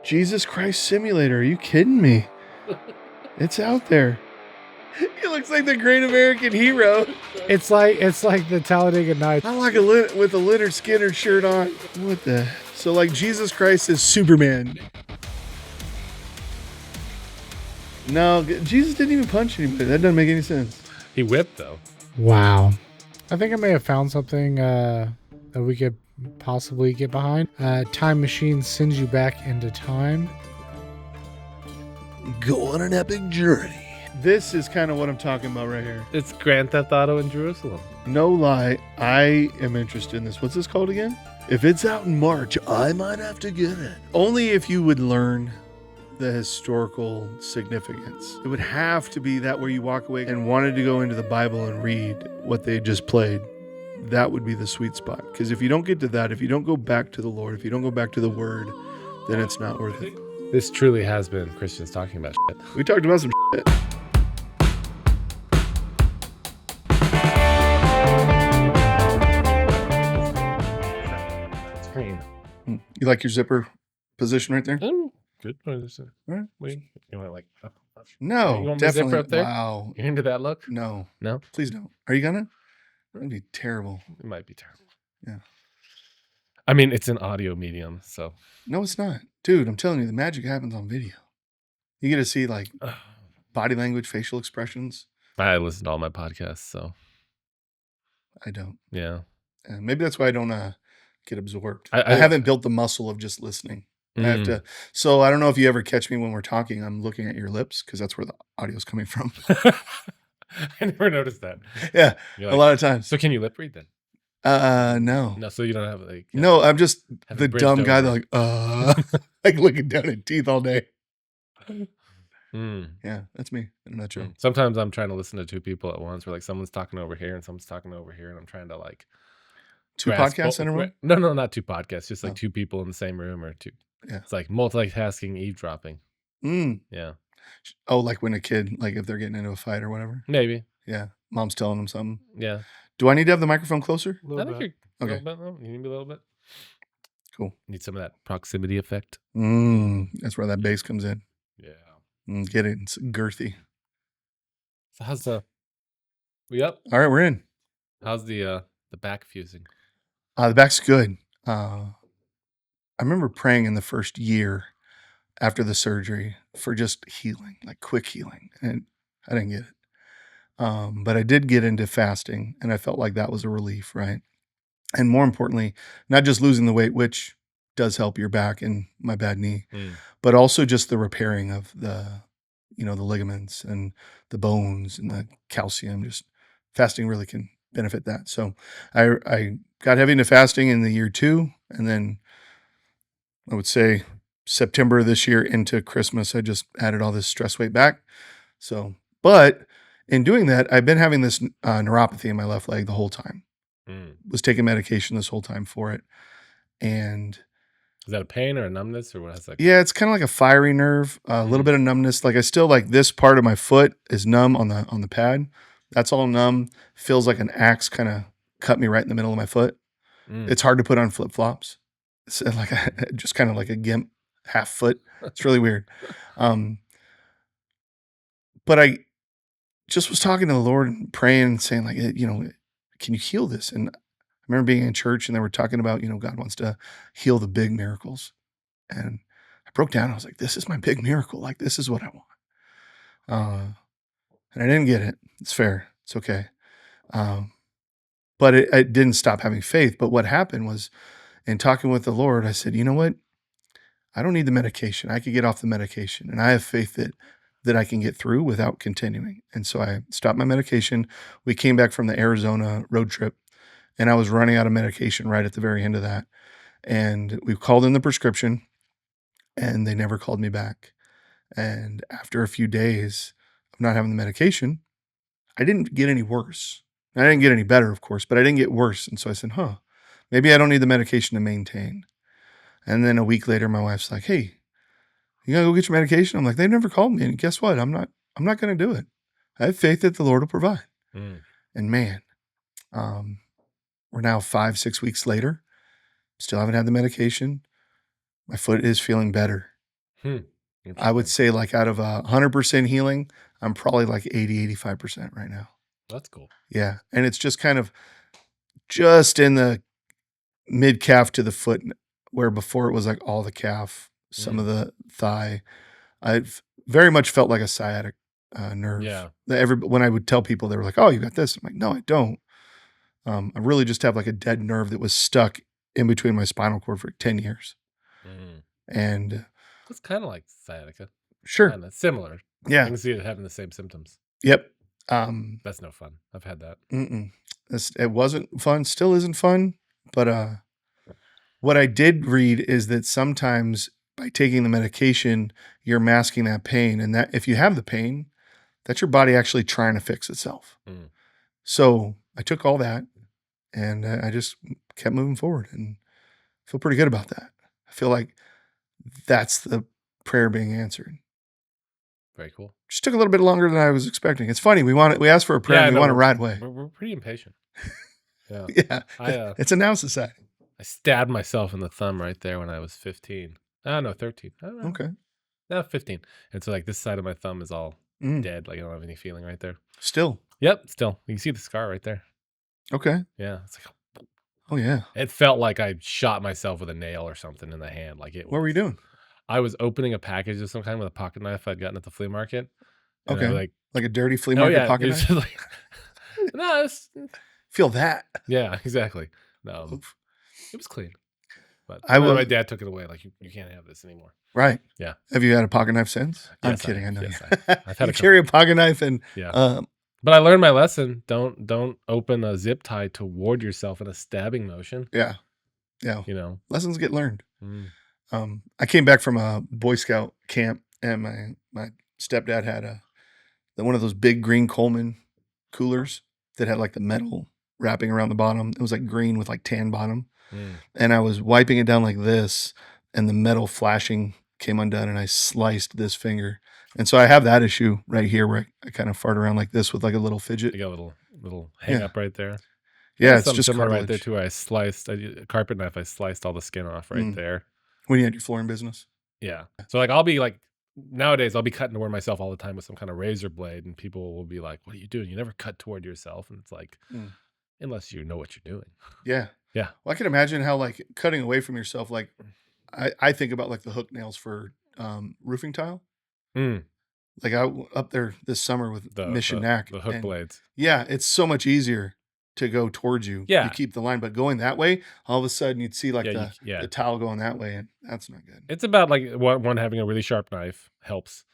Jesus Christ Simulator. Are you kidding me? It's out there. He looks like the great American hero. It's like the Talladega Nights. I like with a Leonard Skinner shirt on. What the? So like Jesus Christ is Superman. No, Jesus didn't even punch anybody. That doesn't make any sense. He whipped though. Wow. I think I may have found something that we could possibly get behind. Time machine sends you back into time. Go on an epic journey. This is kind of what I'm talking about right here. It's Grand Theft Auto in Jerusalem. No lie, I am interested in this. What's this called again? If it's out in March, I might have to get it. Only if you would learn the historical significance. It would have to be that where you walk away and wanted to go into the Bible and read what they just played. That would be the sweet spot. Because if you don't get to that, if you don't go back to the Lord, if you don't go back to the Word, then it's not worth it. This truly has been Christians talking about shit. We talked about some shit. You like your zipper position right there? Good. All right. Wait, you want like up? No, You want my zipper definitely. up there? Wow. You into that look? No. No? Please don't. Are you gonna? That'd be terrible. It might be terrible. Yeah. I mean, it's an audio medium, so. No, it's not. Dude, I'm telling you, the magic happens on video. You get to see like body language, facial expressions. I listen to all my podcasts, so. I don't. Yeah. And maybe that's why I don't get absorbed. I I haven't built the muscle of just listening. I have to. So I don't know if you ever catch me when we're talking. I'm looking at your lips because that's where the audio's coming from. I never noticed that. Yeah, You're a like, lot of times. So can you lip read then? No. No, so you don't have like. No, I'm just have the it bridged dumb guy over. that like looking down at teeth all day. Mm. Yeah, that's me in a nutshell. Sometimes I'm trying to listen to two people at once, where like someone's talking over here and someone's talking over here, and I'm trying to like. Two podcasts in a row? No, not two podcasts. Just like two people in the same room or two. Yeah. It's like multitasking, eavesdropping. Yeah. Oh, like when a kid, like if they're getting into a fight or whatever. Maybe. Yeah. Mom's telling them something. Yeah. Do I need to have the microphone closer? I think you're Okay. a little bit. You need a little bit. Cool. Need some of that proximity effect. That's where that bass comes in. Yeah. Get it. It's girthy. So how's we up? All right, we're in. How's the back fusing? The back's good. I remember praying in the first year after the surgery for just healing, like quick healing, and I didn't get it. But I did get into fasting, and I felt like that was a relief, right? And more importantly, not just losing the weight, which does help your back and my bad knee, but also just the repairing of the ligaments and the bones and the calcium. Just fasting really can benefit that. So I got heavy into fasting in the year 2, and then I would say September of this year into Christmas, I just added all this stress weight back. So, but in doing that, I've been having this neuropathy in my left leg the whole time. Was taking medication this whole time for it. And is that a pain or a numbness or what? Is that? Yeah, it's kind of like a fiery nerve, a little bit of numbness. Like I still like this part of my foot is numb on the pad. That's all numb. Feels like an axe kind of cut me right in the middle of my foot. It's hard to put on flip-flops. It's like just kind of like a gimp half foot. It's really weird. But I just was talking to the Lord and praying and saying like, can you heal this? And I remember being in church and they were talking about, God wants to heal the big miracles. And I broke down. I was like, this is my big miracle. Like, this is what I want. And I didn't get it. It's fair. It's okay. But it didn't stop having faith. But what happened was, in talking with the Lord, I said, you know what? I don't need the medication. I could get off the medication. And I have faith that I can get through without continuing. And so I stopped my medication. We came back from the Arizona road trip, and I was running out of medication right at the very end of that. And we called in the prescription, and they never called me back. And after a few days of not having the medication, I didn't get any worse. I didn't get any better, of course, but I didn't get worse. And so I said, maybe I don't need the medication to maintain. And then a week later, my wife's like, hey, you gotta go get your medication. I'm like, they've never called me. And guess what? I'm not going to do it. I have faith that the Lord will provide. And man, we're now 5-6 weeks later. Still haven't had the medication. My foot is feeling better. I would Interesting. say like out of 100% healing, I'm probably like 80-85% right now. That's cool. Yeah, and it's just kind of just in the mid calf to the foot, where before it was like all the calf, some of the thigh. I've very much felt like a sciatic nerve. Yeah. When I would tell people, they were like, "Oh, you got this." I'm like, "No, I don't. I really just have like a dead nerve that was stuck in between my spinal cord for 10 years." Mhm. And It's kind of like sciatica. sure, Kind of similar. I yeah, can see it having the same symptoms. yep. That's no fun. I've had that. It wasn't fun. Still isn't fun. But what I did read is that sometimes by taking the medication, you're masking that pain, and that if you have the pain, that's your body actually trying to fix itself. Mm. So I took all that, and I just kept moving forward, and feel pretty good about that. I feel like that's the prayer being answered. Very cool. Just took a little bit longer than I was expecting. It's funny. We asked for a prayer, Yeah, I and we know, want it we're- right away. We're pretty impatient. Yeah. Yeah, it's a now society. I stabbed myself in the thumb right there when I was 15. Oh, no, 13. I don't know. Okay. No, 15. And so, like, this side of my thumb is all Mm. dead. Like, I don't have any feeling right there. Still. Yep, still. You can see the scar right there. Okay. Yeah. It's like, Oh yeah. it felt like I shot myself with a nail or something in the hand. Like, it What were you doing? I was opening a package of some kind with a pocket knife I'd gotten at the flea market. And I, Okay. Like a dirty flea oh, market yeah. pocket It's knife? just like, no, it's, Feel that. yeah, exactly. No, Oof. it was clean. But I will- my dad took it away. Like, you can't have this anymore. Right. Yeah. Have you had a pocket knife since? I'm Yes, I kidding. I have. know Yes, you. I have. I've had You a carry a pocket knife and Yeah. But I learned my lesson. Don't open a zip tie toward yourself in a stabbing motion. yeah. You know. Lessons get learned. Mm. I came back from a Boy Scout camp, and my stepdad had one of those big green Coleman coolers that had like the metal wrapping around the bottom. It was like green with like tan bottom. Mm. And I was wiping it down like this, and the metal flashing came undone, and I sliced this finger. And so I have that issue right here where I kind of fart around like this with like a little fidget. You got a little hang Yeah. up right there. Yeah, it's Something just similar cartilage. right there too. I sliced a carpet knife. I sliced all the skin off right Mm. there. When you had your flooring business. Yeah. So like I'll be like nowadays I'll be cutting toward myself all the time with some kind of razor blade, and people will be like, "What are you doing? You never cut toward yourself." And it's like, unless you know what you're doing. Yeah. Yeah. Well, I can imagine how like cutting away from yourself, like I think about like the hook nails for roofing tile. Mm. Like up there this summer with The Mission the, Knack. the hook and blades. yeah, it's so much easier to go towards you. Yeah. You keep the line, but going that way, all of a sudden you'd see like Yeah, the towel going that way, and that's not good. It's about like one having a really sharp knife helps,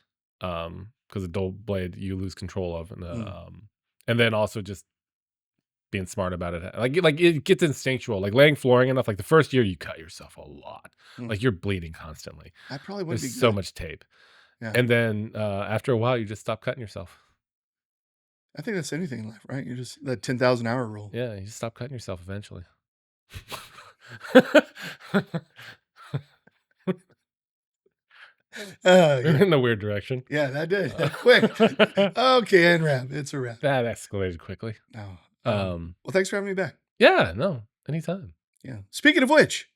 because a dull blade you lose control of, and then also just being smart about it. Like it gets instinctual. Like laying flooring enough. Like the first year you cut yourself a lot. Mm. Like you're bleeding constantly. I probably wouldn't There's be so good. much tape. Yeah. And then after a while you just stop cutting yourself. I think that's anything in life, right? You're just that 10,000 hour rule. Yeah, you just stop cutting yourself eventually. Yeah. In a weird direction. Yeah, that did. Quick. Okay, and wrap. It's a wrap. That escalated quickly. No. Um, Well, thanks for having me back. yeah, no, anytime. Yeah. Speaking of which,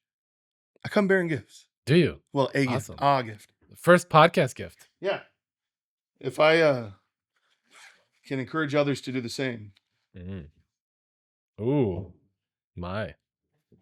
I come bearing gifts. Do you? Well, a Awesome. gift. A gift. First podcast gift. Yeah. If I can encourage others to do the same. Mm. Ooh, my.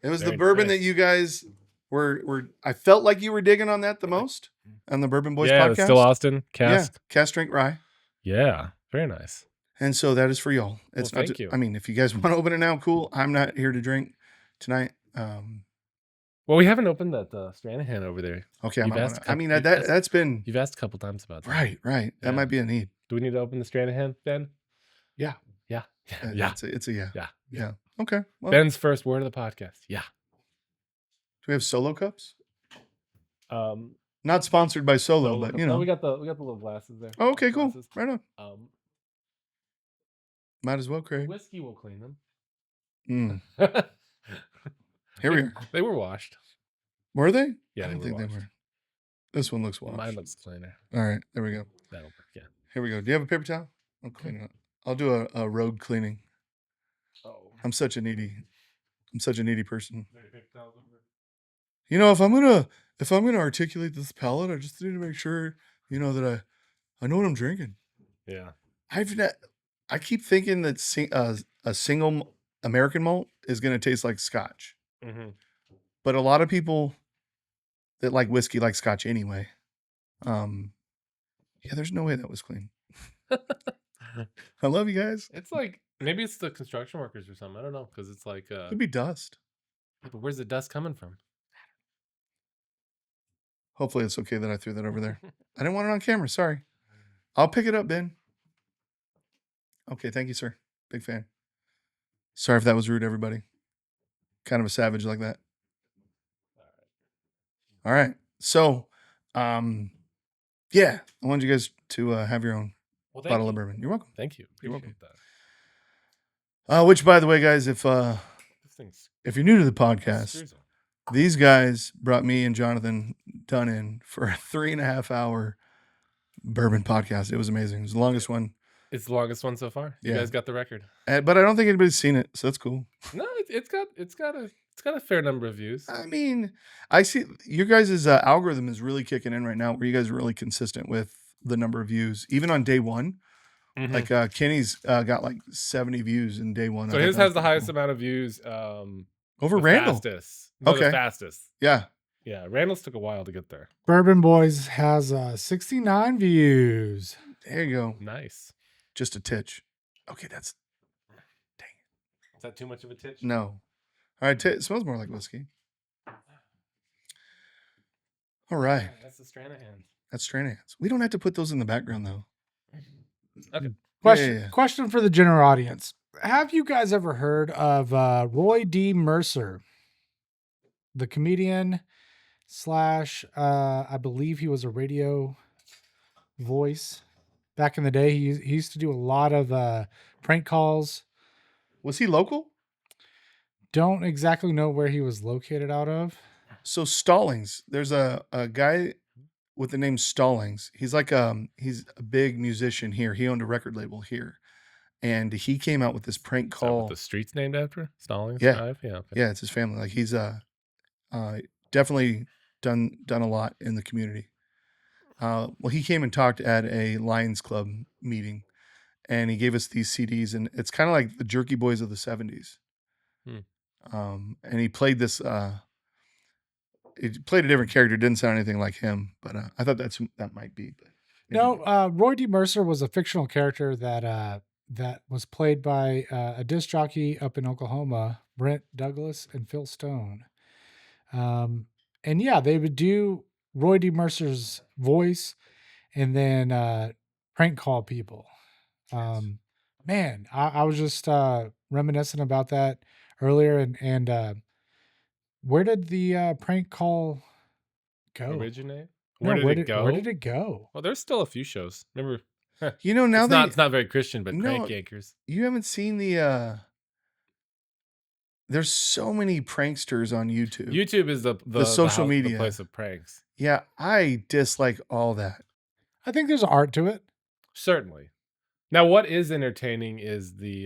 It was Very the bourbon nice. that you guys were I felt like you were digging on that the most on the Bourbon Boys Yeah, podcast. the Still Austin cask. Yeah, Cast Drink Rye. Yeah, very nice. And so that is for y'all. It's Well, not thank you. I mean, if you guys want to open it now, cool. I'm not here to drink tonight. Well, we haven't opened that Stranahan over there. Okay, You've asked a I couple- mean you've asked- that's been You've asked a couple times about that. right. Yeah. That might be a need. Do we need to open the Stranahan, Ben? Yeah. Yeah. Yeah. It's a yeah. Yeah. Yeah. Okay. Well, Ben's first word of the podcast. Yeah. do we have solo cups? Um, Not sponsored by Solo, but you know. we got the little glasses there. Oh, okay, cool. Glasses. Right on. Might as well, Craig. Whiskey will clean them. Mm. Here we are. They were washed. Were they? Yeah, I they don't were think washed. they were. This one looks washed. Mine looks cleaner. All right, there we go. That'll work. Yeah. Here we go. Do you have a paper towel? I'll clean it up. I'll do a road cleaning. Oh. I'm such a needy person. You know, if I'm if I'm going to articulate this palate, I just need to make sure, that I know what I'm drinking. Yeah. I keep thinking that a single American malt is going to taste like Scotch, but a lot of people that like whiskey like Scotch anyway. Yeah, there's no way that was clean. I love you guys. It's like maybe it's the construction workers or something. I don't know because it's like. Could be dust. But where's the dust coming from? Hopefully it's okay that I threw that over there. I didn't want it on camera. Sorry. I'll pick it up, Ben. Okay, thank you, sir. Big fan. Sorry if that was rude, everybody. Kind of a savage like that. All right. So, yeah, I wanted you guys to have your own bottle of bourbon. You're welcome. Thank you. You're Appreciate welcome. that. Which, by the way, guys, if you're new to the podcast, Screws 'em. these guys brought me and Jonathan Dunn in for a 3.5 hour bourbon podcast. It was amazing. It was the longest one. It's the longest one so far. You Yeah. guys got the record. But I don't think anybody's seen it, so that's cool. No, it's got a fair number of views. I mean, I see your guys' algorithm is really kicking in right now, where you guys are really consistent with the number of views, even on day one. Mhm. Like Kenny's got like 70 views in day one. So his has the highest amount of views. Over the Randall. Fastest. No, Okay. the fastest. Yeah. Yeah, Randall's took a while to get there. Bourbon Boys has 69 views. There you go. Nice. Just a titch. Okay, that's Is that too much of a titch? no. All right, it smells more like whiskey. All right. That's the Stranahan. That's Stranahan's. We don't have to put those in the background though. Okay. Question, Yeah. question for the general audience. Have you guys ever heard of Roy D. Mercer, the comedian / I believe he was a radio voice back in the day? He used to do a lot of prank calls. Was he local? Don't exactly know where he was located out of. So Stallings, there's a guy with the name Stallings. He's like he's a big musician here. He owned a record label here, and he came out with this prank Is that what call. the street's named after? Stallings Yeah. Drive? Yeah. Okay. Yeah, it's his family. Like he's definitely done a lot in the community. Well, he came and talked at a Lions Club meeting, and he gave us these CDs, and it's kind of like the Jerky Boys of the 70s. And he played this. He played a different character. Didn't sound anything like him, but I thought that might be. But No, Roy D. Mercer was a fictional character that was played by a disc jockey up in Oklahoma, Brent Douglas and Phil Stone. And yeah, they would do Roy D. Mercer's voice and then prank call people. Man, I was just reminiscing about that earlier, and where did the prank call go? Originate? No, Where did it go? Where did it go? Well, there's still a few shows. Remember, now it's not very Christian, but No. Crank Yankers. you haven't seen the. There's so many pranksters on YouTube. YouTube is the social media. the place of pranks. Yeah, I dislike all that. I think there's art to it. Certainly. Now, what is entertaining is the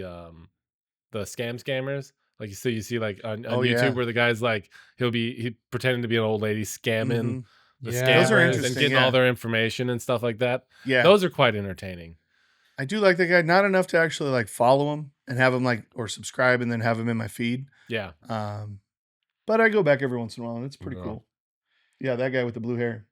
scammers. Like you see like on YouTube yeah. where the guy's like he pretending to be an old lady scamming Mhm. the Yeah. Those are scammers and interesting, getting yeah. all their information and stuff like that. Yeah, Those are quite entertaining. I do like that guy. Not enough to actually like follow him and have him like or subscribe and then have him in my feed. Yeah. But I go back every once in a while and it's pretty Yeah. cool. Yeah, that guy with the blue hair.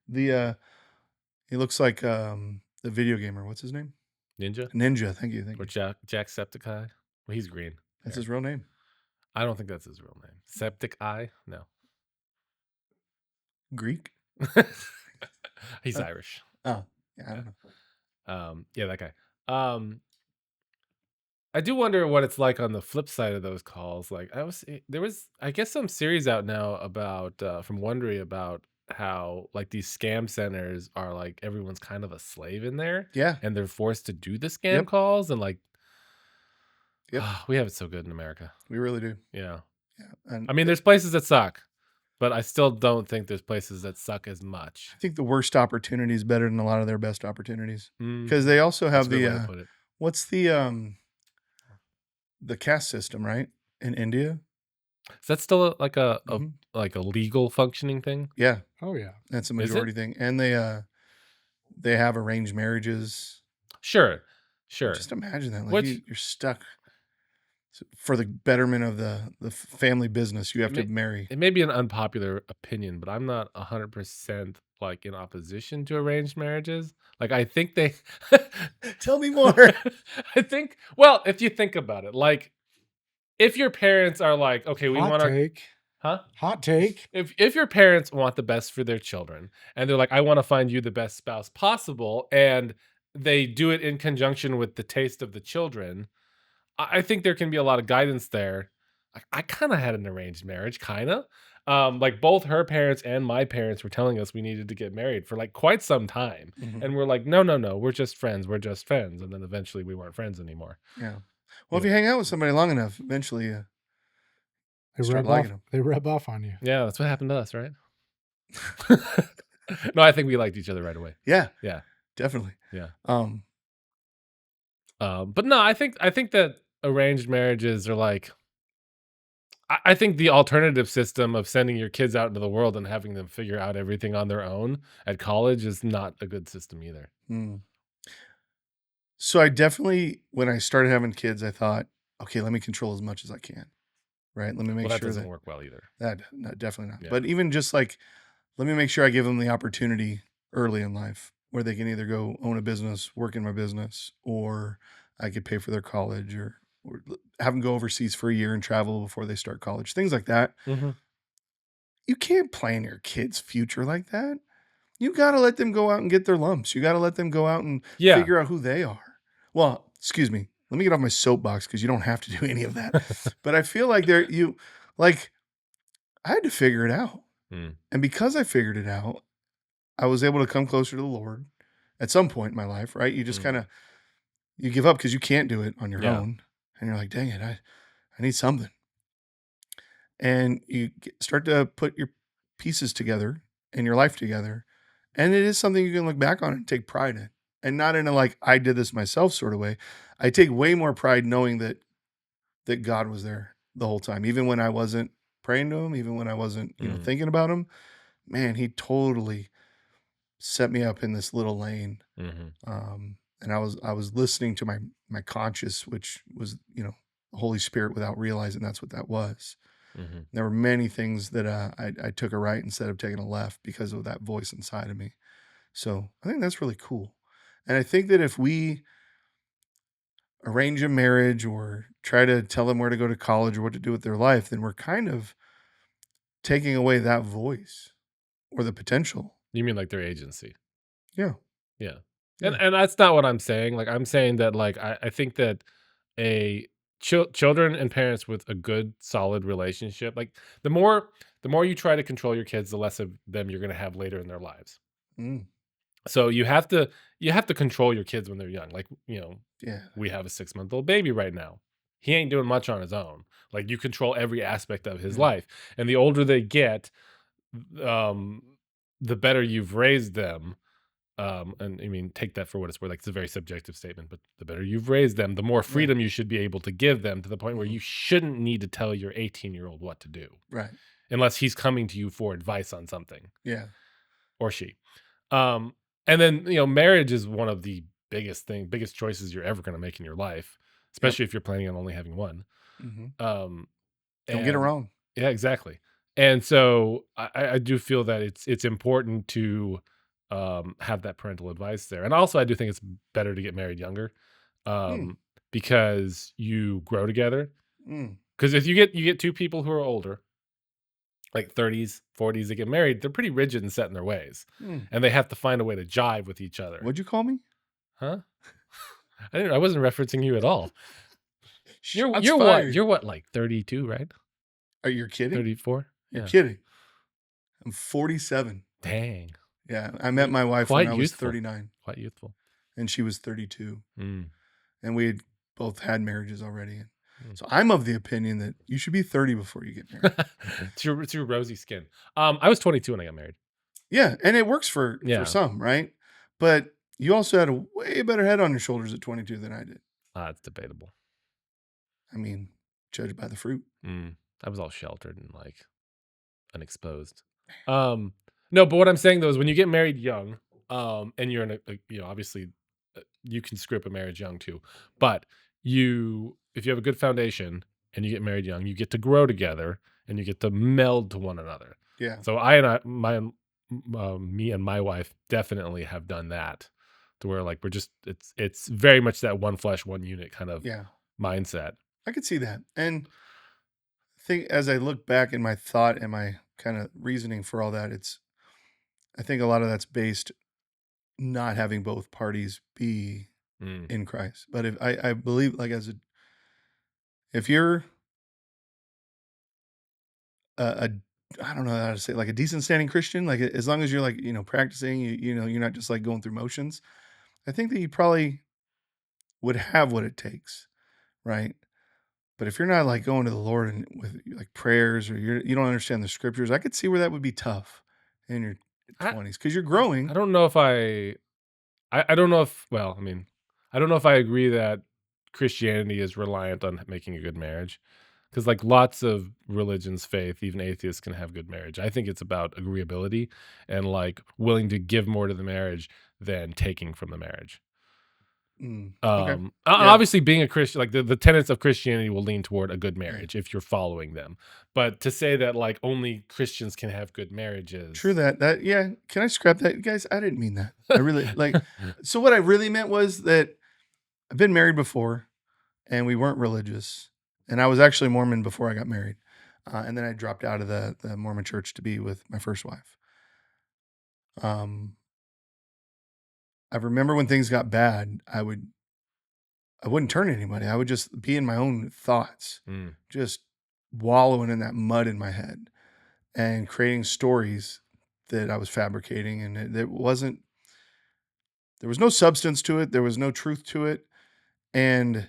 He looks like the video gamer. What's his name? Ninja Ninja. Thank you. or Jacksepticeye. Well, he's green. That's his real name. I don't think that's his real name. Septic Eye? No. Greek. He's Irish. Oh, yeah, I don't know. Yeah, that guy. I do wonder what it's like on the flip side of those calls. Like there was I guess some series out now about from Wondery about how like these scam centers are like everyone's kind of a slave in there Yeah. and they're forced to do the scam Yep. calls and like Yep. we have it so good in America. We really do. Yeah. Yeah. And I mean, there's places that suck, but I still don't think there's places that suck as much. I think the worst opportunity is better than a lot of their best opportunities Mm, because they also that's have a good way to the put it. what's the caste system, right? In India. Is that still like a Mhm. like a legal functioning thing? Yeah, Oh yeah. that's a Is it? majority thing. And they have arranged marriages. Sure. But Sure. just imagine that, like Which you're stuck for the betterment of the family business. You have it to may marry. it may be an unpopular opinion, but I'm not 100% like in opposition to arranged marriages. Like I think they Tell me more. I think well, if you think about it, like if your parents are like, okay, we Hot want our take. huh? Hot take. If your parents want the best for their children and they're like, I want to find you the best spouse possible, and they do it in conjunction with the taste of the children, I think there can be a lot of guidance there. I kind of had an arranged marriage, kind of. Like both her parents and my parents were telling us we needed to get married for like quite some time, Mhm. and we're like, no, no, no, we're just friends, and then eventually we weren't friends anymore. Yeah. Well, if Yeah. you hang out with somebody long enough, eventually They start rub liking off. them. They rub off on you. Yeah, that's what happened to us, right? No, I think we liked each other right away. Yeah, Yeah, definitely. yeah. Um, But no, I think that arranged marriages are like. I think the alternative system of sending your kids out into the world and having them figure out everything on their own at college is not a good system either. mm. So I definitely, when I started having kids, I thought, okay, let me control as much as I can. Right. Let me make Well, that sure doesn't that work well either. no, definitely not. Yeah. But even just like, let me make sure I give them the opportunity early in life where they can either go own a business, work in my business, or I could pay for their college or have them go overseas for a year and travel before they start college, things like that. Mm-hmm. You can't plan your kids' future like that. You got to let them go out and get their lumps. You got to let them go out and Yeah. figure out who they are. Well, excuse me. Let me get off my soapbox because you don't have to do any of that. But I feel like I had to figure it out. Mm. And because I figured it out, I was able to come closer to the Lord at some point in my life, right? You just Mm. kind of, you give up because you can't do it on your Yeah. own. And you're like, dang it, I need something. And you start to put your pieces together and your life together. And it is something you can look back on and take pride in. And not in a like, I did this myself sort of way. I take way more pride knowing that God was there the whole time. Even when I wasn't praying to him, even when I wasn't, Mm. thinking about him, man, he totally set me up in this little lane. Mm-hmm. And I was listening to my conscience, which was, the Holy Spirit, without realizing that's what that was. Mm-hmm. There were many things that I took a right instead of taking a left because of that voice inside of me. So I think that's really cool. And I think that if we arrange a marriage or try to tell them where to go to college or what to do with their life, then we're kind of taking away that voice or the potential. You mean like their agency? Yeah. Yeah. Yeah. And that's not what I'm saying. Like I'm saying that like I think that a children and parents with a good solid relationship, like the more you try to control your kids, the less of them you're going to have later in their lives. Mm. So you have to control your kids when they're young. Like, Yeah. we have a 6-month-old baby right now. He ain't doing much on his own. Like you control every aspect of his Yeah. life. And the older they get, the better you've raised them. And I mean, take that for what it's worth. Like it's a very subjective statement, but the better you've raised them, the more freedom you should be able to give them, to the point where you shouldn't need to tell your 18-year-old what to do. Right. Unless he's coming to you for advice on something. Yeah. Or she. And then, marriage is one of the biggest choices you're ever going to make in your life, especially if you're planning on only having one. Mm-hmm. Don't get it wrong. Yeah, exactly. And so I do feel that it's important to have that parental advice there. And also I do think it's better to get married younger, because you grow together. Because if you get two people who are older, like 30s, 40s, they get married, they're pretty rigid and set in their ways. And they have to find a way to jive with each other. What'd you call me? Huh? I wasn't referencing you at all. You're fired. what, like 32, right? Are you kidding? 34? You're kidding. I'm 47. Dang. Yeah. I met my wife Quite when I was youthful. 39. Quite youthful. And she was 32. Mm. And we had both had marriages already. So I'm of the opinion that you should be 30 before you get married. It's your rosy skin. I was 22 when I got married. Yeah. And it works for some, right? But you also had a way better head on your shoulders at 22 than I did. It's debatable. I mean, judged by the fruit. I was all sheltered and like, unexposed. No, but what I'm saying though is when you get married young, and you're in obviously you can screw up a marriage young too, but if you have a good foundation and you get married young, you get to grow together and you get to meld to one another. Yeah. So me and my wife definitely have done that, to where like we're just it's very much that one flesh, one unit kind of Yeah. mindset. I could see that. And I think as I look back in my thought and my kind of reasoning for all that, I think a lot of that's based not having both parties be Mm. in Christ. But if I believe like if you're a I don't know how to say, like a decent standing Christian, like as long as you're like, practicing, you're not just like going through motions. I think that you probably would have what it takes, right? But if you're not like going to the Lord and with like prayers, or you don't understand the scriptures, I could see where that would be tough in your I 20s because you're I growing. don't know if I don't know if well, I mean, I don't know if I agree that Christianity is reliant on making a good marriage. Because like lots of religions, faith, even atheists can have good marriage. I think it's about agreeability and like willing to give more to the marriage than taking from the marriage. Okay. Yeah. Obviously being a Christian, like the tenets of Christianity will lean toward a good marriage if you're following them. But to say that like only Christians can have good marriages. True that. Yeah. Can I scrap that? Guys, I didn't mean that. I really like, so what I really meant was that I've been married before and we weren't religious. And I was actually Mormon before I got married. And then I dropped out of the Mormon church to be with my first wife. I remember when things got bad, I wouldn't turn to anybody. I would just be in my own thoughts, just wallowing in that mud in my head and creating stories that I was fabricating. And there was no substance to it. There was no truth to it. And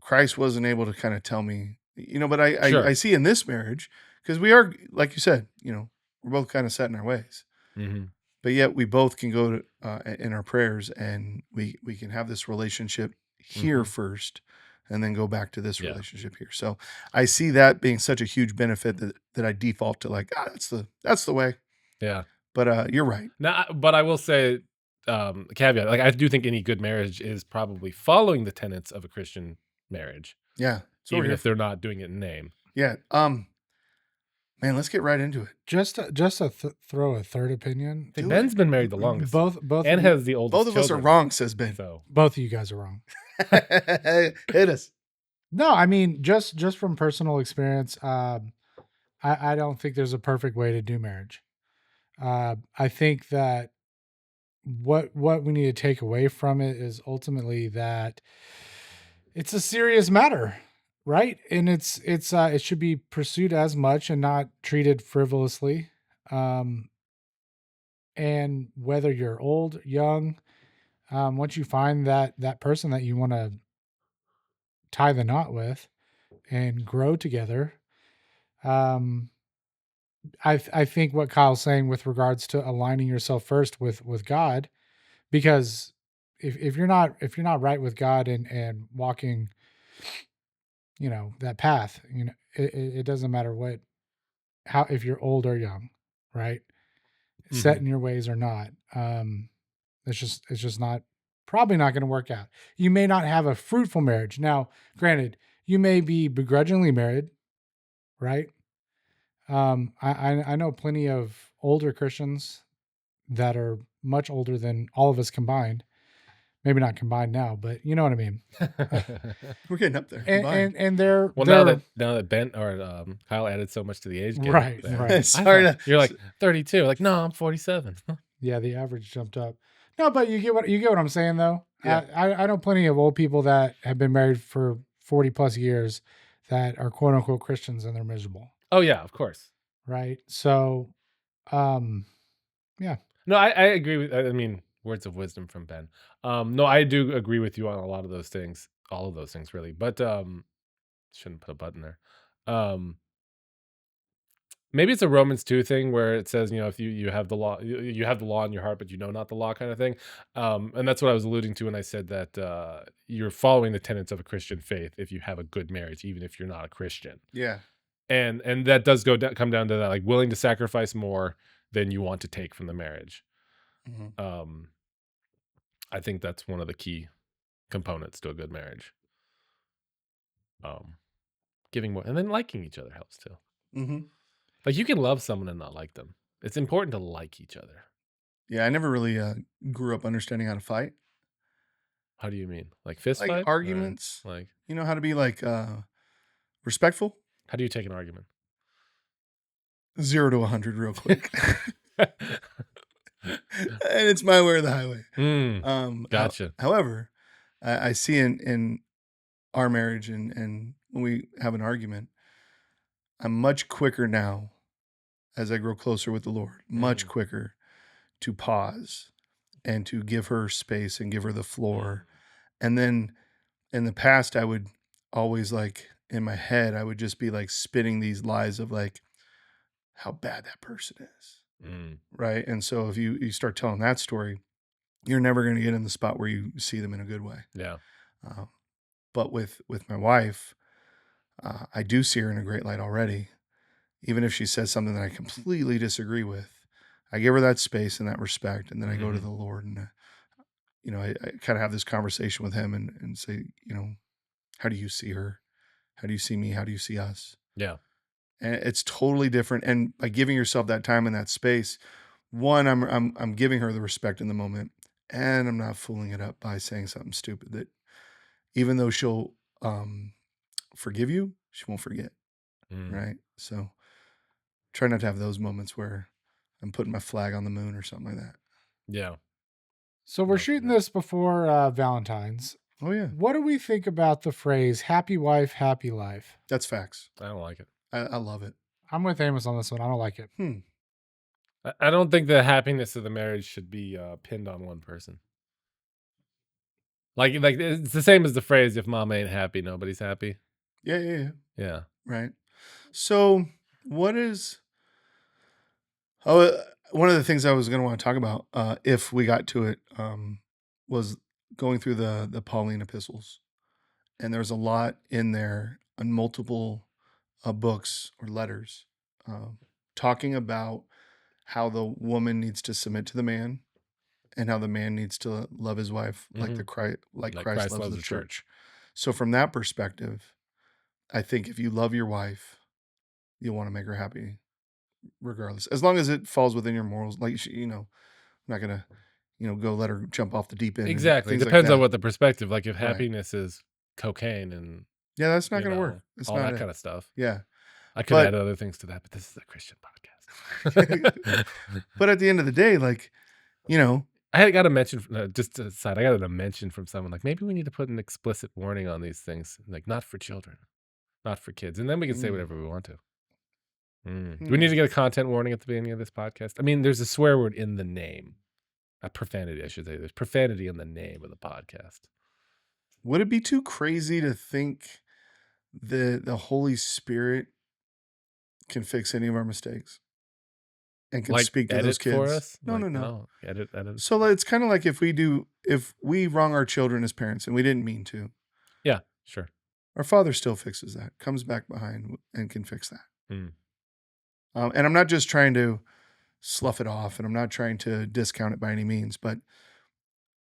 Christ wasn't able to kind of tell me, but Sure. I see in this marriage, because we are, like you said, we're both kind of set in our ways. Mm-hmm. But yet we both can go to, in our prayers, and we can have this relationship here first, and then go back to this relationship here. So I see that being such a huge benefit that I default to like, that's the way. Yeah. But you're right. Now, but I will say, caveat, like I do think any good marriage is probably following the tenets of a Christian marriage. Yeah. Even if they're not doing it in name. Yeah. Man, let's get right into it. Just to throw a third opinion. Ben's been married the longest. Both and has the oldest. Both of us are wrong, says Ben. So both of you guys are wrong. Hit us. No, I mean just from personal experience, I don't think there's a perfect way to do marriage. I think that what we need to take away from it is ultimately that it's a serious matter, right? And it should be pursued as much and not treated frivolously. And whether you're old, young, once you find that person that you want to tie the knot with and grow together, I think what Kyle's saying with regards to aligning yourself first with God, because if you're not right with God and walking, that path, it doesn't matter if you're old or young, right? Set in your ways or not. It's just probably not going to work out. You may not have a fruitful marriage. Now, granted, you may be begrudgingly married, right? I know plenty of older Christians that are much older than all of us combined. Maybe not combined now, but you know what I mean. We're getting up there. And they're now that Ben or Kyle added so much to the age gap, right. Sorry, you're like 32. Like, no, I'm 47. Yeah, the average jumped up. No, but you get what I'm saying though. Yeah. I know plenty of old people that have been married for 40 plus years that are quote unquote Christians and they're miserable. Oh yeah, of course. Right. So, yeah. No, I agree with. I mean, words of wisdom from Ben. No, I do agree with you on a lot of those things. All of those things, really. But shouldn't put a button there. Maybe it's a Romans 2 thing where it says, if you have the law, you have the law in your heart, but you know not the law, kind of thing. And that's what I was alluding to when I said that you're following the tenets of a Christian faith if you have a good marriage, even if you're not a Christian. Yeah. and that does come down to that, like willing to sacrifice more than you want to take from the marriage. Mhm. I think that's one of the key components to a good marriage. Giving more, and then liking each other helps too. Mhm. Like you can love someone and not like them. It's important to like each other. Yeah, I never really grew up understanding how to fight. How do you mean? Like fist Like fight? Or, arguments, like you know, how to be like respectful. how do you take an argument? 0 to 100 real quick. And it's my way or the highway. Gotcha. However, I see in our marriage and when we have an argument, I'm much quicker now as I grow closer with the Lord, much quicker to pause and to give her space and give her the floor. And then in the past, I would always like in my head, I would just be like spitting these lies of like how bad that person is. Right. And so if you start telling that story, you're never going to get in the spot where you see them in a good way. Yeah. But with my wife, I do see her in a great light already. Even if she says something that I completely disagree with, I give her that space and that respect. And then I go to the Lord and, I kind of have this conversation with him and say, how do you see her? How do you see me? How do you see us? Yeah. And it's totally different. And by giving yourself that time and that space, one, I'm giving her the respect in the moment, and I'm not fooling it up by saying something stupid that even though she'll forgive you, she won't forget. Right. So try not to have those moments where I'm putting my flag on the moon or something like that. Yeah. So we're shooting this before Valentine's. Oh yeah. What do we think about the phrase "happy wife, happy life"? That's facts. I don't like it. I love it. I'm with Amos on this one. I don't like it. I don't think the happiness of the marriage should be pinned on one person. Like it's the same as the phrase, if mom ain't happy, nobody's happy. Yeah. Right. So what is one of the things I was going to want to talk about, if we got to it, was going through the Pauline epistles, and there's a lot in there on multiple books or letters, talking about how the woman needs to submit to the man, and how the man needs to love his wife like Christ loves the church. So from that perspective, I think if you love your wife, you'll want to make her happy, regardless, as long as it falls within your morals. Like I'm not gonna go let her jump off the deep end. Exactly. Depends on what the perspective. Like if happiness is cocaine and that's not gonna work. It's all not that kind of stuff. Yeah. I could add other things to that, but this is a Christian podcast. But at the end of the day, like, I got to mention, just aside, I got a mention from someone, like, maybe we need to put an explicit warning on these things, like, not for children, not for kids. And then we can say whatever we want to. Do we need to get a content warning at the beginning of this podcast? I mean, there's a swear word in the name. A profanity, I should say. There's profanity in the name of the podcast. Would it be too crazy to think the Holy Spirit can fix any of our mistakes and can speak to those kids for us? No. Edit. So it's kind of like if we wrong our children as parents and we didn't mean to. Yeah, sure. Our Father still fixes that, comes back behind and can fix that. And I'm not just trying to slough it off, and I'm not trying to discount it by any means, but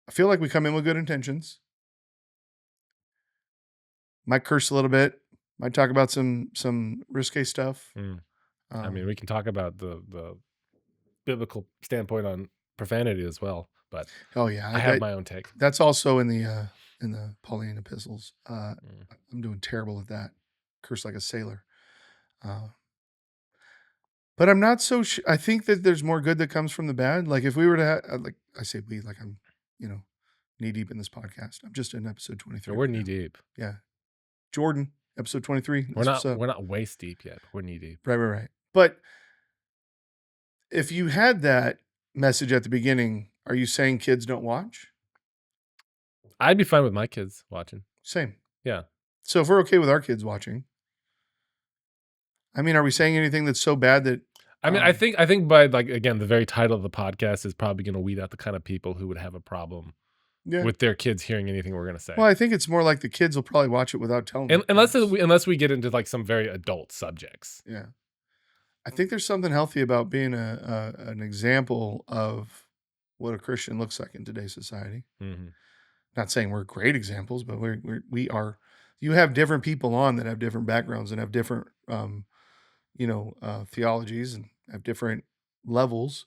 I feel like we come in with good intentions. Might curse a little bit, might talk about some risque stuff. I mean, we can talk about the biblical standpoint on profanity as well, but I have my own take. That's also in the Pauline epistles. I'm doing terrible at that. Curse like a sailor. But I'm not so sure. I think that there's more good that comes from the bad. Like if we were to have, like I say we, like I'm, knee deep in this podcast. I'm just in episode 23. We're knee deep. Yeah. Jordan, episode 23. We're not waist deep yet. We're knee deep. Right. But if you had that message at the beginning, are you saying kids don't watch? I'd be fine with my kids watching. Same. Yeah. So if we're okay with our kids watching, I mean, are we saying anything that's so bad that? I mean, I think by, like, again, the very title of the podcast is probably going to weed out the kind of people who would have a problem Yeah. with their kids hearing anything we're gonna say. Well, I think it's more like the kids will probably watch it without telling them. Unless we get into like some very adult subjects. Yeah. I think there's something healthy about being an example of what a Christian looks like in today's society. Mm-hmm. Not saying we're great examples, but we are. You have different people on that have different backgrounds and have different, theologies and have different levels,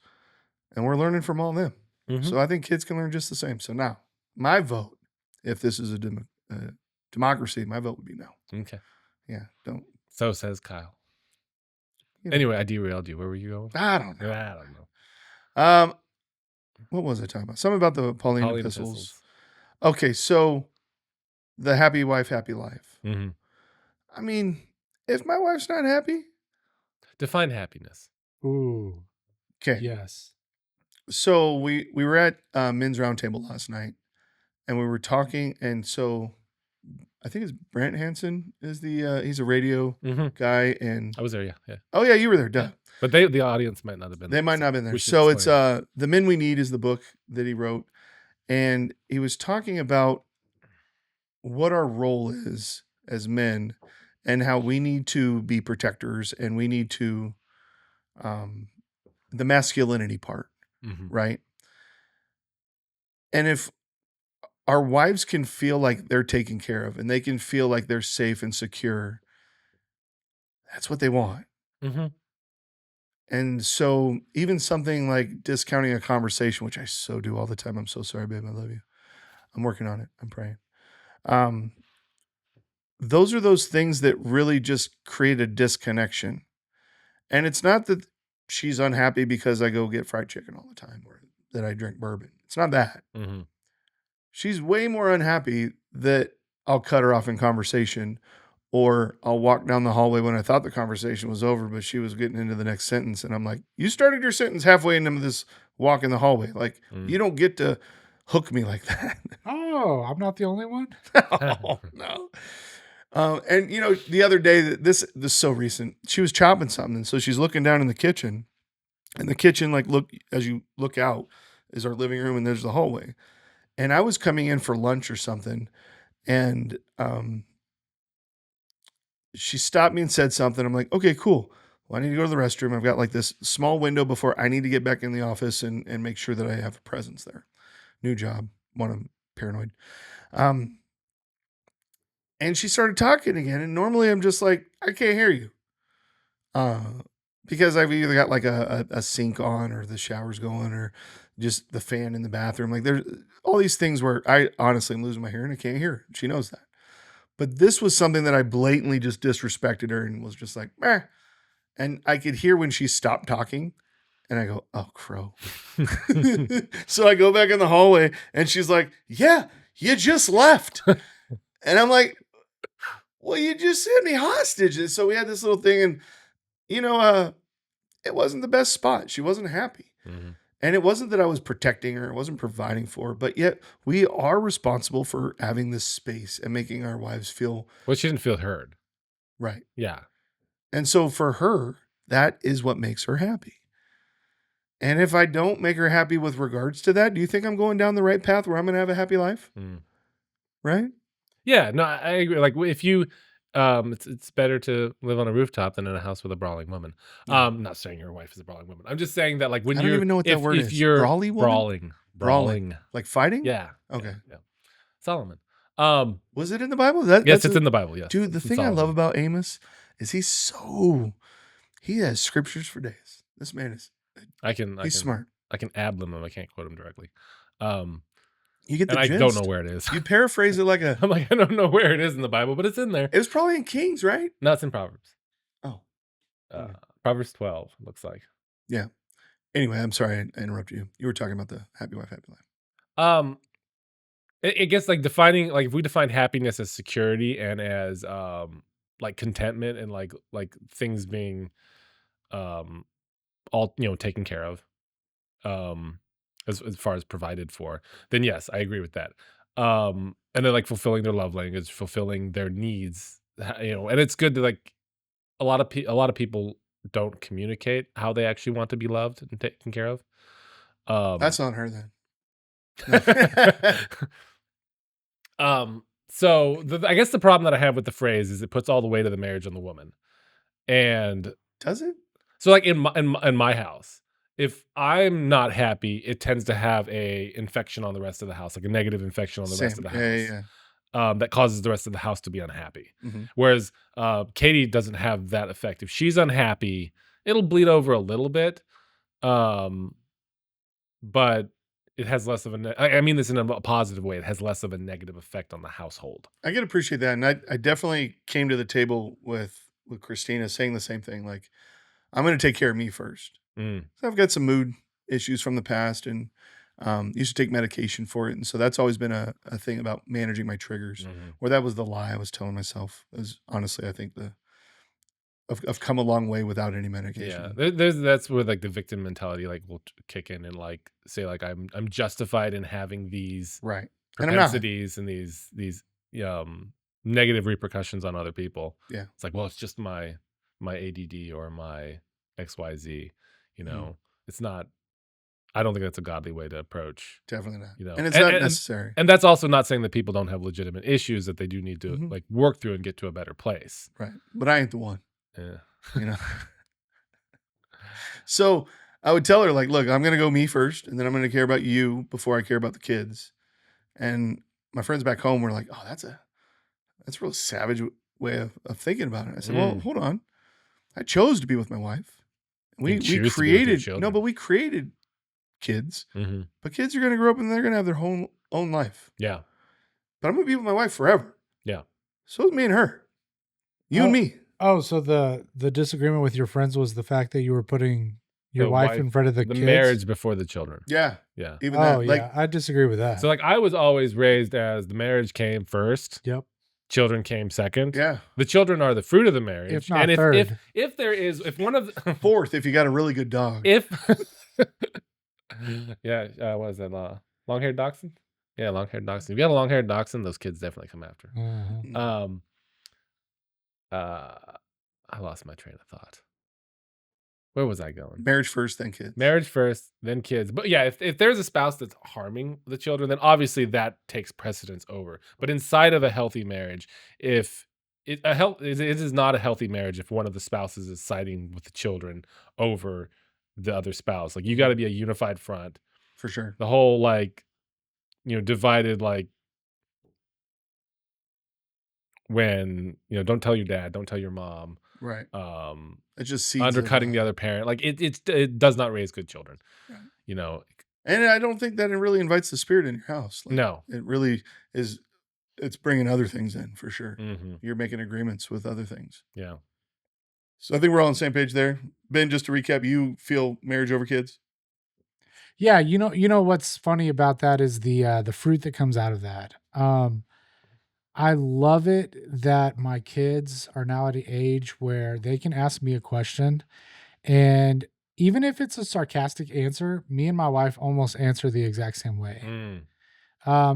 and we're learning from all of them. Mm-hmm. So I think kids can learn just the same. So now, my vote, if this is a democracy, my vote would be no. Okay. Yeah, don't. So says Kyle. You know. Anyway, I derailed you. Where were you going? I don't know. I don't know. What was I talking about? Something about the Pauline Pauline epistles. Okay, so the happy wife, happy life. Mm-hmm. I mean, if my wife's not happy, define happiness. Ooh. okay. Yes. So we were at Men's Roundtable last night, and we were talking, and so I think it's Brent Hansen is he's a radio guy, and I was there, yeah. Oh yeah, you were there, duh. Yeah. But the audience might not have been. They might not have been there. We should So it's explain. The Men We Need is the book that he wrote, and he was talking about what our role is as men, and how we need to be protectors, and we need to the masculinity part, right? And if our wives can feel like they're taken care of and they can feel like they're safe and secure, that's what they want. Mm-hmm. And so even something like discounting a conversation, which I so do all the time. I'm so sorry, babe. I love you. I'm working on it. I'm praying. Those are those things that really just create a disconnection. And it's not that she's unhappy because I go get fried chicken all the time or that I drink bourbon. It's not that. Mm-hmm. She's way more unhappy that I'll cut her off in conversation, or I'll walk down the hallway when I thought the conversation was over, but she was getting into the next sentence. And I'm like, you started your sentence halfway into this walk in the hallway. Like, you don't get to hook me like that. Oh, I'm not the only one? Oh, no. And, the other day, this is so recent, she was chopping something. And so she's looking down in the kitchen. And the kitchen, as you look out, is our living room, and there's the hallway. And I was coming in for lunch or something, and she stopped me and said something. I'm like, okay, cool. Well, I need to go to the restroom. I've got like this small window before I need to get back in the office and make sure that I have a presence there. New job. I'm paranoid. And she started talking again. And normally I'm just like, I can't hear you. Because I've either got like a sink on, or the shower's going, or just the fan in the bathroom. Like there's all these things where I honestly am losing my hair and I can't hear her. She knows that. But this was something that I blatantly just disrespected her and was just like, meh. And I could hear when she stopped talking, and I go, oh, crow. So I go back in the hallway, and she's like, yeah, you just left. And I'm like, well, you just sent me hostage. And so we had this little thing, and, it wasn't the best spot. She wasn't happy. Mm-hmm. And it wasn't that I was protecting her. It wasn't providing for her. But yet we are responsible for having this space and making our wives feel. Well, she didn't feel heard. Right. Yeah. And so for her, that is what makes her happy. And if I don't make her happy with regards to that, do you think I'm going down the right path where I'm going to have a happy life? Right? Yeah. No, I agree. Like if you, it's better to live on a rooftop than in a house with a brawling woman. Yeah. Not saying your wife is a brawling woman. I'm just saying that, like, when I you're, don't even know what that word is. You're Brawly woman? brawling, Like fighting? yeah, Okay. yeah. Solomon. Was it in the Bible? Yes, it's in the Bible. Yes, dude. The thing I love about Amos is he has scriptures for days. This man is. He's smart. I can ad-lib him. I can't quote him directly. You get the and gist. I don't know where it is. You paraphrase it like a. I'm like, I don't know where it is in the Bible, but it's in there. It was probably in Kings, right? No, it's in Proverbs. Oh. Okay. Proverbs 12, looks like. Yeah. Anyway, I'm sorry I interrupted you. You were talking about the happy wife, happy life. It gets like defining, like if we define happiness as security and as like contentment and like things being all taken care of, as far as provided for, then yes, I agree with that. And then like fulfilling their love language, fulfilling their needs, and it's good to like a lot of people don't communicate how they actually want to be loved and taken care of. That's on her then. So I guess the problem that I have with the phrase is it puts all the weight of the marriage on the woman. And Does it? so like in my house, if I'm not happy, it tends to have a infection on the rest of the house, like a negative infection on the rest Same. of the Yeah, house. yeah, That causes the rest of the house to be unhappy. Mhm. Whereas Katie doesn't have that effect. If she's unhappy, it'll bleed over a little bit, but it has less of a. I mean this in a positive way. It has less of a negative effect on the household. I can appreciate that, and I definitely came to the table with Christina saying the same thing. Like, I'm going to take care of me first. Mm, So I've got some mood issues from the past, and used to take medication for it, and so that's always been a thing about managing my triggers. mhm. Where that was the lie I was telling myself. Is honestly, I think I've come a long way without any Yeah, medication. that's where like the victim mentality like will kick in and like say like I'm justified in having these Right, and I'm not. propensities and these negative repercussions on other people. Yeah. It's like, well, it's just my ADD or my XYZ, you Mhm. know. It's not. I don't think that's a godly way to approach, Definitely not. you know. And it's not necessary. And that's also not saying that people don't have legitimate issues that they do need to Mhm. like work through and get to a better place. Right. But I ain't the one, Yeah. you know. So I would tell her, like, look, I'm gonna go me first, and then I'm gonna care about you before I care about the kids. And my friends back home were like, oh, that's a real savage way of thinking about it. I said, well, Mm. hold on. I chose to be with my wife. You We choose to be with your created children. but we created kids. Mm-hmm. But kids are gonna grow up and they're gonna have their own life. Yeah. But I'm gonna be with my wife forever. Yeah. So it's me and her. You and me. Oh, so the disagreement with your friends was the fact that you were putting your The wife wife- in front of the The kids? marriage before the children. Yeah. Yeah. Even Oh, that. yeah. Like, I disagree with that. So like I was always raised as the marriage came first, yep. children came second. yeah. The children are the fruit of the marriage. If not and if third. if there is if one of the, Fourth, if you got a really good dog. if yeah, what is that? Long-haired dachshund? Yeah, long-haired dachshund. If you got a long-haired dachshund, those kids definitely come after. Mhm. I lost my train of thought. Where was I going? Marriage first, then kids. Marriage first, then kids. But yeah, if there's a spouse that's harming the children, then obviously that takes precedence over. But inside of a healthy marriage, if it is not a healthy marriage if one of the spouses is siding with the children over the other spouse. Like you got to be a unified front. For sure. The whole like, divided like when don't tell your dad, don't tell your mom. Right. It just seeds Undercutting the other parent, like it does not raise good children. Right. And I don't think that it really invites the spirit in your house. Like, No, it really is. It's bringing other things in for sure. mm-hmm. You're making agreements with other things. Yeah. So I think we're all on the same page there. Ben, just to recap, you feel marriage over kids? Yeah, you know what's funny about that is the fruit that comes out of that. I love it that my kids are now at an age where they can ask me a question, and even if it's a sarcastic answer, me and my wife almost answer the exact same way. Mm.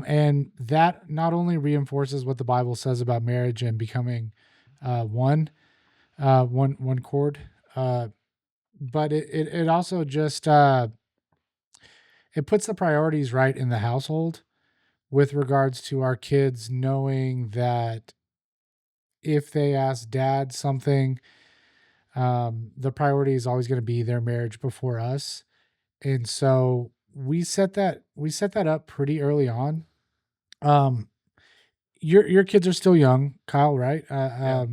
And that not only reinforces what the Bible says about marriage and becoming one cord, but it also just it puts the priorities right in the household with regards to our kids knowing that if they ask dad something, the priority is always going to be their marriage before us. And so we set that up pretty early on. Your kids are still young, Kyle, right? Yeah.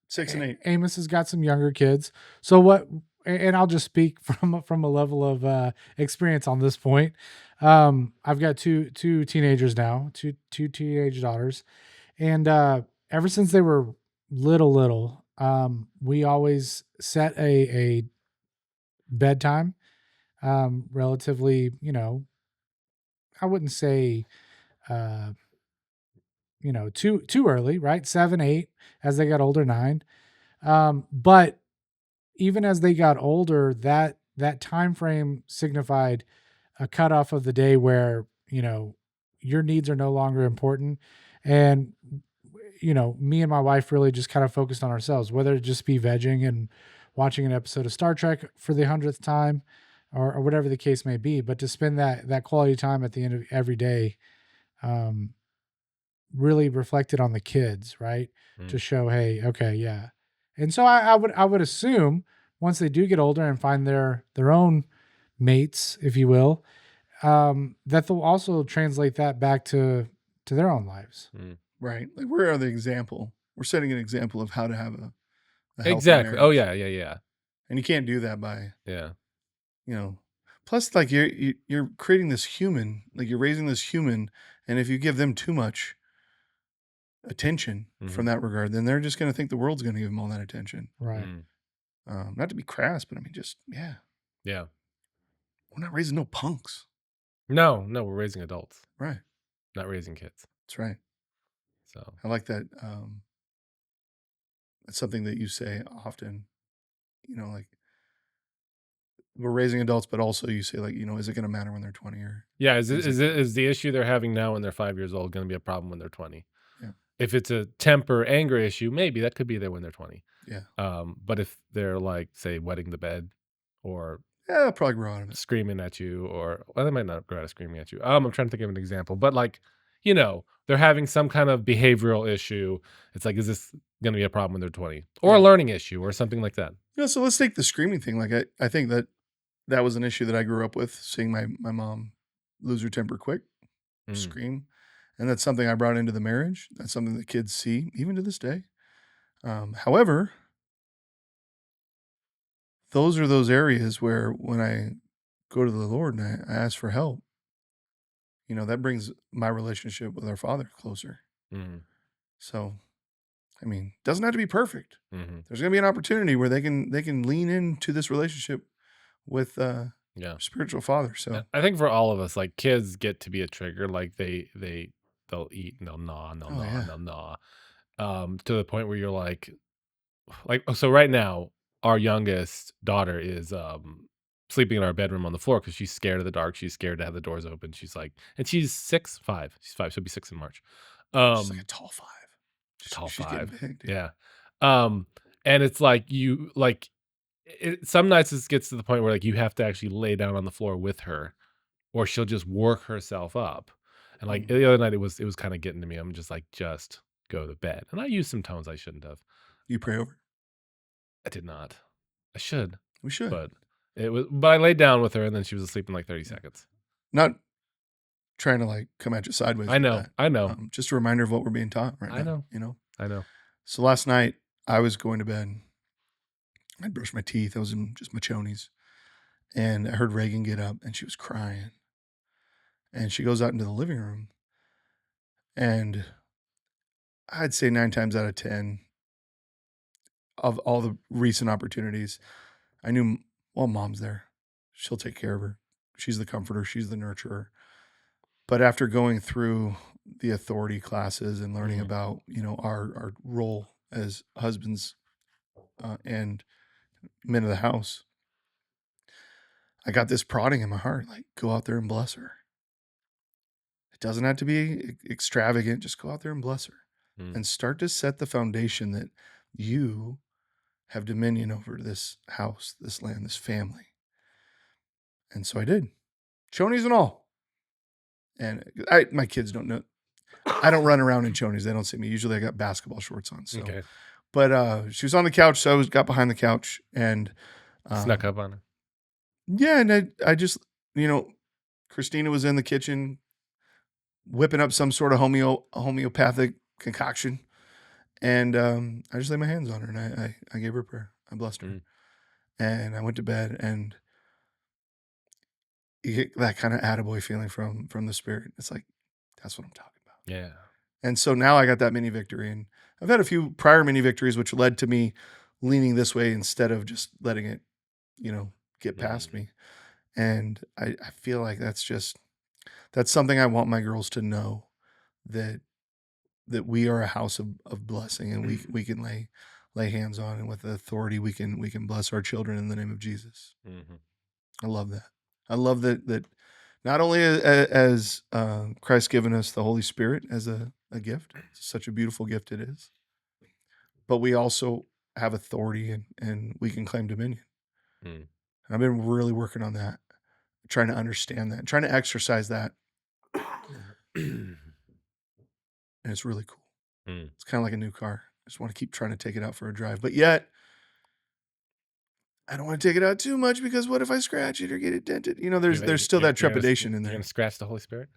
6 and 8. Amos has got some younger kids. So what? And I'll just speak from a level of experience on this point. I've got two teenagers now, two teenage daughters, and ever since they were little, we always set a bedtime, relatively, I wouldn't say, too early, right? 7, 8, as they got older, 9. But even as they got older, that time frame signified a cutoff of the day where, your needs are no longer important. And, me and my wife really just kind of focused on ourselves, whether it just be vegging and watching an episode of Star Trek for the 100th time, or whatever the case may be, but to spend that quality time at the end of every day, really reflected on the kids, right? To show, hey, okay, yeah. And so I would assume once they do get older and find their own mates, if you will, that they'll also translate that back to their own lives. Right. Like we are the example. We're setting an example of how to have a healthy Exactly. Oh marriage. yeah. And you can't do that by, Yeah. you know, plus like you're creating this human, like you're raising this human, and if you give them too much attention from that regard, then they're just going to think the world's going to give them all that attention. Right. Not to be crass, but I mean, just Yeah. we're not raising no punks. No, we're raising adults, Right. not raising kids. That's right. So I like that. That's something that you say often, like we're raising adults, but also you say like, is it going to matter when they're 20 or yeah, is the issue they're having now when they're 5 years old going to be a problem when they're 20? Yeah. If it's a temper, anger issue, maybe that could be there when they're 20. Yeah. But if they're like, say, wetting the bed or Yeah, they'll probably grow out of it. screaming at you, or well, they might not grow out of screaming at you. I'm trying to think of an example, but like, they're having some kind of behavioral issue. It's like, is this going to be a problem when they're 20, or a learning issue, or something like that? So let's take the screaming thing. Like I think that was an issue that I grew up with, seeing my mom lose her temper quick, scream, and that's something I brought into the marriage. That's something that kids see even to this day. However, those are those areas where when I go to the Lord and I ask for help, that brings my relationship with our Father closer. So, I mean, it doesn't have to be perfect. There's going to be an opportunity where they can lean into this relationship with spiritual father. So I think for all of us, like kids get to be a trigger. Like they'll eat and they'll gnaw and they'll gnaw and they'll gnaw, to the point where you're like, so right now our youngest daughter is sleeping in our bedroom on the floor because she's scared of the dark. She's scared to have the doors open. She's like, and she's 5. She's 5. She'll be 6 in March. she's like a tall 5. She's getting big, dude. Yeah. And it's like some nights it gets to the point where like you have to actually lay down on the floor with her, or she'll just work herself up. And like the other night it was kind of getting to me. I'm just like, just go to bed. And I used some tones I shouldn't have. You pray over? I did not. I should. We should. But I laid down with her and then she was asleep in like 30 seconds. Not trying to like come at you sideways. I know. Just a reminder of what we're being taught right now. I know. So last night I was going to bed. I'd brushed my teeth. I was in just my chonies. And I heard Reagan get up and she was crying. And she goes out into the living room. And I'd say 9 times out of 10 of all the recent opportunities, I knew, well, mom's there. She'll take care of her. She's the comforter. She's the nurturer. But after going through the authority classes and learning about, our role as husbands and men of the house, I got this prodding in my heart, like, go out there and bless her. It doesn't have to be extravagant. Just go out there and bless her and start to set the foundation that you have dominion over this house, this land, this family. And so I did. chonies and all. And my kids don't know. I don't run around in chonies. They don't see me. Usually I got basketball shorts on. So. Okay. But she was on the couch, so I got behind the couch and snuck up on her. Yeah, and I just, Christina was in the kitchen whipping up some sort of homeopathic concoction, and I just laid my hands on her and I gave her a prayer. I blessed her, and I went to bed, and you get that kind of attaboy feeling from the Spirit. It's like, that's what I'm talking about. Yeah. And so now I got that mini victory, and I've had a few prior mini victories, which led to me leaning this way instead of just letting it, get past me. And I feel like that's something I want my girls to know, that we are a house of blessing, and we can lay hands on, and with the authority we can bless our children in the name of Jesus. I love that. I love that not only as Christ given us the Holy Spirit as a gift, it's such a beautiful gift it is, but we also have authority and we can claim dominion. And I've been really working on that. trying to understand that, trying to exercise that, and it's really cool. Mm. It's kind of like a new car. I just want to keep trying to take it out for a drive, but yet I don't want to take it out too much because what if I scratch it or get it dented? You know, there's still that trepidation in You're there. gonna scratch the Holy Spirit.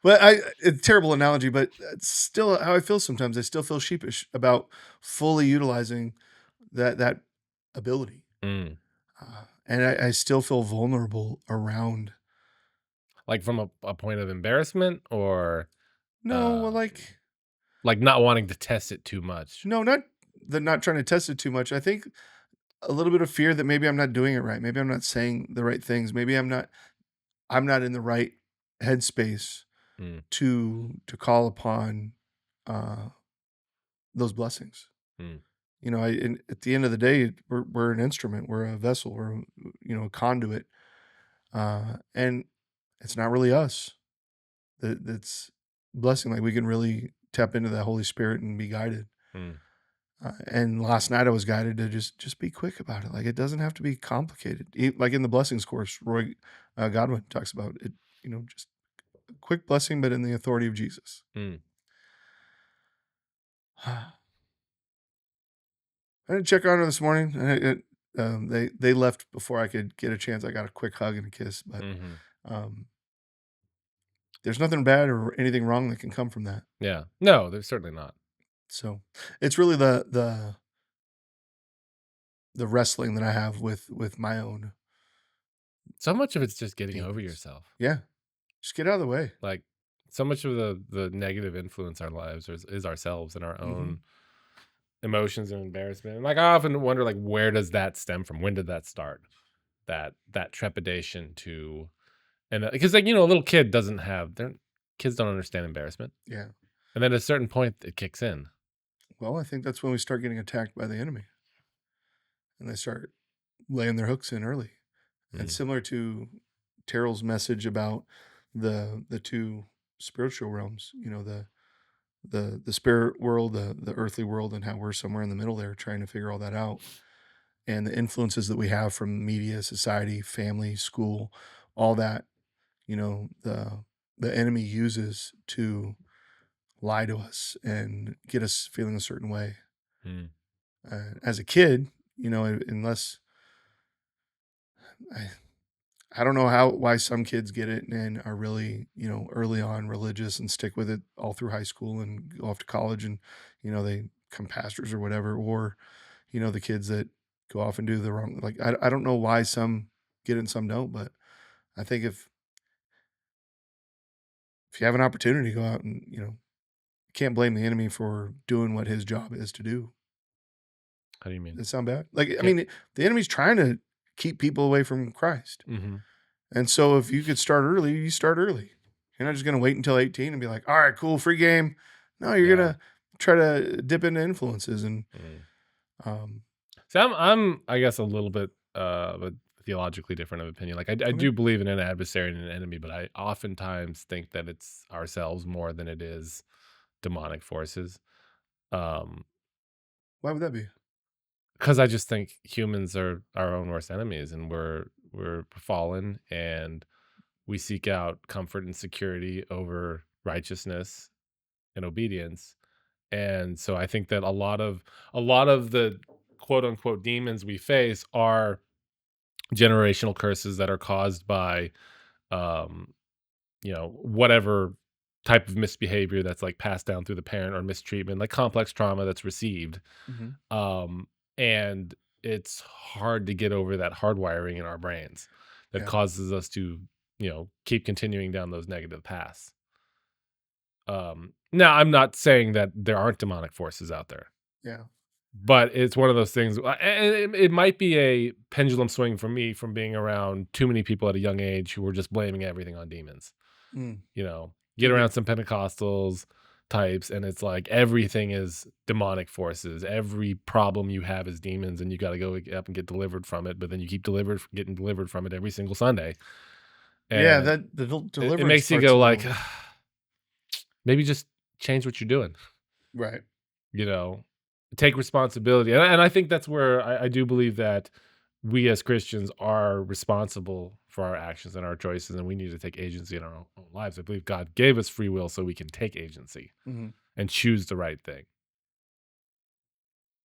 But it's a terrible analogy, but it's still how I feel sometimes. I still feel sheepish about fully utilizing that ability, Mm. and I still feel vulnerable around. Like from a point of embarrassment, or No, well, like not wanting to test it too much. no, not trying to test it too much. I think a little bit of fear that maybe I'm not doing it right. Maybe I'm not saying the right things. Maybe I'm not in the right headspace Mm. to call upon those blessings. Mm. You know, at the end of the day, we're an instrument, we're a vessel, we're a conduit, and it's not really us that's blessing. Like we can really tap into that Holy Spirit and be guided. Mm. And last night I was guided to just be quick about it. Like it doesn't have to be complicated. Like in the blessings course, Roy Godwin talks about it. You know, just a quick blessing, but in the authority of Jesus. Mm. I didn't check on her this morning. They left before I could get a chance. I got a quick hug and a kiss, but Mhm. there's nothing bad or anything wrong that can come from that. Yeah. No, there's certainly not. So it's really the wrestling that I have with my own. So much of it's just getting over Demons. yourself. Yeah, just get out of the way. Like so much of the negative influence our lives is ourselves and our own emotions and embarrassment. And like I often wonder, like, where does that stem from? When did that start? That trepidation to, and because like, you know, a little kid doesn't have their kids don't understand embarrassment. Yeah. And then at a certain point it kicks in. Well, I think that's when we start getting attacked by the enemy, and they start laying their hooks in early. And Mm. similar to Terrell's message about the two spiritual realms, you know, the spirit world, the earthly world, and how we're somewhere in the middle there trying to figure all that out. And the influences that we have from media, society, family, school, all that, you know, the enemy uses to lie to us and get us feeling a certain way. Mm. As a kid, you know, unless I don't know why some kids get it and are really, you know, early on religious and stick with it all through high school and go off to college and, you know, they become pastors or whatever, or, you know, the kids that go off and do the wrong, like, I don't know why some get it and some don't, but I think if you have an opportunity to go out and, you know, you can't blame the enemy for doing what his job is to do. How do you mean? Does it sound bad? Like, I Yeah. mean, the enemy's trying to keep people away from Christ. Mm-hmm. And so if you could start early, you start early. You're not just going to wait until 18 and be like, all right, cool, free game. No, you're going to try to dip into influences. And so I'm I guess a little bit of a theologically different of opinion. Like I do believe in an adversary and an enemy, but I oftentimes think that it's ourselves more than it is demonic forces. Why would that be? Because I just think humans are our own worst enemies, and we're fallen, and we seek out comfort and security over righteousness and obedience. And so I think that a lot of the quote unquote demons we face are generational curses that are caused by you know, whatever type of misbehavior that's like passed down through the parent, or mistreatment, like complex trauma that's received. And it's hard to get over that hardwiring in our brains that causes us to, you know, keep continuing down those negative paths. Now I'm not saying that there aren't demonic forces out there. Yeah. But it's one of those things, and it might be a pendulum swing for me from being around too many people at a young age who were just blaming everything on demons. You know, get around some Pentecostals types, and it's like everything is demonic forces. Every problem you have is demons, and you got to go up and get delivered from it. But then you keep getting delivered from it every single Sunday. And that the deliverance it makes you go like, maybe just change what you're doing. Right. You know, take responsibility. And I think that's where I do believe that we as Christians are responsible for our actions and our choices, and we need to take agency in our own lives. I believe God gave us free will so we can take agency and choose the right thing.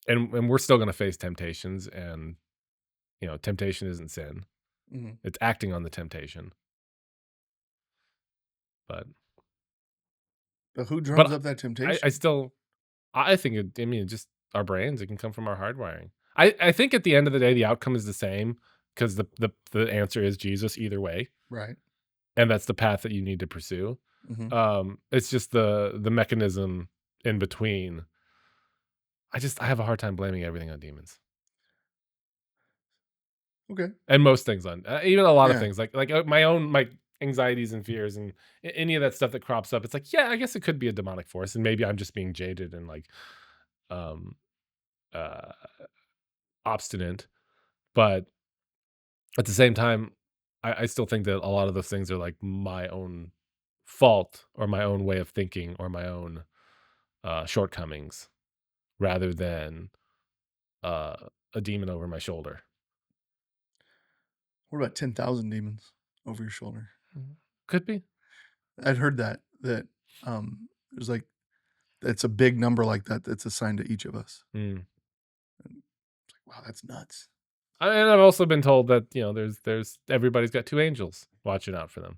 And we're still going to face temptations, and temptation isn't sin. It's acting on the temptation. But who drums up that temptation? I think just our brains. It can come from our hardwiring. I think at the end of the day, the outcome is the same, because the answer is Jesus either way, right? And that's the path that you need to pursue. It's just the mechanism in between. I have a hard time blaming everything on demons. Okay. And most things on even a lot of things like my anxieties and fears and any of that stuff that crops up. It's like, yeah, I guess it could be a demonic force, and maybe I'm just being jaded and obstinate. But at the same time, I still think that a lot of those things are like my own fault, or my own way of thinking, or my own shortcomings, rather than a demon over my shoulder. What about 10,000 demons over your shoulder? Could be. I'd heard that there's like, it's a big number like that that's assigned to each of us. And it's like, wow, that's nuts. And I've also been told that there's everybody's got two angels watching out for them.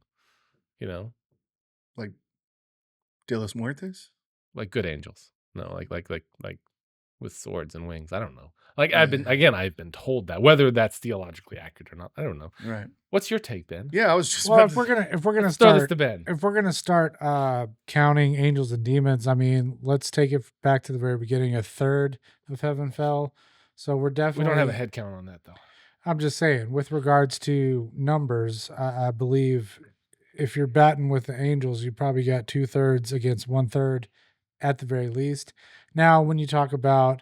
Like De los Muertes, like good angels. No, like with swords and wings. I don't know. Like I've been told that. Whether that's theologically accurate or not, I don't know. Right. What's your take, Ben? Yeah, I was just. Well, if we're gonna throw this to Ben. If we're gonna start counting angels and demons, I mean, let's take it back to the very beginning. A third of heaven fell, so we're definitely. We don't have a head count on that though. I'm just saying, with regards to numbers, I believe if you're batting with the angels, you probably got 2/3 against 1/3 at the very least. Now, when you talk about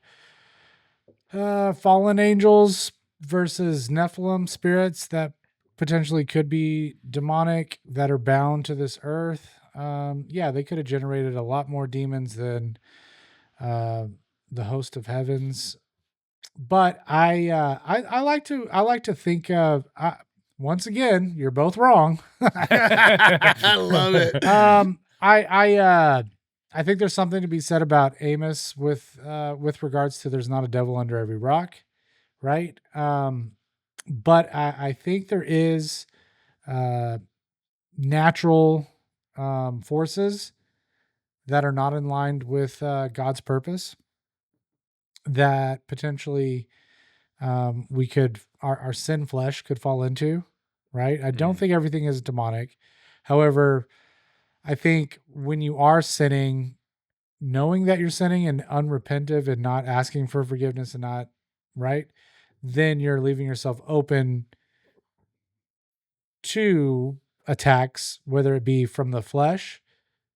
fallen angels versus Nephilim spirits that potentially could be demonic, that are bound to this earth, they could have generated a lot more demons than the host of heavens. But I like to think of, once again, you're both wrong. I love it. I think there's something to be said about Amos with regards to there's not a devil under every rock, right? But I think there is natural forces that are not in line with God's purpose, that potentially our sin flesh could fall into, right? I don't think everything is demonic. However, I think when you are sinning, knowing that you're sinning and unrepentive and not asking for forgiveness and not, right, then you're leaving yourself open to attacks, whether it be from the flesh,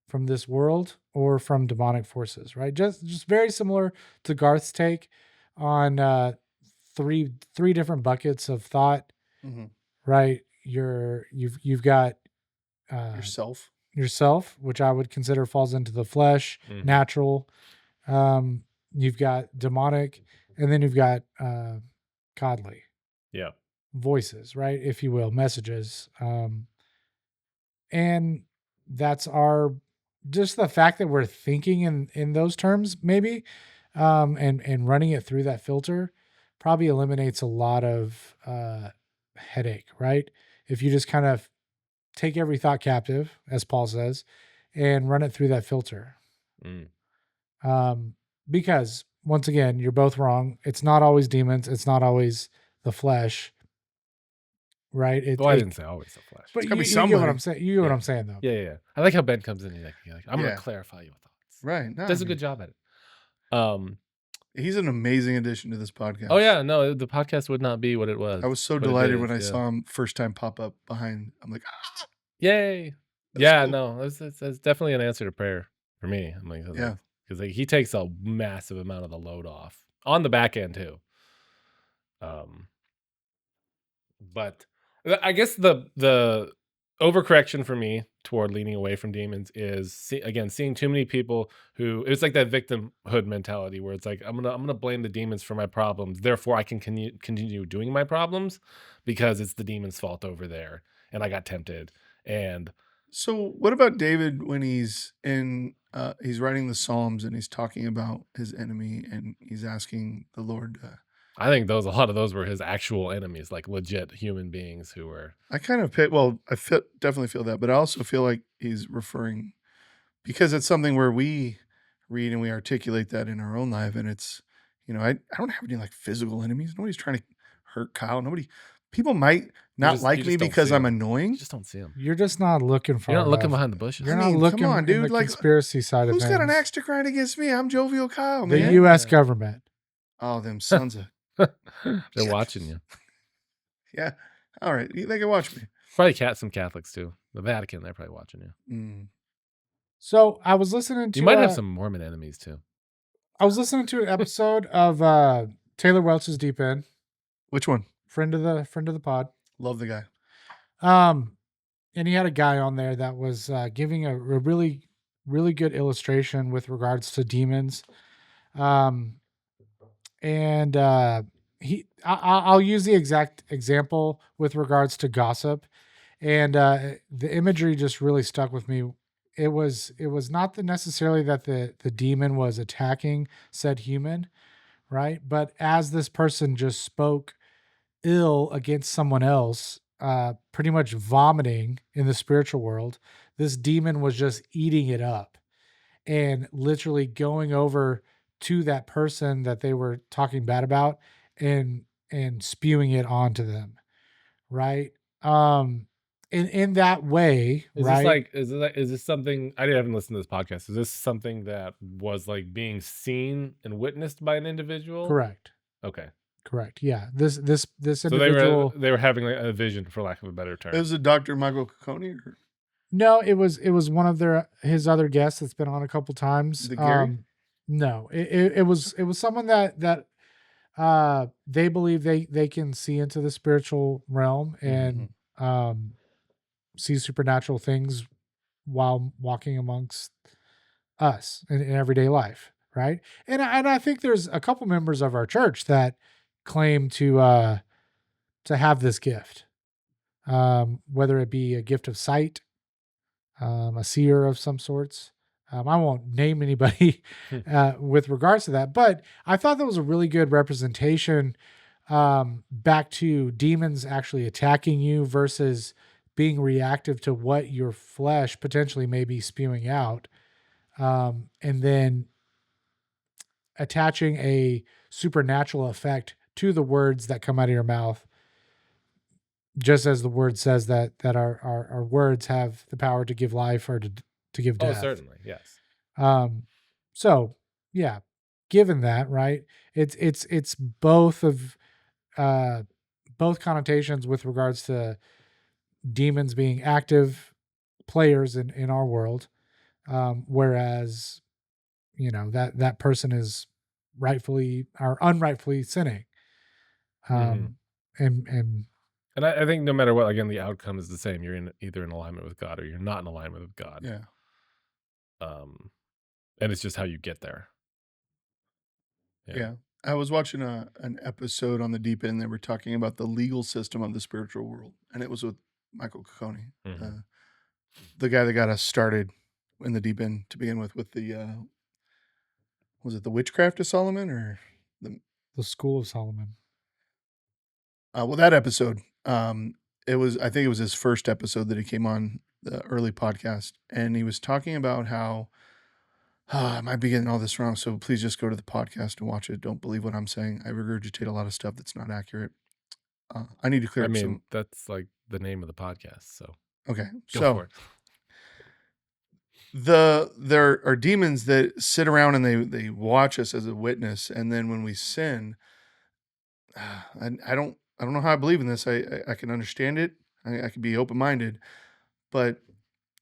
from this world, or from demonic forces, right? Just very similar to Garth's take on three different buckets of thought, right? You've got yourself, which I would consider falls into the flesh, natural. You've got demonic, and then you've got godly. Yeah. Voices, right? If you will, messages. And that's just the fact that we're thinking in those terms, maybe, and running it through that filter probably eliminates a lot of headache, right? If you just kind of take every thought captive, as Paul says, and run it through that filter. Because once again, you're both wrong. It's not always demons. It's not always the flesh, right? I didn't say always the flesh. But you get what I'm saying. You get what I'm saying, though. Yeah. I like how Ben comes in and he's like, I'm going to clarify your thoughts. Right. No, Does a good job at it. He's an amazing addition to this podcast. Oh yeah, no, the podcast would not be what it was. I was so delighted when I saw him first time pop up behind. I'm like, yay! That's cool. No, that's definitely an answer to prayer for me. I'm like, because he takes a massive amount of the load off on the back end too. But I guess the overcorrection for me toward leaning away from demons is seeing too many people who it's like that victimhood mentality where it's like I'm gonna blame the demons for my problems, therefore I can continue doing my problems because it's the demon's fault over there and I got tempted. And So what about David when he's writing the Psalms and he's talking about his enemy and he's asking the Lord I think a lot of those were his actual enemies, like legit human beings who were. I definitely feel that, but I also feel like he's referring because it's something where we read and we articulate that in our own life, and it's I don't have any like physical enemies. Nobody's trying to hurt Kyle. People might not you like just me don't because see I'm 'em. annoying. You just don't see them. You're just not looking for. You're not looking behind the bushes. You're I not mean, come looking on, in dude, the like, conspiracy side of Who's things. got an axe to grind against me? I'm Jovial Kyle, The man. U.S. government. Oh, them sons of They're watching you. yeah. All right, they can watch me. Probably some Catholics too. The Vatican, they're probably watching you. Mm. So I was listening to. You might have some Mormon enemies too. I was listening to an episode of Taylor Welch's Deep End. Which one? Friend of the pod. Love the guy. And he had a guy on there that was giving a really, really good illustration with regards to demons. I'll use the exact example with regards to gossip, and the imagery just really stuck with me. It was not necessarily that the demon was attacking said human, right? But as this person just spoke ill against someone else, pretty much vomiting in the spiritual world, this demon was just eating it up and literally going over to that person that they were talking bad about and spewing it onto them, right? In that way, right? Is this something I haven't listened to this podcast? Is this something that was like being seen and witnessed by an individual? Correct. Okay. Correct. Yeah. This So individual. they were having like a vision, for lack of a better term. It was a Dr. Michael Cocconi? No, it was one of his other guests that's been on a couple times. The Gary? No, it was someone that they believe they can see into the spiritual realm and see supernatural things while walking amongst us in everyday life, right? And I think there's a couple members of our church that claim to have this gift, whether it be a gift of sight, a seer of some sorts. I won't name anybody with regards to that, but I thought that was a really good representation back to demons actually attacking you versus being reactive to what your flesh potentially may be spewing out, and then attaching a supernatural effect to the words that come out of your mouth, just as the word says that our words have the power to give life or to give death. Oh, certainly, yes. So yeah, given that, right, it's both of both connotations with regards to demons being active players in our world, whereas that person is rightfully or unrightfully sinning. And I think no matter what, again, the outcome is the same. You're either in alignment with God or you're not in alignment with God. Yeah. And it's just how you get there. Yeah. I was watching an episode on the Deep End. They were talking about the legal system of the spiritual world, and it was with Michael Cocconi, the guy that got us started in the Deep End to begin with the was it the Witchcraft of Solomon or the School of Solomon? Well, that episode, I think it was his first episode that he came on the early podcast, and he was talking about how I might be getting all this wrong, so please just go to the podcast and watch it. Don't believe what I'm saying. I regurgitate a lot of stuff that's not accurate. I need to clear up some. That's like the name of the podcast. So okay, go for it. There are demons that sit around and they watch us as a witness, and then when we sin, I don't know how I believe in this. I can understand it. I can be open minded, but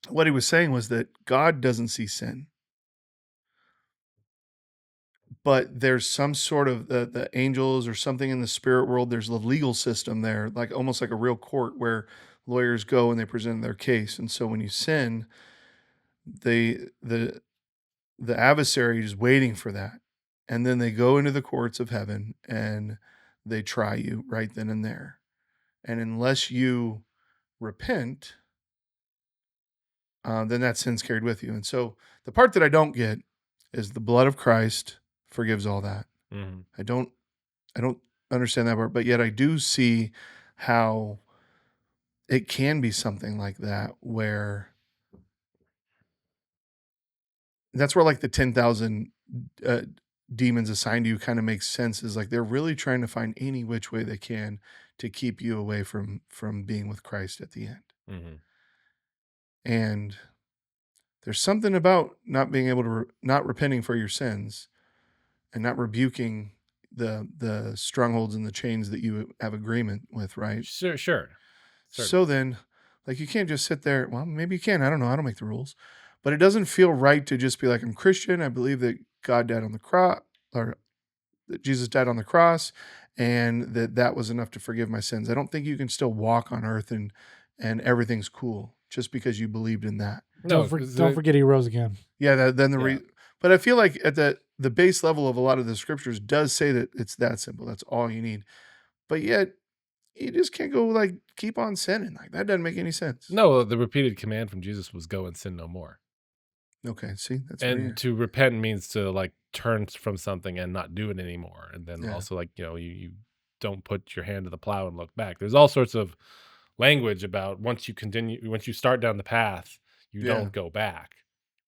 what he was saying was that God doesn't see sin. But there's some sort of the angels or something in the spirit world. There's the legal system there, like almost like a real court where lawyers go and they present their case. And so when you sin, the adversary is waiting for that. And then they go into the courts of heaven and they try you right then and there. And unless you repent, then that sin's carried with you. And so the part that I don't get is the blood of Christ forgives all that. Mhm. I don't understand that part, but yet I do see how it can be something like that, where that's where like the 10,000 demons assigned to you kind of makes sense. Is like they're really trying to find any which way they can to keep you away from being with Christ at the end. Mhm. And there's something about not being able to not repenting for your sins and not rebuking the strongholds and the chains that you have agreement with, right? Sure. Certainly. So then, like, you can't just sit there. Well, maybe you can. I don't know. I don't make the rules. But it doesn't feel right to just be like, I'm Christian. I believe that God died on the cross, or that Jesus died on the cross, and that was enough to forgive my sins. I don't think you can still walk on earth and everything's cool just because you believed in that. No, Don't forget he rose again. Yeah, Yeah. but I feel like at the base level of a lot of the scriptures does say that it's that simple. That's all you need. But yet you just can't go like keep on sinning. Like that doesn't make any sense. No, the repeated command from Jesus was go and sin no more. Okay, see, that's And to repent means to like turn from something and not do it anymore. And then Yeah. also like, you don't put your hand to the plow and look back. There's all sorts of language about once you start down the path, you Yeah. don't go back.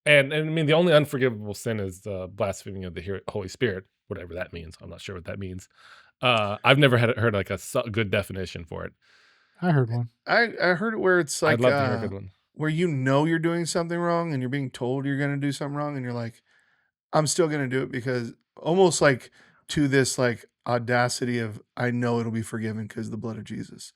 And I mean, the only unforgivable sin is the blaspheming of the Holy Spirit, whatever that means. I'm not sure what that means. I've never heard like a good definition for it. I heard one. I heard it where it's like I'd love to hear a good one. where you're doing something wrong and you're being told you're going to do something wrong and you're like, I'm still going to do it because almost like to this like audacity of I know it'll be forgiven because the blood of Jesus.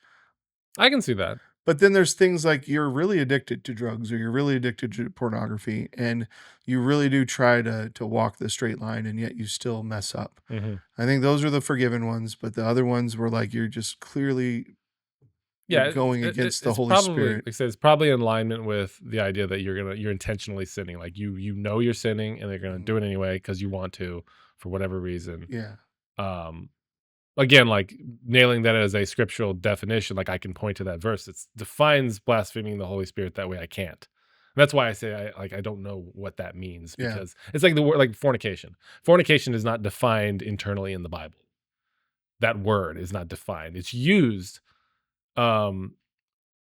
I can see that. But then there's things like you're really addicted to drugs or you're really addicted to pornography and you really do try to walk the straight line and yet you still mess up. Mhm. I think those are the forgiven ones, but the other ones were like you're just clearly Yeah, going against the it's Holy probably, Spirit. like I said, it's probably in alignment with the idea that you're intentionally sinning. Like you know you're sinning, and they're gonna do it anyway because you want to for whatever reason. Yeah. Again, like nailing that as a scriptural definition, like I can point to that verse. It defines blaspheming the Holy Spirit that way. I can't. And that's why I say I don't know what that means Yeah. because it's like the word like fornication. Fornication is not defined internally in the Bible. That word is not defined. It's used. But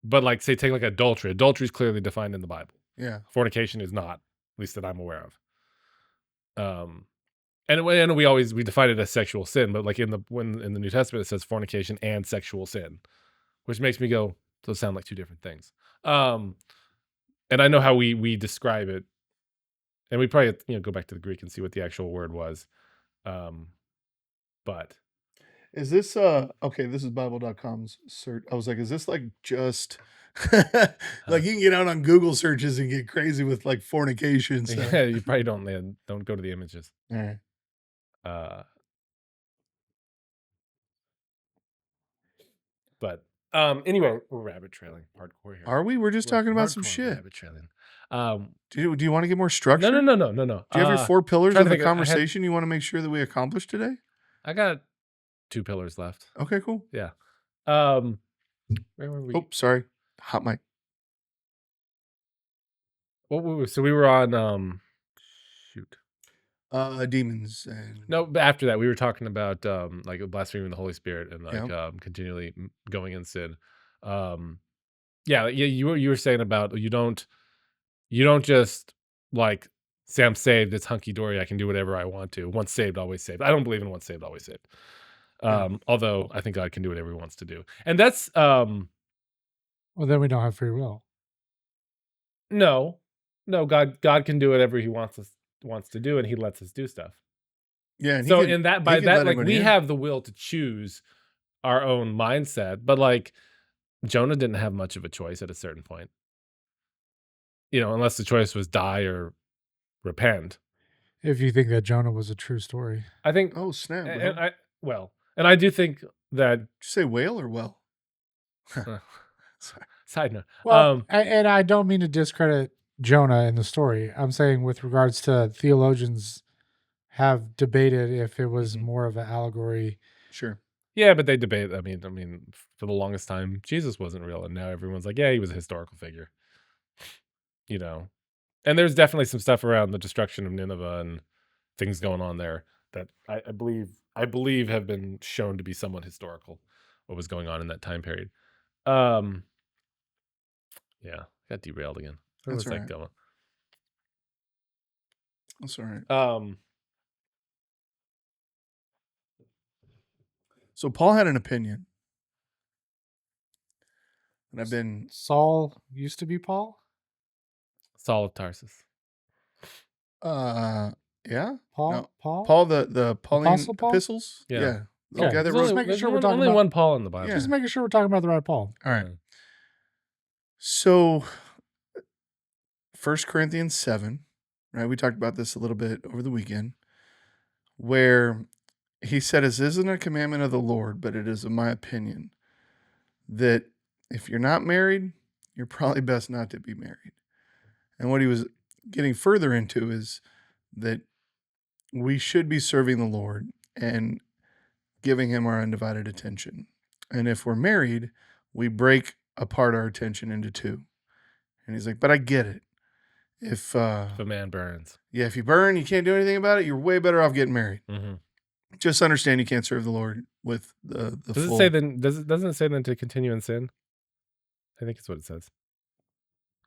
like say take like adultery. Adultery is clearly defined in the Bible. Yeah. Fornication is not, at least that I'm aware of. And we define it as sexual sin, but like in the New Testament it says fornication and sexual sin, which makes me go, those sound like two different things. And I know how we describe it, and we probably go back to the Greek and see what the actual word was. But Is this okay, this is Bible.com's search. I was like, is this like just like you can get out on Google searches and get crazy with like fornication stuff. yeah, you probably don't go to the images. All right. But anyway, we're rabbit trailing hardcore here. Are we? We're just We're talking about some hardcore shit. rabbit trailing. Do you want to get more structure? No. Do you have your 4 pillars trying of to the think, I had- conversation you want to make sure that we accomplish today? I got 2 pillars left. Okay, cool. Yeah. Where were we? Oh, sorry. Hot mic. So we were on shoot. Demons and No, but after that we were talking about like blaspheming the Holy Spirit and like Yeah. continually going in sin. Yeah, you were saying about you don't just like say I'm saved, it's hunky dory, I can do whatever I want to. Once saved, always saved. I don't believe in once saved, always saved. Yeah. Although I think God can do whatever he wants to do. And that's Well, then we don't have free will. no, God can do whatever he wants to do, and he lets us do stuff. Yeah. And So he in that, he by could that, let like anybody we in. have the will to choose our own mindset, but like Jonah didn't have much of a choice at a certain point. Unless the choice was die or repent. If you think that Jonah was a true story. I think. Oh snap! Bro. And I do think that Did you say whale or well? Uh, Sorry. Side note. Well, and I don't mean to discredit Jonah in the story. I'm saying with regards to theologians have debated if it was Mhm. more of an allegory. Sure. Yeah, but they debate. I mean, for the longest time, Jesus wasn't real, and now everyone's like, yeah, he was a historical figure. You know, and there's definitely some stuff around the destruction of Nineveh and things going on there that I believe have been shown to be somewhat historical. What was going on in that time period? Yeah, got derailed again. Where That's was all that right. going? That's all right. So Paul had an opinion, and I've been Saul used to be Paul. Saul of Tarsus. yeah. Paul. No. Paul. Paul the Pauline Apostle Paul? epistles. Yeah. Yeah. The Okay, guy that just wrote. making There's sure we're talking only about- one Paul in the Bible. Yeah. Just making sure we're talking about the right Paul. All right. Yeah. So 1 Corinthians 7, right? We talked about this a little bit over the weekend, where he said, "This isn't a commandment of the Lord, but it is of my opinion that if you're not married, you're probably best not to be married." And what he was getting further into is that we should be serving the Lord and giving him our undivided attention. And if we're married, we break apart our attention into two. And he's like, "But I get it. If The man burns. if you burn, you can't do anything about it. You're way better off getting married. Mm-hmm. Just understand you can't serve the Lord with the Does full." it say then? Doesn't it say then to continue in sin? I think it's what it says.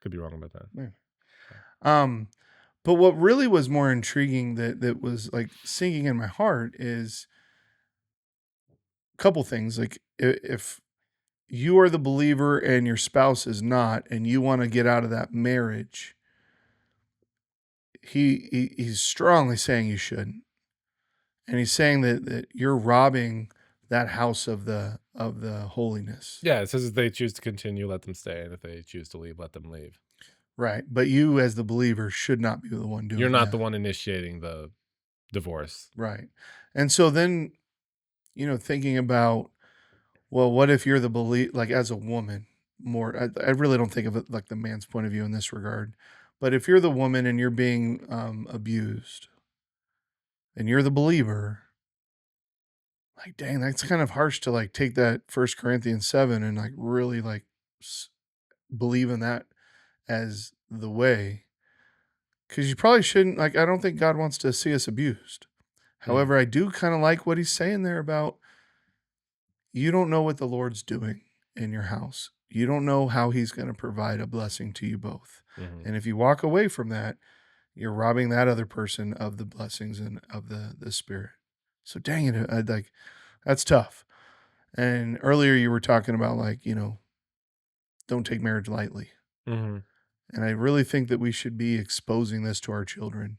Could be wrong about that. But what really was more intriguing that was like sinking in my heart is a couple things. Like if you are the believer and your spouse is not, and you want to get out of that marriage, he's strongly saying you shouldn't. And he's saying that you're robbing that house of the holiness. Yeah, it says if they choose to continue, let them stay, and if they choose to leave, let them leave. Right. But you as the believer should not be the one doing You're not that. the one initiating the divorce. Right. And so then, thinking about, well, what if you're the like as a woman more, I really don't think of it like the man's point of view in this regard, but if you're the woman and you're being abused and you're the believer, like, dang, that's kind of harsh to like take that 1 Corinthians 7 and like really like believe in that as the way. Because you probably shouldn't, like, I don't think God wants to see us abused. However, I do kind of like what he's saying there about you don't know what the Lord's doing in your house. You don't know how he's going to provide a blessing to you both. Mhm. And if you walk away from that, you're robbing that other person of the blessings and of the Spirit. So dang it, like that's tough. And earlier you were talking about like, don't take marriage lightly. Mhm. And I really think that we should be exposing this to our children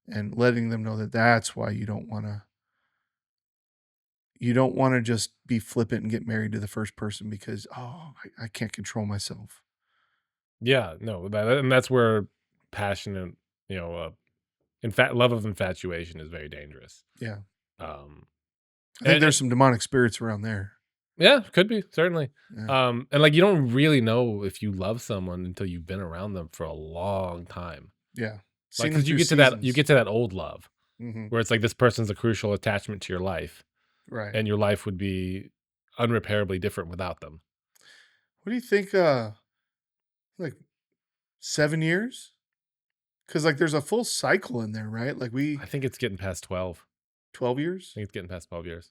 and letting them know that that's why you don't want to just be flippant and get married to the first person because, I can't control myself. Yeah, no, and that's where passionate, love of infatuation is very dangerous. Yeah. I I think there's some demonic spirits around there. Yeah, could be, certainly. Yeah. And like you don't really know if you love someone until you've been around them for a long time. Yeah. Like because you get to that old love where it's like this person's a crucial attachment to your life, Right. and your life would be unrepairably different without them. What do you think? Like 7 years? Because like there's a full cycle in there, right? Like I think it's getting past 12. 12 years. I think it's getting past 12 years.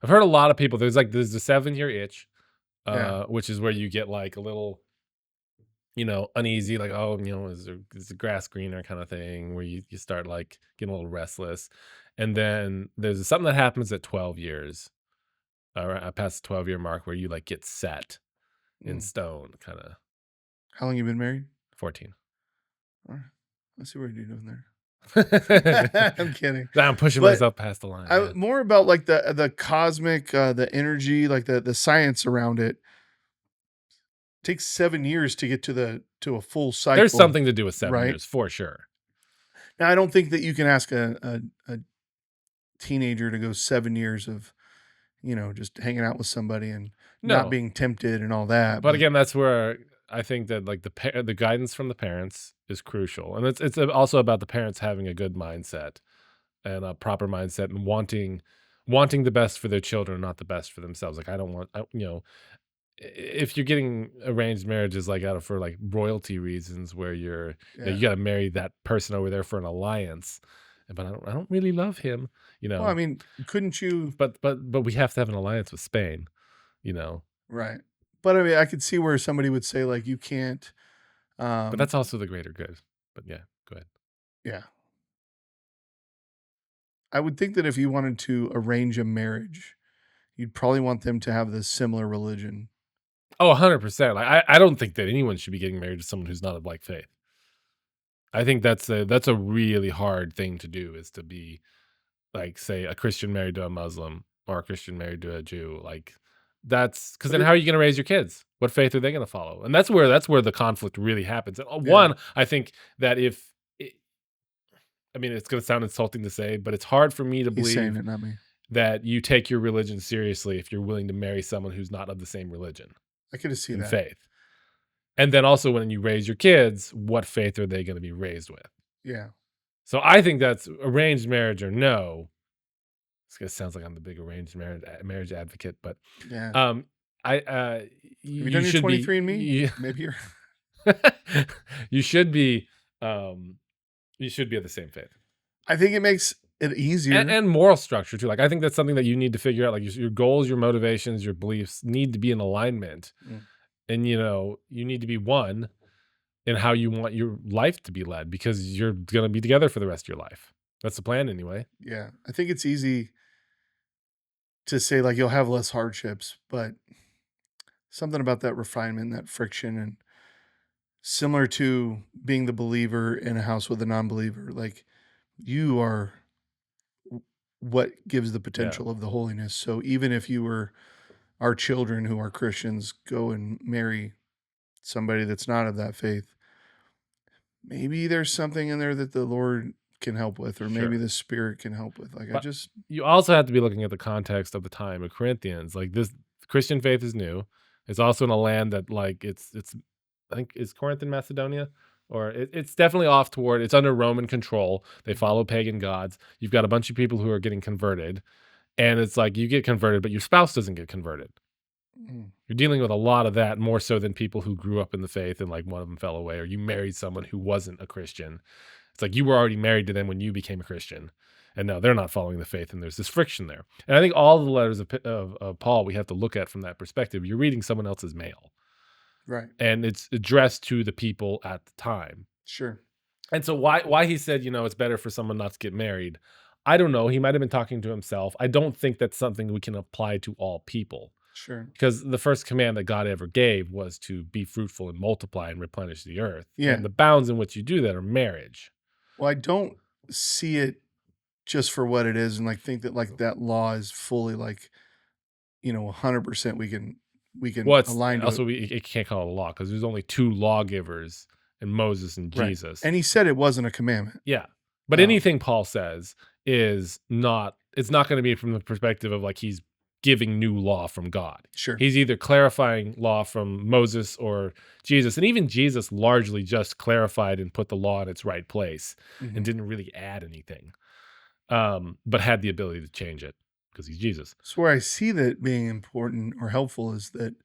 I've heard a lot of people. There's the 7-year itch, which is where you get like a little, uneasy, like, is the grass greener kind of thing, where you start like getting a little restless. And then there's something that happens at 12 years, past the 12-year mark, where you like get set in stone, kind of. How long you been married? 14. All right. Let's see what you're doing there. I'm I'm kidding. pushing But myself past the line. man. More about like the cosmic, the energy, like the science around it. Takes 7 years to get to a full cycle. There's something to do with 7 right? years for sure. Now, I don't think that you can ask a teenager to go 7 years of, just hanging out with somebody and not No. being tempted and all that. But again, that's where I think that like the guidance from the parents is crucial, and it's also about the parents having a good mindset and a proper mindset and wanting the best for their children, not the best for themselves. Like I don't want, if you're getting arranged marriages like out of for like royalty reasons, where you Yeah. got to marry that person over there for an alliance, but I don't really love him, Well, I mean, couldn't you? but we have to have an alliance with Spain, you know. Right. But I mean, I could see where somebody would say like you can't. But that's also the greater good. But yeah, go ahead. Yeah. I would think that if you wanted to arrange a marriage, you'd probably want them to have this similar religion. Oh, 100%. Like I don't think that anyone should be getting married to someone who's not of like faith. I think that's a really hard thing to do, is to be like, say, a Christian married to a Muslim or a Christian married to a Jew. Like that's because But then it, how are you going to raise your kids? What faith are they going to follow? And that's where the conflict really happens. And, yeah, one, I think that I mean, it's going to sound insulting to say, but it's hard for me to he's saying believe it, not me. that you take your religion seriously if you're willing to marry someone who's not of the same religion I could see and that. faith. And then also when you raise your kids, what faith are they going to be raised with? Yeah. So I think that's arranged marriage or no. This sounds like I'm the big arranged marriage advocate, but Yeah. I Have you you done your should be 23andMe? Maybe you're. you should be you should be of the same faith. I think it makes it easier. And moral structure too. Like I think that's something that you need to figure out. Like your goals, your motivations, your beliefs need to be in alignment. Mm. And you need to be one in how you want your life to be led, because you're going to be together for the rest of your life. That's the plan anyway. Yeah. I think it's easy to say like you'll have less hardships, but something about that refinement, that friction, and similar to being the believer in a house with a non-believer, like you are what gives the Yeah. potential of the holiness. So even if you were our children who are Christians go and marry somebody that's not of that faith, maybe there's something in there that the Lord can help with, or maybe Sure. the Spirit can help with. Like I But just you also have to be looking at the context of the time of Corinthians. Like this Christian faith is new. It's also in a land that like it's I think is Corinth in Macedonia, or it's definitely off toward, it's under Roman control. They follow pagan gods. You've got a bunch of people who are getting converted, and it's like you get converted, but your spouse doesn't get converted. mm, You're dealing with a lot of that, more so than people who grew up in the faith and like one of them fell away, or you married someone who wasn't a Christian. It's like you were already married to them when you became a Christian, and now they're not following the faith, and there's this friction there. And I think all the letters of Paul we have to look at from that perspective. You're reading someone else's mail, right. and it's addressed to the people at the time. Sure. And so why he said, it's better for someone not to get married, I don't know. He might have been talking to himself. I don't think that's something we can apply to all people, Sure. because the first command that God ever gave was to be fruitful and multiply and replenish the earth. Yeah. And the bounds in which you do that are marriage. Well, I don't see it just for what it is, and like think that like that law is fully like 100% we can Well, it's align to also it. it can't call it a law, because there's only two lawgivers in Moses and Right. Jesus. And he said it wasn't a commandment. Yeah. But Um, anything Paul says it's not going to be from the perspective of like he's giving new law from God. Sure. He's either clarifying law from Moses or Jesus. And even Jesus largely just clarified and put the law in its right place Mhm. and didn't really add anything, but had the ability to change it because he's Jesus. So where I see that being important or helpful is that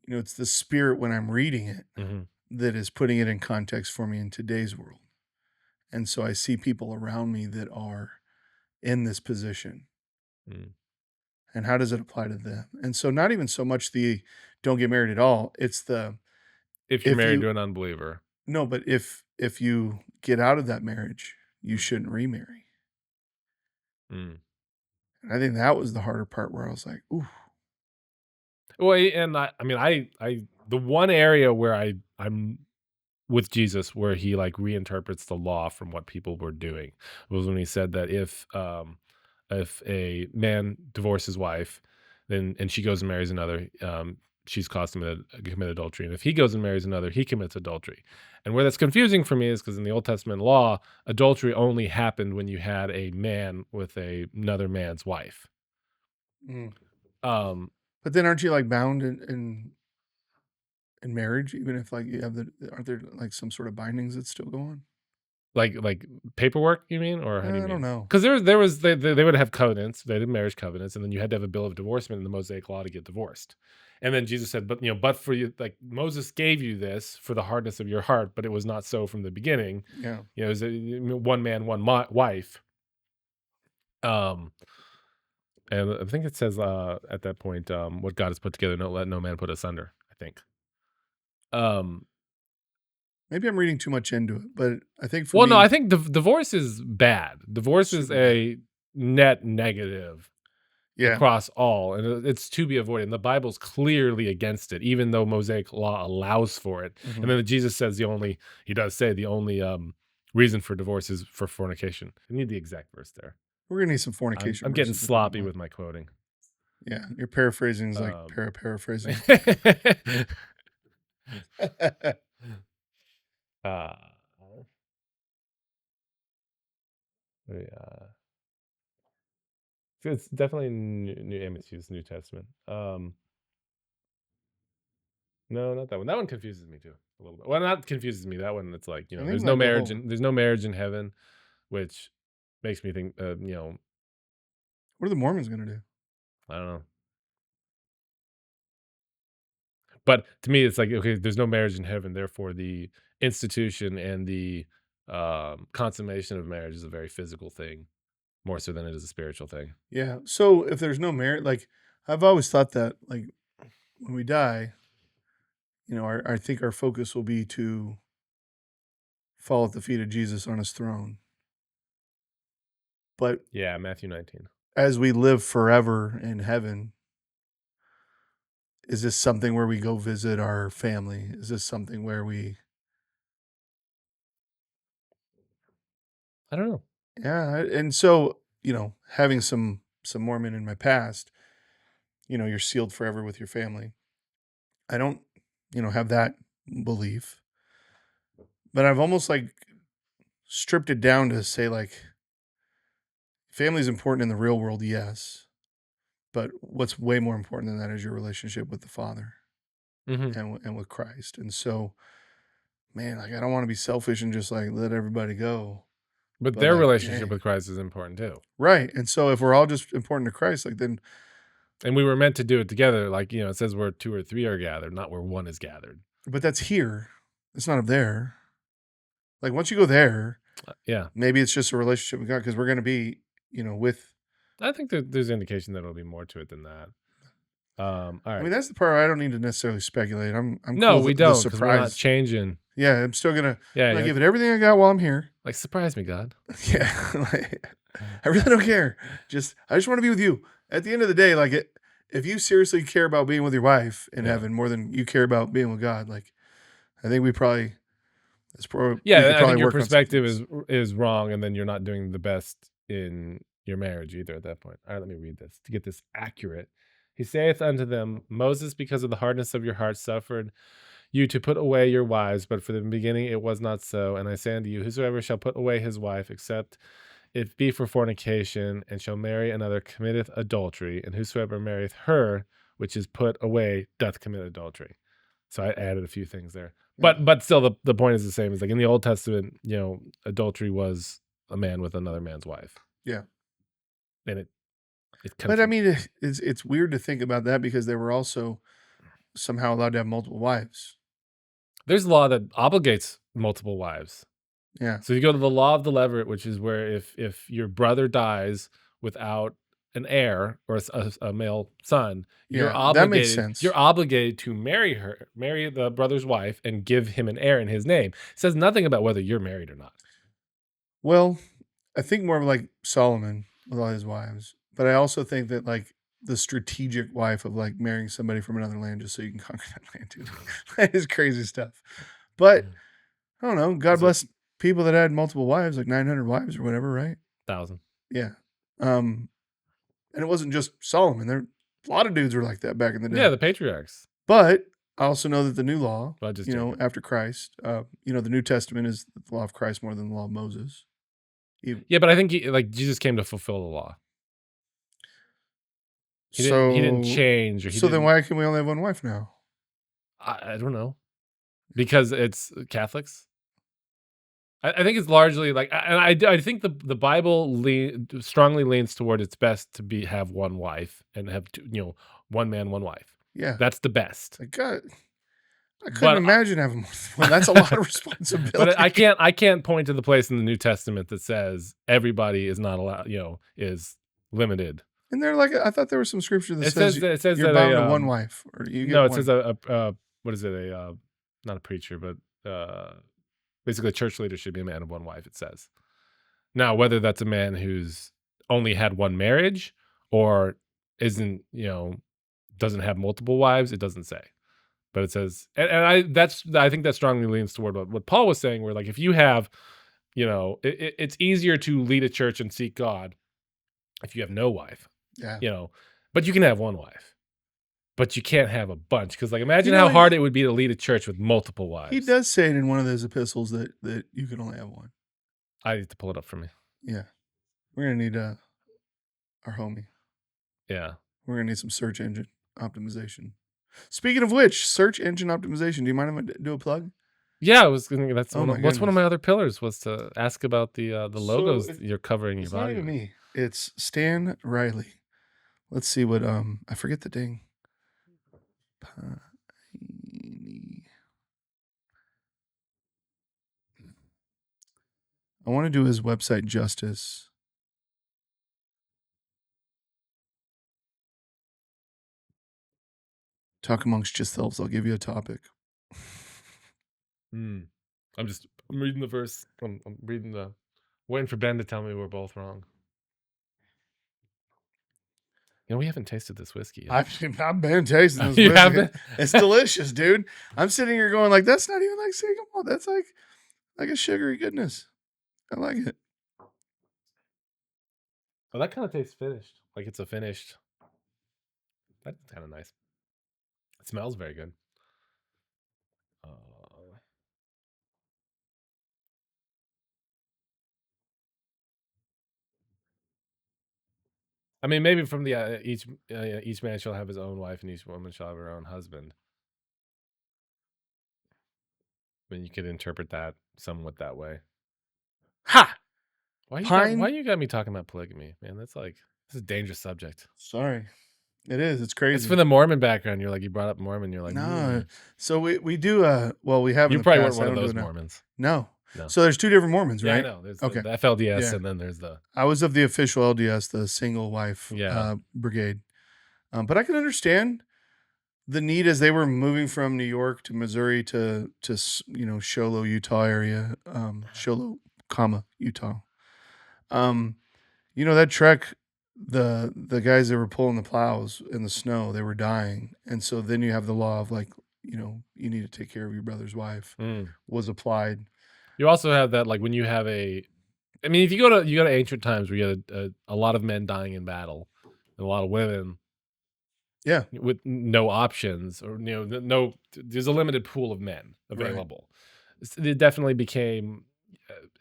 it's the Spirit when I'm reading it Mhm. that is putting it in context for me in today's world. And so I see people around me that are in this position. Mm. And how does it apply to them? And so not even so much the don't get married at all. It's the If you're if married you to an unbeliever. no, but if you get out of that marriage, you shouldn't remarry. Mm. And I think that was the harder part where I was like, ooh, Well, and I the one area where I'm with Jesus, where he like reinterprets the law from what people were doing, was when he said that if a man divorces his wife, then and she goes and marries another, she's caused him to commit adultery, and if he goes and marries another, he commits adultery. And where that's confusing for me is because in the Old Testament law, adultery only happened when you had a man with another man's wife. Mm. Um, But then aren't you like bound in marriage, even if like you have aren't there like some sort of bindings that still go on? like paperwork, you mean, or how do you I don't mean? know. Because there was they would have covenants, they did marriage covenants, and then you had to have a bill of divorcement in the Mosaic law to get divorced. And then Jesus said, but for you, like Moses gave you this for the hardness of your heart, but it was not so from the beginning. Yeah. It was one man, one wife. Um, and I think it says at that point, what God has put together, let no man put asunder. I think. Um, Maybe I'm reading too much into it, but I think for well, no, I me, think divorce is bad. Divorce is super bad. a net negative Yeah. across all, and it's to be avoided. And the Bible's clearly against it, even though Mosaic law allows for it. Mhm. And then Jesus says the only reason for divorce is for fornication. I need the exact verse there. We're gonna need some fornication. I'm getting verses in that sloppy one. with my quoting. Yeah, your paraphrasing is like Um, paraphrasing. uh, yeah. It's definitely New Testament. No, not that one. That one confuses me too a little bit. Well, not confuses me. That one, it's like I think there's no like the marriage whole. and there's no marriage in heaven, which makes me think, What are the Mormons gonna do? I don't know. But to me, it's like, okay, there's no marriage in heaven, therefore the institution and the consummation of marriage is a very physical thing, more so than it is a spiritual thing. Yeah. So if there's no merit, like I've always thought that, like when we die, I think our focus will be to fall at the feet of Jesus on his throne. But Yeah, Matthew 19. as we live forever in heaven, is this something where we go visit our family? Is this something where we, I don't know. yeah. And so, having some Mormon in my past, you're sealed forever with your family. I don't, have that belief, but I've almost like stripped it down to say like family is important in the real world, yes, but what's way more important than that is your relationship with the Father Mm-hmm. and with Christ. And so, man, like I don't want to be selfish and just like let everybody go. But But their like, relationship dang. with Christ is important too. Right. And so if we're all just important to Christ, like then, And we were meant to do it together. Like, it says where 2 or 3 are gathered, not where 1 is gathered. but that's here. It's not up there. Like once you go there, Yeah. maybe it's just a relationship with God because we're going to be, with. I think there's indication that there'll be more to it than that. All I right. mean, that's the part where I don't need to necessarily speculate. I'm No, cool we with the don't, because we're not surprise. changing. Yeah, I'm still gonna Yeah, give it everything I got while I'm here. like surprise me, God. Yeah, like, I really don't care. I just want to be with you. At the end of the day, like if you seriously care about being with your wife in Yeah. heaven more than you care about being with God, like I think we could probably Yeah, I think your work on some perspective things. is wrong, and then you're not doing the best in your marriage either at that point. All right, let me read this to get this accurate. He saith unto them, Moses, because of the hardness of your heart, suffered you to put away your wives, but for the beginning it was not so. And I say unto you, whosoever shall put away his wife, except it be for fornication, and shall marry another, committeth adultery. And whosoever marrieth her, which is put away, doth commit adultery. So I added a few things there. Yeah. But still, the point is the same. It's like in the Old Testament, adultery was a man with another man's wife. Yeah. And it But I mean, it's weird to think about that because they were also somehow allowed to have multiple wives. there's a law that obligates multiple wives. Yeah. So you go to the law of the leveret, which is where if your brother dies without an heir or a male son, you're Yeah, obligated. that makes sense. You're obligated to marry the brother's wife, and give him an heir in his name. It says nothing about whether you're married or not. Well, I think more of like Solomon with all his wives, but I also think that like the strategic wife of like marrying somebody from another land just so you can conquer that land, dude. That is crazy stuff. But I don't know. God bless people that had multiple wives, like 900 wives or whatever, right? 1,000. Yeah. And it wasn't just Solomon. There a lot of dudes were like that back in the day. Yeah, the patriarchs. But I also know that the new law, Well, just joking. after Christ, the New Testament is the law of Christ more than the law of Moses. Yeah, but I think Jesus came to fulfill the law. He didn't change. Or he So then didn't- why can we only have one wife now? I don't know. Because it's Catholics. I think it's largely like, and I think the Bible strongly leans toward it's best to have one wife and have two, one man, one wife. Yeah. That's the best. I couldn't But- imagine having more than one. That's a lot of responsibility. But I can't point to the place in the New Testament that says everybody is not allowed, is limited. And they're like, I thought there was some scripture that It says says you're that bound to one wife. Or you get No, it one. says a what is it? Not a preacher, but basically a church leader should be a man of one wife, it says. Now, whether that's a man who's only had one marriage or isn't, doesn't have multiple wives, it doesn't say. But it says, and I think that strongly leans toward what Paul was saying, where like if you have, it's easier to lead a church and seek God if you have no wife, Yeah. but you can have one wife. But you can't have a bunch, because like imagine You know, how hard it would be to lead a church with multiple wives. He does say it in one of those epistles that you can only have one. I need to pull it up for me. Yeah. We're going to need our homie. Yeah. We're going to need some search engine optimization. Speaking of which, search engine optimization. Do you mind if I do a plug? Yeah, I was gonna. That's Oh my what's one of goodness. my other pillars was to ask about the logos it- you're covering your It's body. not even with. me. It's Stan Riley. Let's see what I forget the dang. I want to do his website justice. Talk amongst yourselves. I'll give you a topic. I'm reading the verse. I'm reading waiting for Ben to tell me we're both wrong. We haven't tasted this whiskey yet. I've been tasting this. You whiskey. haven't? It's delicious, dude. I'm sitting here going like, that's not even like single malt. That's like a sugary goodness. I like it. Oh, that kind of tastes finished. Like it's a finished. That's kind of nice. It smells very good. I mean, maybe from the each man shall have his own wife and each woman shall have her own husband. I mean, you could interpret that somewhat that way. Ha! Why Pine- you got me talking about polygamy, man? This is a dangerous subject. Sorry. It is. It's crazy. It's for the Mormon background. You brought up Mormon. You're like, No. So we do we have in You the probably past, weren't one I of don't those do it now. Mormons. No. No. So there's two different Mormons, Yeah, I right? know. There's Okay. the FLDS, Yeah. and then there's the I was of the official LDS, the single wife Yeah. brigade. But I can understand the need as they were moving from New York to Missouri to Show Low, Utah area, Show Low, Utah. That trek, the guys that were pulling the plows in the snow, they were dying, and so then you have the law of you need to take care of your brother's wife was applied. You also have that when you have if you go to ancient times where you had a lot of men dying in battle and a lot of women Yeah. with no options, or no, there's a limited pool of men available. It definitely became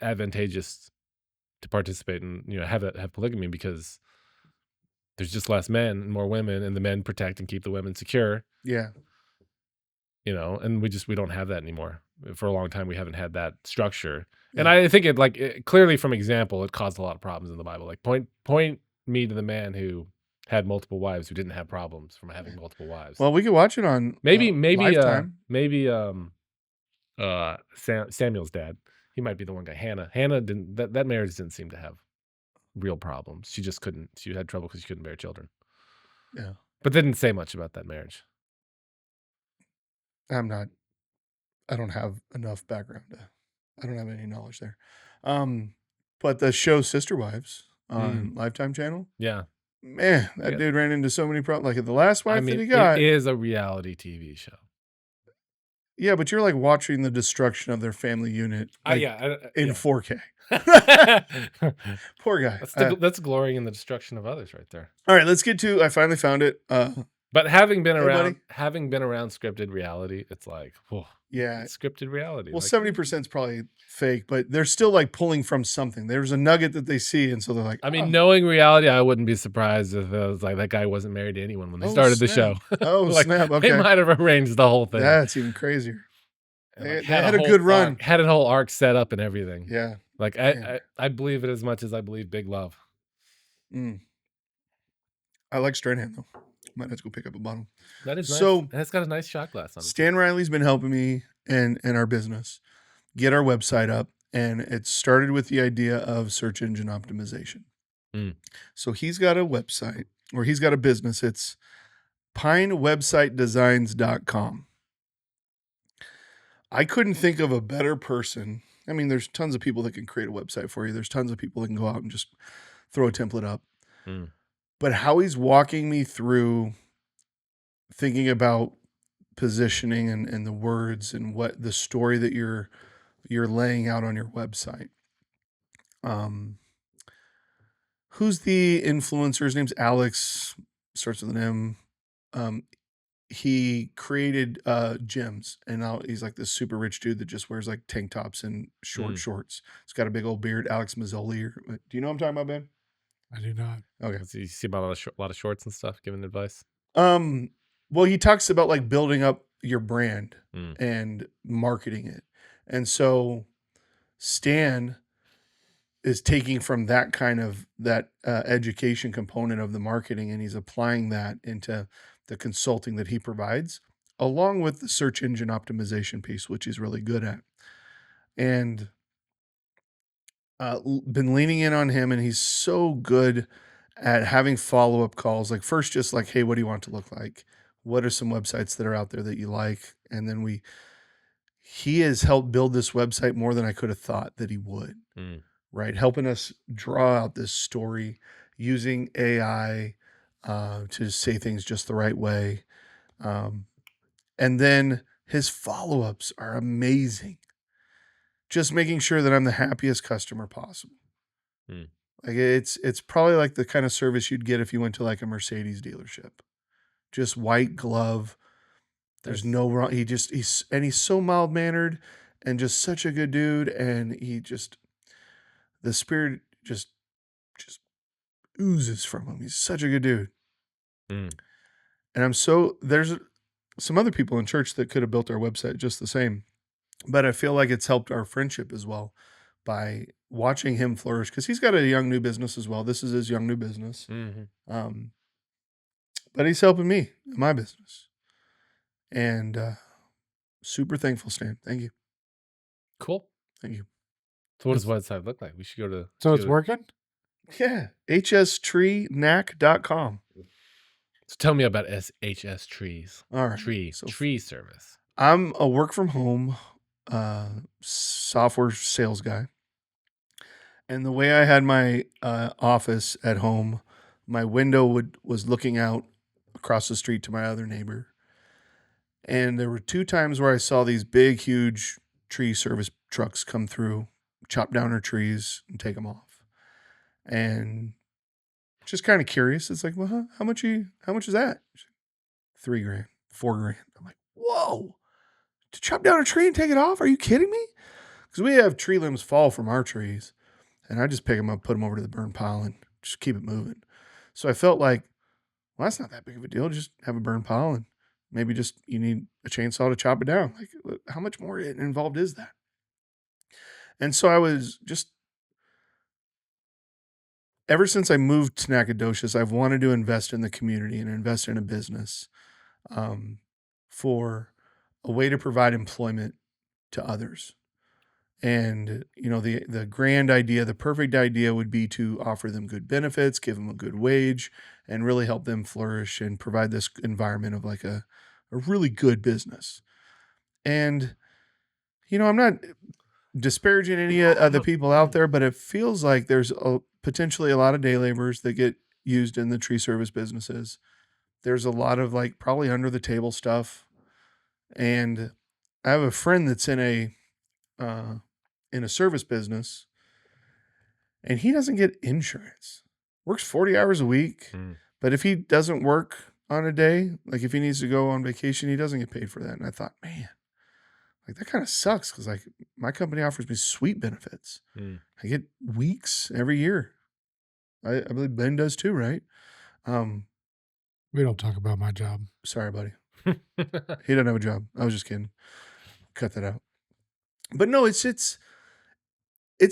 advantageous to participate in have polygamy, because there's just less men and more women, and the men protect and keep the women secure. Yeah. And we don't have that anymore. For a long time, we haven't had that structure. Yeah. And I think it clearly from example, it caused a lot of problems in the Bible. Point me to the man who had multiple wives who didn't have problems from having multiple wives. Well, we could watch it on maybe Lifetime. Samuel's dad. He might be the one guy. Hannah didn't. That marriage didn't seem to have real problems. She just couldn't. She had trouble because she couldn't bear children. Yeah. But didn't say much about that marriage. I don't have enough background. I don't have any knowledge there. But the show Sister Wives on Lifetime channel. Yeah. Man, that dude ran into so many problems. Like the last wife that he got. It is a reality TV show. Yeah, but you're watching the destruction of their family unit in 4K. Poor guy. That's glorying in the destruction of others right there. All right, let's get to, I finally found it. But having been Hey, around buddy. scripted reality, it's like, whoa, Yeah. it's scripted reality. Well, Like, 70% is probably fake, but they're still like pulling from something. There's a nugget that they see, and so they're like, I mean, oh, knowing reality, I wouldn't be surprised if it was like that guy wasn't married to anyone when they oh started the show. snap. Oh, Like snap. they Okay. might have arranged the whole thing. That's even crazier. And They like had a good run. had a whole arc set up and everything. Yeah. Like Man. I believe it as much as I believe Big Love. Mm. I like Strahan, though. Might have to go pick up a bottle. That is nice. So And it's got a nice shot glass on it. Stan Riley's been helping me and our business get our website up, and it started with the idea of search engine optimization. Mm. So he's got a website, or he's got a business. It's pinewebsitedesigns.com. I couldn't think of a better person. I mean, there's tons of people that can create a website for you. There's tons of people that can go out and just throw a template up. Mm. But how he's walking me through thinking about positioning and the words and what the story that you're laying out on your website. Who's the influencer? His name's Alex, starts with an M. He created gyms, and now he's like this super rich dude that just wears like tank tops and short shorts. He's got a big old beard. Alex Mazzoli. Do you know what I'm talking about, Ben? I do not. Okay. So you see about a lot of shorts and stuff, giving advice. Well, he talks about like building up your brand Mm. and marketing it. And so Stan is taking from that kind of education component of the marketing, and he's applying that into the consulting that he provides, along with the search engine optimization piece, which he's really good at. And been leaning in on him, and he's so good at having follow-up calls. Like first, just like, hey, what do you want it to look like? What are some websites that are out there that you like? And then he has helped build this website more than I could have thought that he would. Mm. Right? Helping us draw out this story using AI to say things just the right way. And then his follow-ups are amazing. Just making sure that I'm the happiest customer possible. Mm. Like it's probably like the kind of service you'd get if you went to like a Mercedes dealership. Just white glove. There's no wrong. He's so mild-mannered and just such a good dude. And the spirit just oozes from him. He's such a good dude. Mm. And there's some other people in church that could have built our website just the same, but I feel like it's helped our friendship as well by watching him flourish, because he's got a young new business as well. This is his young new business. Mm-hmm. But he's helping me in my business, and super thankful, Stan. Thank you. Cool. Thank you. So what does the website look like? We should go to. So it's working? Yeah. hstreenac.com. So tell me about HS Trees. All right. Tree service. I'm a work from home software sales guy. And the way I had my office at home, my window was looking out across the street to my other neighbor. And there were 2 times where I saw these big, huge tree service trucks come through, chop down our trees and take them off. And just kind of curious. It's like, well, how much is that? $3,000, $4,000. I'm like, whoa, to chop down a tree and take it off? Are you kidding me? Because we have tree limbs fall from our trees, and I just pick them up, put them over to the burn pile, and just keep it moving. So I felt like, well, that's not that big of a deal. Just have a burn pile, and maybe just you need a chainsaw to chop it down. Like, how much more involved is that? And so I was just, ever since I moved to Nacogdoches, I've wanted to invest in the community and invest in a business for a way to provide employment to others. And, the grand idea, the perfect idea would be to offer them good benefits, give them a good wage, and really help them flourish and provide this environment of like a really good business. And, I'm not disparaging any of the people out there, but it feels like there's potentially a lot of day laborers that get used in the tree service businesses. There's a lot of like probably under the table stuff. And I have a friend that's in a service business, and he doesn't get insurance. Works 40 hours a week. But if he doesn't work on a day. Like if he needs to go on vacation, he doesn't get paid for that. And I thought, man, like that kind of sucks because like my company offers me sweet benefits. Mm. I get weeks every year. I believe Ben does too, right? We don't talk about my job. Sorry, buddy. He doesn't have a job. I was just kidding. Cut that out. But no, it's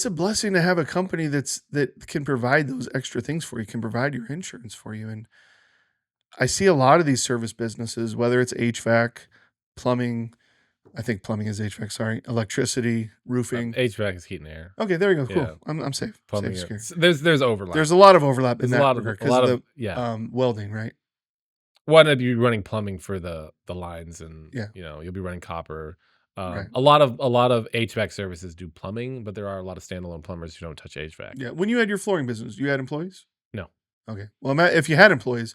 a blessing to have a company that can provide those extra things for you, can provide your insurance for you. And I see a lot of these service businesses, whether it's HVAC, plumbing, I think plumbing is HVAC, sorry, electricity, roofing. HVAC is heat and air. Okay, there you go. Cool. Yeah. I'm safe. Plumbing, Safe, is- secure. there's overlap. There's a lot of overlap in There's that a lot of regard a 'cause lot of of the welding, right? One of you running plumbing for the lines, and Yeah. you'll be running copper. Right. A lot of HVAC services do plumbing, but there are a lot of standalone plumbers who don't touch HVAC. Yeah. When you had your flooring business, you had employees? No. Okay. Well, if you had employees,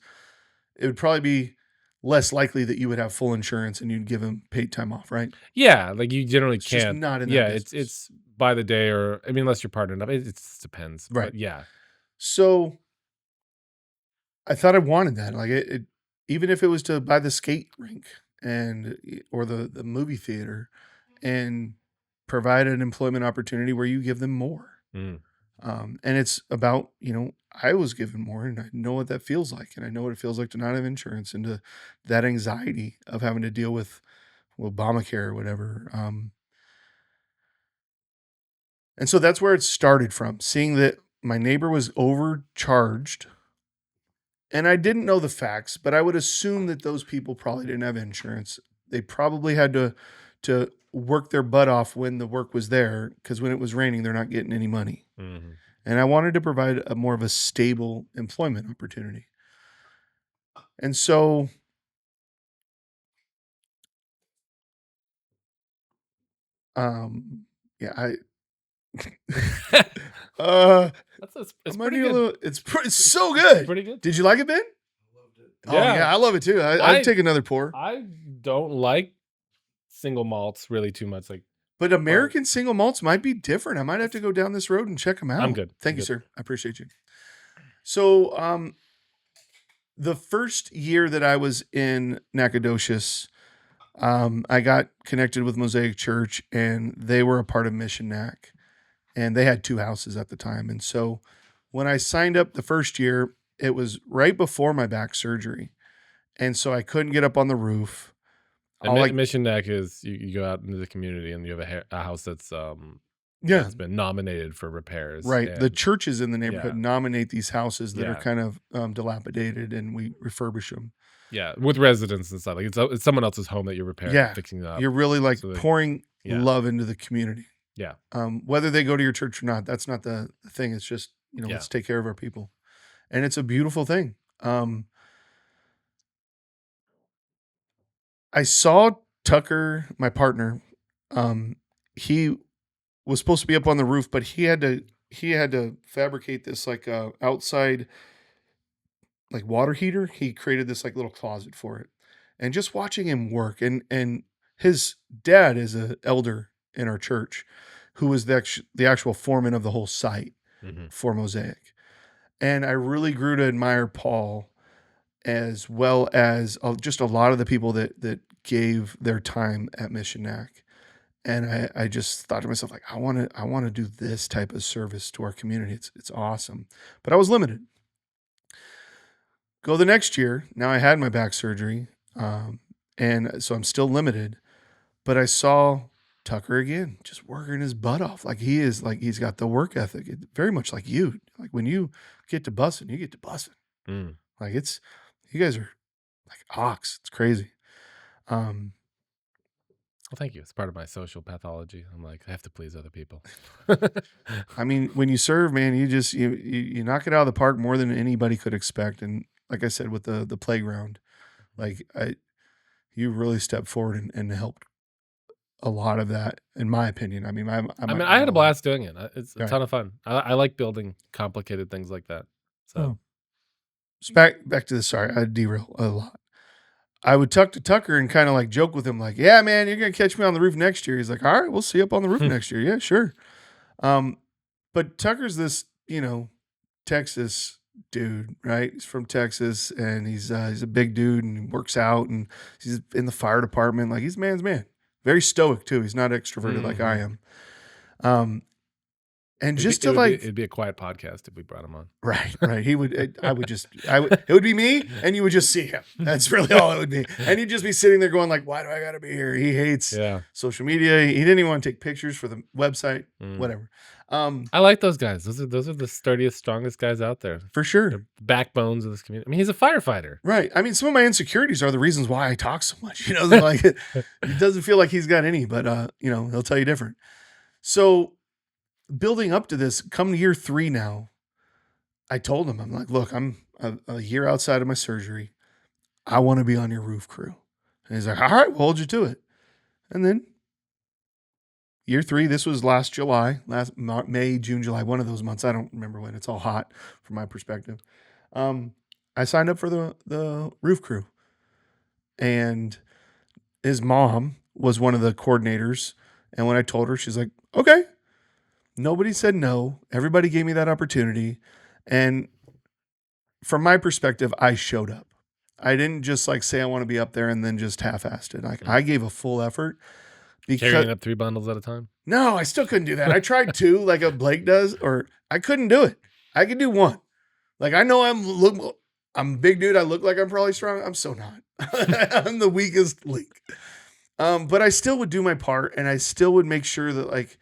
it would probably be less likely that you would have full insurance and you'd give them paid time off, right? Yeah, like you generally It's just can't. not in that Yeah, business. it's by the day, or I mean, unless you're partnered up, it depends. Right. But yeah. So I thought I wanted that. Like it even if it was to buy the skate rink or the movie theater and provide an employment opportunity where you give them more. Mm. And it's about, I was given more and I know what that feels like. And I know what it feels like to not have insurance and to that anxiety of having to deal with Obamacare or whatever. And so that's where it started from, seeing that my neighbor was overcharged. And I didn't know the facts, but I would assume that those people probably didn't have insurance. They probably had to work their butt off when the work was there, because when it was raining, they're not getting any money. Mm-hmm. And I wanted to provide a more of a stable employment opportunity. And so It's it's pretty good. it's so good. Pretty good. Did you like it, Ben? Oh yeah, I love it too. I'd take another pour. I don't like single malts really too much. Like, But American single malts might be different. I might have to go down this road and check them out. I'm good. Thank I'm you, good. sir. I appreciate you. So, the first year that I was in Nacogdoches, I got connected with Mosaic Church, and they were a part of Mission Nac, and they had 2 houses at the time. And so, when I signed up the first year, it was right before my back surgery, and so I couldn't get up on the roof. And Mission Neck is you go out into the community and you have a house that's that's been nominated for repairs. Right. And The churches in the neighborhood nominate these houses that are Yeah. kind of dilapidated, and we refurbish them. yeah, with residents and stuff. Like it's someone else's home that you're repairing, Yeah. fixing it up. You're really like so they- pouring yeah. love into the community. Yeah. Whether they go to your church or not, that's not the thing. It's just, Yeah. let's take care of our people. And it's a beautiful thing. I saw Tucker, my partner. He was supposed to be up on the roof, but he had to fabricate this like outside like water heater. He created this like little closet for it. And just watching him work, and his dad is an elder in our church who was the actual foreman of the whole site Mhm. for Mosaic. And I really grew to admire Paul, as well as just a lot of the people that gave their time at Mission Nac. And I just thought to myself, like, I want to do this type of service to our community. It's awesome. But I was limited. Go the next year. Now I had my back surgery. And so I'm still limited. But I saw Tucker again, just working his butt off. Like he's got the work ethic. Very much like you. Like when you get to bussing, you get to bussing. Mm. Like you guys are like ox. It's crazy. Well, thank you. It's part of my social pathology. I'm like, I have to please other people. I mean, when you serve, man, you knock it out of the park more than anybody could expect. And like I said, with the playground, like you really stepped forward and helped a lot of that, in my opinion. I mean, I had a blast doing it. It's a Right. ton of fun. I like building complicated things like that. So So back to this. Sorry, I derail a lot. I would talk to Tucker and kind of like joke with him, like, "Yeah, man, you're gonna catch me on the roof next year." He's like, "All right, we'll see you up on the roof next year." Yeah, sure. But Tucker's this, Texas dude, right? He's from Texas, and he's a big dude, and he works out, and he's in the fire department. Like, he's a man's man. Very stoic too. He's not extroverted like I am. And just to like, it'd be a quiet podcast if we brought him on. right. He would. It would be me, and you would just see him. That's really all it would be. And he'd just be sitting there going like, "Why do I got to be here?" He hates social media. He didn't even want to take pictures for the website. Whatever. I like those guys. Those are the sturdiest, strongest guys out there. For sure. They're backbones of this community. I mean, he's a firefighter. Right. I mean, some of my insecurities are the reasons why I talk so much. You know, like it doesn't feel like he's got any, but you know, he'll tell you different. So building up to this, come year 3 now, I told him, I'm like, look, I'm a year outside of my surgery. I want to be on your roof crew. And he's like, all right, we'll hold you to it. And then year 3, this was last July, May, June, July, one of those months. I don't remember when. It's all hot from my perspective. I signed up for the roof crew. And his mom was one of the coordinators. And when I told her, she's like, okay. Nobody said no. Everybody gave me that opportunity. And from my perspective, I showed up. I didn't just like say I want to be up there and then just half-assed it. Like, I gave a full effort. Carrying up 3 bundles at a time? No, I still couldn't do that. I tried 2 like a Blake does, or I couldn't do it. I could do 1. Like, I know I'm a big dude. I look like I'm probably strong. I'm so not. I'm the weakest link. But I still would do my part, and I still would make sure that like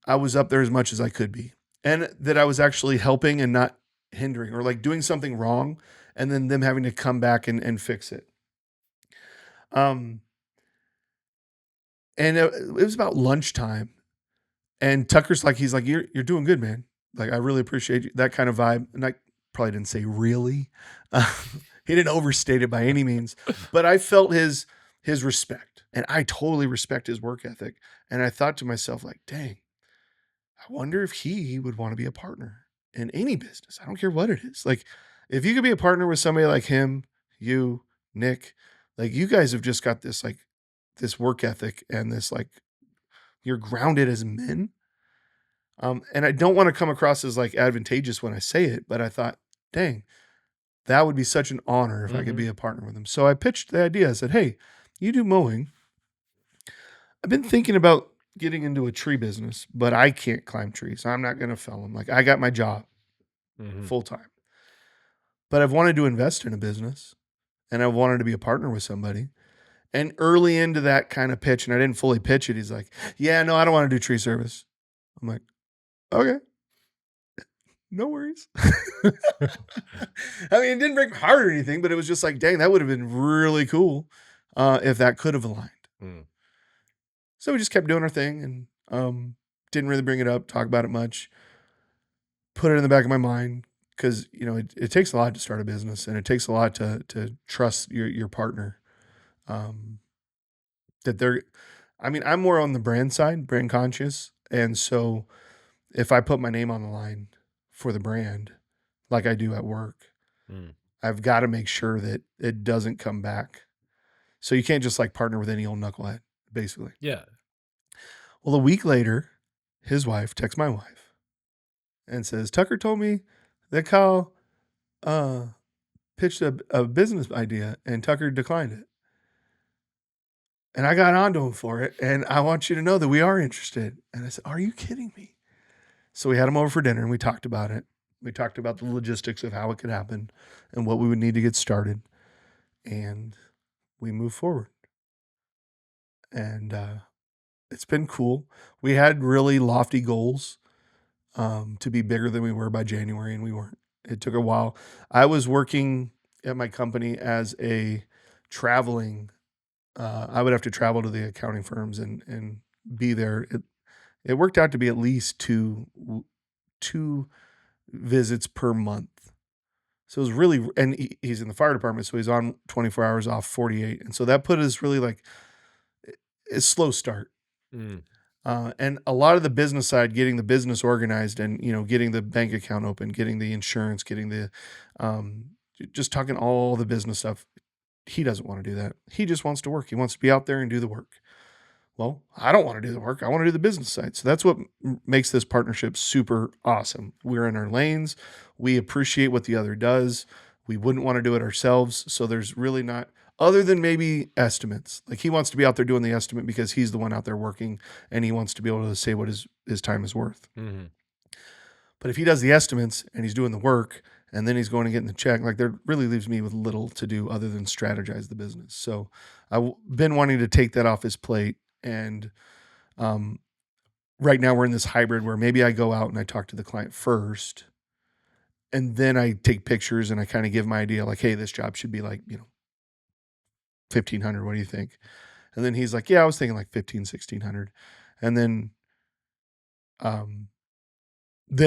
I was up there as much as I could be, and that I was actually helping and not hindering, or like doing something wrong and then them having to come back and fix it. And it was about lunchtime, and Tucker's like, he's like, you're doing good, man. Like, I really appreciate you. That kind of vibe. And I probably didn't say really. He didn't overstate it by any means, but I felt his respect, and I totally respect his work ethic. And I thought to myself, like, dang, I wonder if he would want to be a partner in any business. I don't care what it is. Like, if you could be a partner with somebody like him, you, Nick, like, you guys have just got this, like, this work ethic and this, like, you're grounded as men. And I don't want to come across as like advantageous when I say it, but I thought, dang, that would be such an honor if I could be a partner with him. So I pitched the idea. I said, hey, you do mowing. I've been thinking about getting into a tree business, but I can't climb trees. I'm not going to fell them. Like, I got my job full time, but I've wanted to invest in a business, and I wanted to be a partner with somebody. And early into that kind of pitch, and I didn't fully pitch it, he's like, yeah, no, I don't want to do tree service. I'm like, okay, no worries. I mean, it didn't break my heart or anything, but it was just like, dang, that would have been really cool if that could have aligned. So we just kept doing our thing, and didn't really bring it up, talk about it much, put it in the back of my mind, because, you know, it takes a lot to start a business, and it takes a lot to trust your partner. I'm more on the brand side, brand conscious. And so if I put my name on the line for the brand, like I do at work, I've got to make sure that it doesn't come back. So you can't just like partner with any old knucklehead, basically. Yeah. Well, a week later, his wife texts my wife and says, Tucker told me that Kyle pitched a business idea and Tucker declined it. And I got onto him for it. And I want you to know that we are interested. And I said, are you kidding me? So we had him over for dinner and we talked about it. We talked about the logistics of how it could happen and what we would need to get started. And we moved forward. And it's been cool. We had really lofty goals to be bigger than we were by January, and we weren't. It took a while. I was working at my company as a traveling I would have to travel to the accounting firms and be there. It worked out to be at least two visits per month. So it was really, and he's in the fire department, so he's on 24 hours off 48. And so that put us really like a slow start. And a lot of the business side, getting the business organized and, you know, getting the bank account open, getting the insurance, getting the, just talking all the business stuff. He doesn't want to do that. He just wants to work. He wants to be out there and do the work. Well, I don't want to do the work. I want to do the business side. So that's what makes this partnership super awesome. We're in our lanes. We appreciate what the other does. We wouldn't want to do it ourselves. So there's really not, other than maybe estimates. Like he wants to be out there doing the estimate because he's the one out there working and he wants to be able to say what his time is worth. Mm-hmm. But if he does the estimates and he's doing the work and then he's going to get in the check, like there really leaves me with little to do other than strategize the business. So I've been wanting to take that off his plate. And right now we're in this hybrid where maybe I go out and I talk to the client first and then I take pictures and I kind of give my idea like, hey, this job should be like, 1,500. What do you think? And then he's like, yeah, I was thinking like 1,600. And then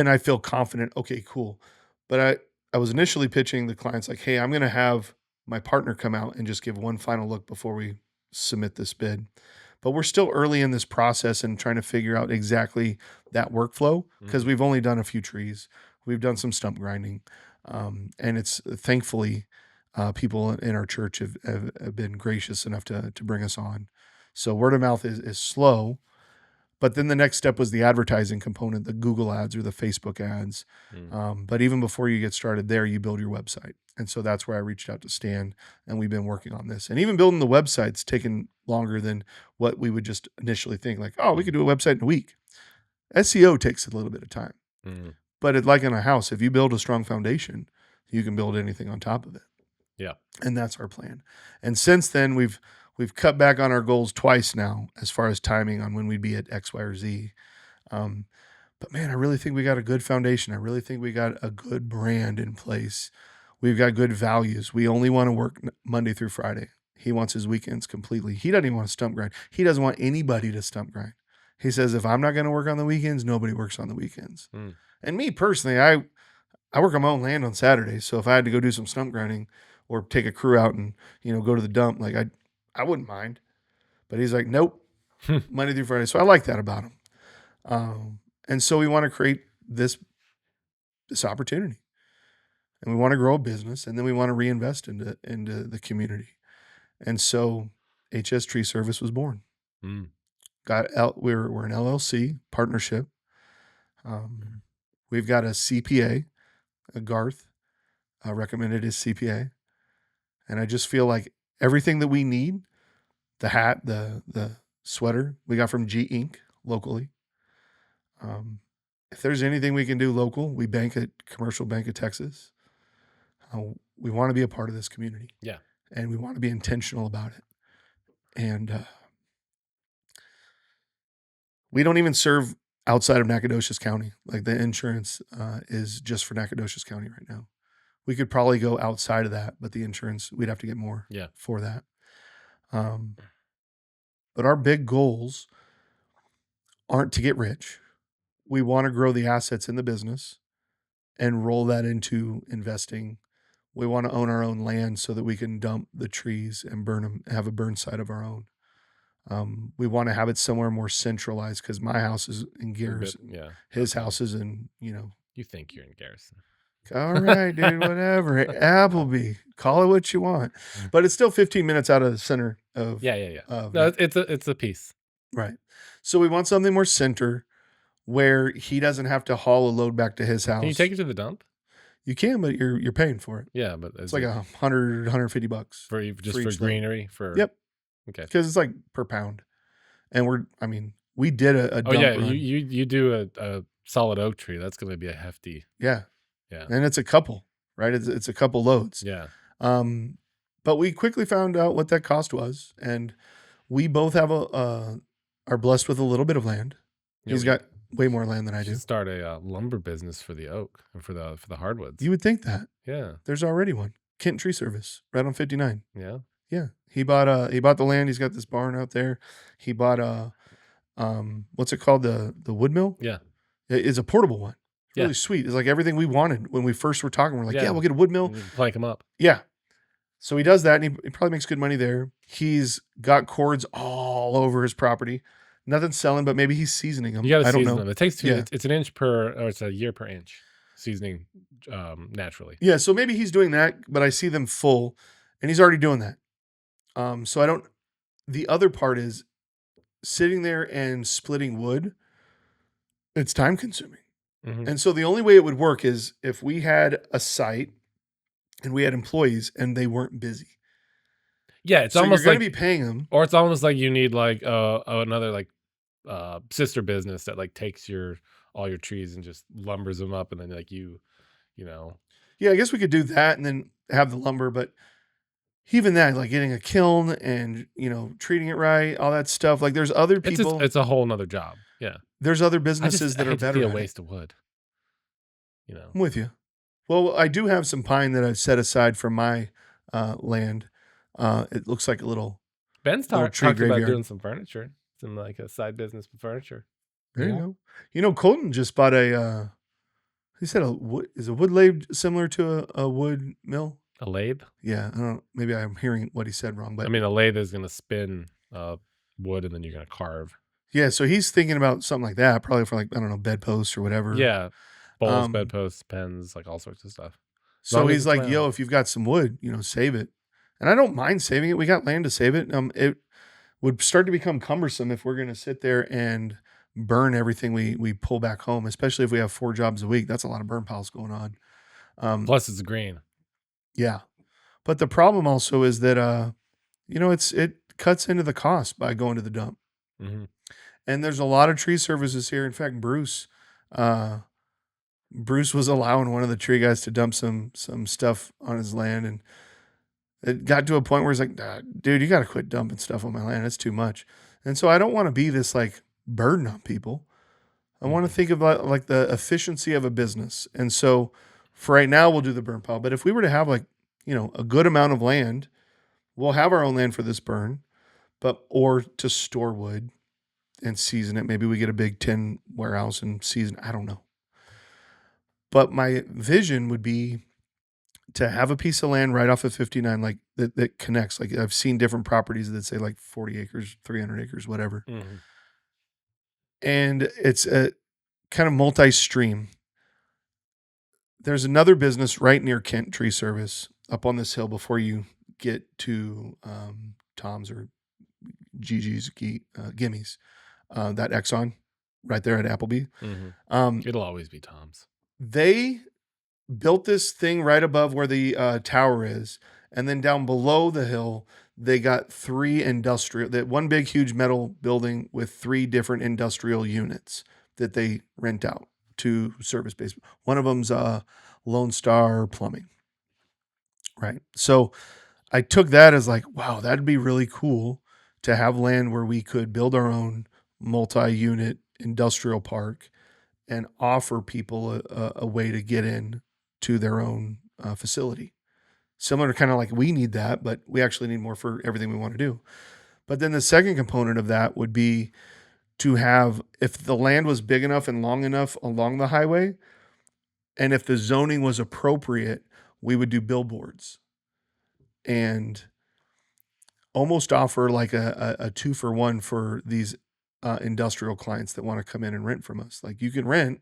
I feel confident. Okay, cool. But I was initially pitching the clients like, hey, I'm going to have my partner come out and just give one final look before we submit this bid. But we're still early in this process and trying to figure out exactly that workflow because we've only done a few trees. We've done some stump grinding. And it's thankfully people in our church have been gracious enough to bring us on. So word of mouth is slow. But then the next step was the advertising component, the Google ads or the Facebook ads. But even before you get started there, you build your website. And so that's where I reached out to Stan and we've been working on this. And even building the website's taken longer than what we would just initially think like, oh, we could do a website in a week. SEO takes a little bit of time. But like in a house, if you build a strong foundation, you can build anything on top of it. Yeah. And that's our plan. And since then we've cut back on our goals twice now as far as timing on when we'd be at X, Y, or Z. But man, I really think we got a good foundation. I really think we got a good brand in place. We've got good values. We only want to work Monday through Friday. He wants his weekends completely. He doesn't even want to stump grind. He doesn't want anybody to stump grind. He says, if I'm not going to work on the weekends, nobody works on the weekends. And me personally, I work on my own land on Saturdays. So if I had to go do some stump grinding or take a crew out and, go to the dump, like I wouldn't mind. But he's like, nope, Monday through Friday. So I like that about him. And so we want to create this opportunity. And we want to grow a business, and then we want to reinvest into the community. And so HS Tree Service was born. We're an LLC partnership. We've got a CPA, Garth recommended his CPA. And I just feel like everything that we need, the hat, the sweater, we got from G Inc. locally. If there's anything we can do local, we bank at Commercial Bank of Texas. We want to be a part of this community. Yeah. And we want to be intentional about it. And we don't even serve outside of Nacogdoches County. Like the insurance is just for Nacogdoches County right now. We could probably go outside of that, but the insurance, we'd have to get more for that. But our big goals aren't to get rich. We want to grow the assets in the business and roll that into investing. We want to own our own land so that we can dump the trees and burn them, have a burn site of our own. We want to have it somewhere more centralized because my house is in Garrison. Yeah. His house is in, You think you're in Garrison. All right, dude, whatever. Appleby, call it what you want. But it's still 15 minutes out of the center of. Yeah. No, it's a piece. Right. So we want something more center where he doesn't have to haul a load back to his house. Can you take it to the dump? You can, but you're paying for it. Yeah, but it's like $150 for greenery for. Yep. Okay. Because it's like per pound, and we did a dump run. You do a solid oak tree. That's going to be a hefty. Yeah. Yeah. And it's a couple, right? It's a couple loads. Yeah. But we quickly found out what that cost was, and we both have are blessed with a little bit of land. Yeah, He's got way more land than I do. Start a lumber business for the oak and for the hardwoods. You would think that. Yeah. There's already one. Kent Tree Service, right on 59. Yeah. Yeah. He bought the land. He's got this barn out there. He bought what's it called? The wood mill? Yeah. It's a portable one. It's really sweet. It's like everything we wanted when we first were talking. We're like, yeah, we'll get a wood mill. Plank them up. Yeah. So he does that, and he probably makes good money there. He's got cords all over his property. Nothing's selling, but maybe he's seasoning them. You got to season know. them. It takes it's an inch it's a year per inch seasoning naturally. Yeah, so maybe he's doing that, but I see them full, and he's already doing that. So I don't. The other part is sitting there and splitting wood, it's time consuming. Mhm. And so the only way it would work is if we had a site and we had employees and they weren't busy. Yeah, it's So you're almost going to like be paying them. or it's almost like you need, like, another, like, sister business that, like, takes all your trees and just lumbers them up, and then, like, you know Yeah, I guess we could do that and then have the lumber, but even that, like getting a kiln and, treating it right, all that stuff. Like there's other it's just people, it's a whole 'nother job. Yeah. there's other I businesses that are hate to better see a at it. waste of wood, you know? I'm with you. Well, I do have some pine that I've set aside from my land. It looks like a little Ben's tree talked about graveyard. doing some furniture, some, like, a side business with furniture. There Yeah. you go. Colton just bought he said is a wood lathe similar to a wood mill? A lathe? Yeah, I don't know. Maybe I'm hearing what he said wrong, I but mean, a lathe is gonna spin, wood, and then you're gonna carve. yeah, so he's thinking about something like that, probably for like, I don't know, bedposts or whatever. Yeah. Bowls, Um, bedposts, pens, like, all sorts of stuff. So long as he's it's like, round. yo, if you've got some wood, save it. And I don't mind saving it. We got land to save it. It would start to become cumbersome if we're going to sit there and burn everything we pull back home, especially if we have 4 jobs a week. That's a lot of burn piles going on. Plus, it's green. Yeah. But the problem also is that, it cuts into the cost by going to the dump. Mhm. And there's a lot of tree services here. In fact, Bruce was allowing one of the tree guys to dump some stuff on his land, and it got to a point where he's like, dude, you got to quit dumping stuff on my land. It's too much. And so I don't want to be this like burden on people. I want to think about like the efficiency of a business. And so for right now, we'll do the burn pile. But if we were to have like, a good amount of land, we'll have our own land for this burn, or to store wood and season it. Maybe we get a big tin warehouse and season. I don't know. But my vision would be to have a piece of land right off of 59, like that connects. Like I've seen different properties that say like 40 acres, 300 acres, whatever. Mhm. And it's a kind of multi-stream. There's another business right near Kent Tree Service up on this hill before you get to Tom's or Gigi's Gimme's, that Exxon right there at Appleby. Mhm. It'll always be Tom's. They built this thing right above where the tower is, and then down below the hill, they got 3 one big, huge metal building with 3 different industrial units that they rent out to service base. One of them's Lone Star Plumbing, right? So I took that as like, wow, that'd be really cool to have land where we could build our own multi-unit industrial park and offer people a way to get in to their own facility. Similar to kind of like we need that, but we actually need more for everything we want to do. But then the second component of that would be to have, if the land was big enough and long enough along the highway, and if the zoning was appropriate, we would do billboards and almost offer like a 2-for-1 for these industrial clients that want to come in and rent from us. Like you can rent,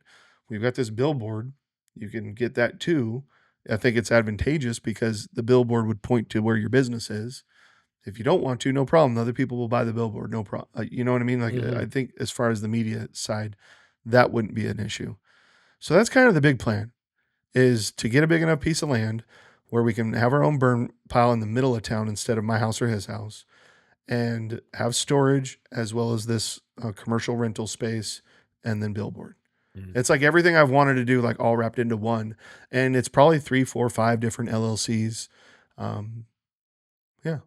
we've got this billboard, you can get that too. I think it's advantageous because the billboard would point to where your business is. If you don't want to, no problem. Other people will buy the billboard, no problem. You know what I mean? Like I think as far as the media side, that wouldn't be an issue. So that's kind of the big plan, is to get a big enough piece of land where we can have our own burn pile in the middle of town instead of my house or his house, and have storage as well as this commercial rental space and then billboard. Mhm. It's like everything I've wanted to do, like all wrapped into one. And it's probably 3, 4, 5 different LLCs. Yeah.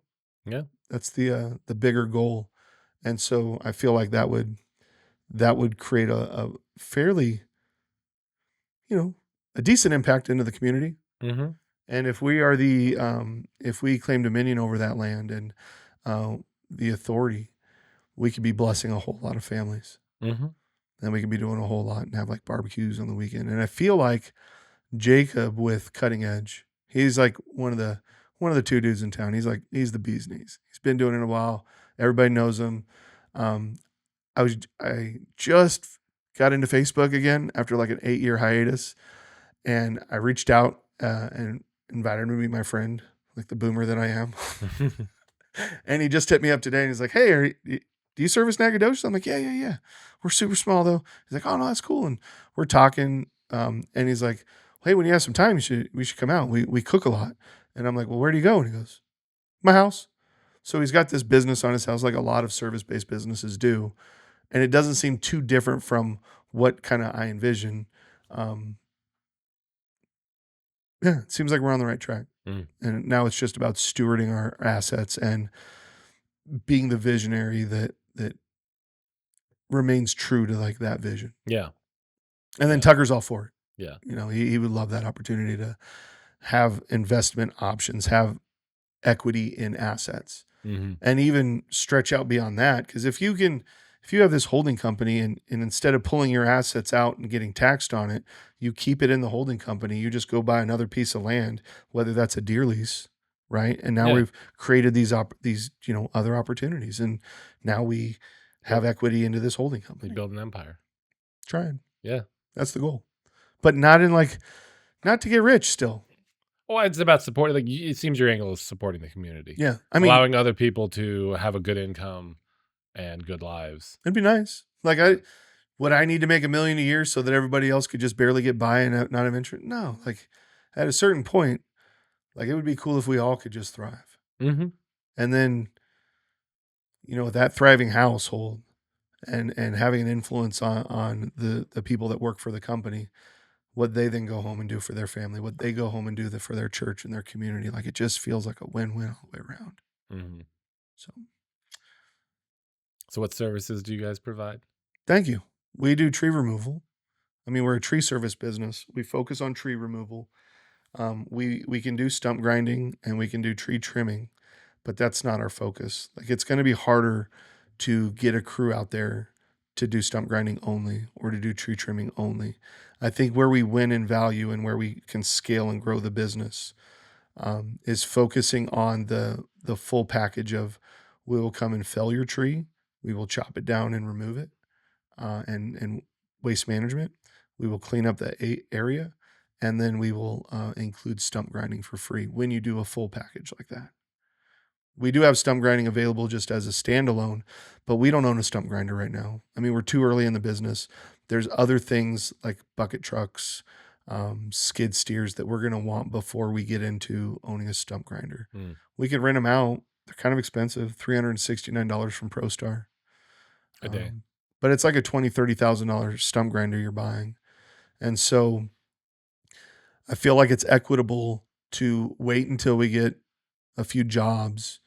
Yeah. That's the bigger goal. And so I feel like that would create a fairly, a decent impact into the community. Mhm. And if we are if we claim dominion over that land and the authority, we could be blessing a whole lot of families. Mhm. And we could be doing a whole lot and have like barbecues on the weekend. And I feel like Jacob with Cutting Edge, he's like one of the 2 dudes in town. He's the bee's knees. He's been doing it a while. Everybody knows him. I just got into Facebook again after like an 8-year hiatus, and I reached out and invited him to be my friend, like the boomer that I am. And he just hit me up today and he's like, hey, do you service Nacogdoches? I'm like, yeah. We're super small though. He's like, oh no, that's cool. And we're talking, and he's like, hey, when you have some time, we should come out. We cook a lot. And I'm like, well, where do you go? And he goes, my house. So he's got this business on his house, like a lot of service-based businesses do, and it doesn't seem too different from what kind of I envision. Um, yeah, it seems like we're on the right track. And now it's just about stewarding our assets and being the visionary that remains true to like that vision. Yeah. And then Tucker's all for it. Yeah. You know, he would love that opportunity to have investment options, have equity in assets, and even stretch out beyond that. Because if you have this holding company and instead of pulling your assets out and getting taxed on it, you keep it in the holding company, you just go buy another piece of land, whether that's a deer lease, right? And now Yeah. we've created these other opportunities, and now we have equity into this holding We company. build an empire. Trying. Yeah. That's the goal. But not to get rich still. Well, it's about supporting. Like, it seems your angle is supporting the community. Yeah. I mean, allowing other people to have a good income and good lives. it'd be nice. Like, would I need to make $1 million a year so that everybody else could just barely get by and not have interest? No. Like, at a certain point, like, it would be cool if we all could just thrive. Mm-hmm. And then, that thriving household and having an influence on the people that work for the company, what they then go home and do for their family, what they go home and do for their church and their community. Like, it just feels like a win-win all the way around. Mm-hmm. So what services do you guys provide? Thank you. We do tree removal. I mean, we're a tree service business. We focus on tree removal. We can do stump grinding and we can do tree trimming, but that's not our focus. Like, it's going to be harder to get a crew out there to do stump grinding only or to do tree trimming only. I think where we win in value and where we can scale and grow the business is focusing on the full package of, we will come and fell your tree, we will chop it down and remove it, and waste management. We will clean up the area, and then we will include stump grinding for free when you do a full package like that. We do have stump grinding available just as a standalone, but we don't own a stump grinder right now. I mean, we're too early in the business. There's other things like bucket trucks, skid steers that we're going to want before we get into owning a stump grinder. We could rent them out. They're kind of expensive, $369 from ProStar a day. But it's like a $20,000, $30,000 stump grinder you're buying. And so I feel like it's equitable to wait until we get a few jobs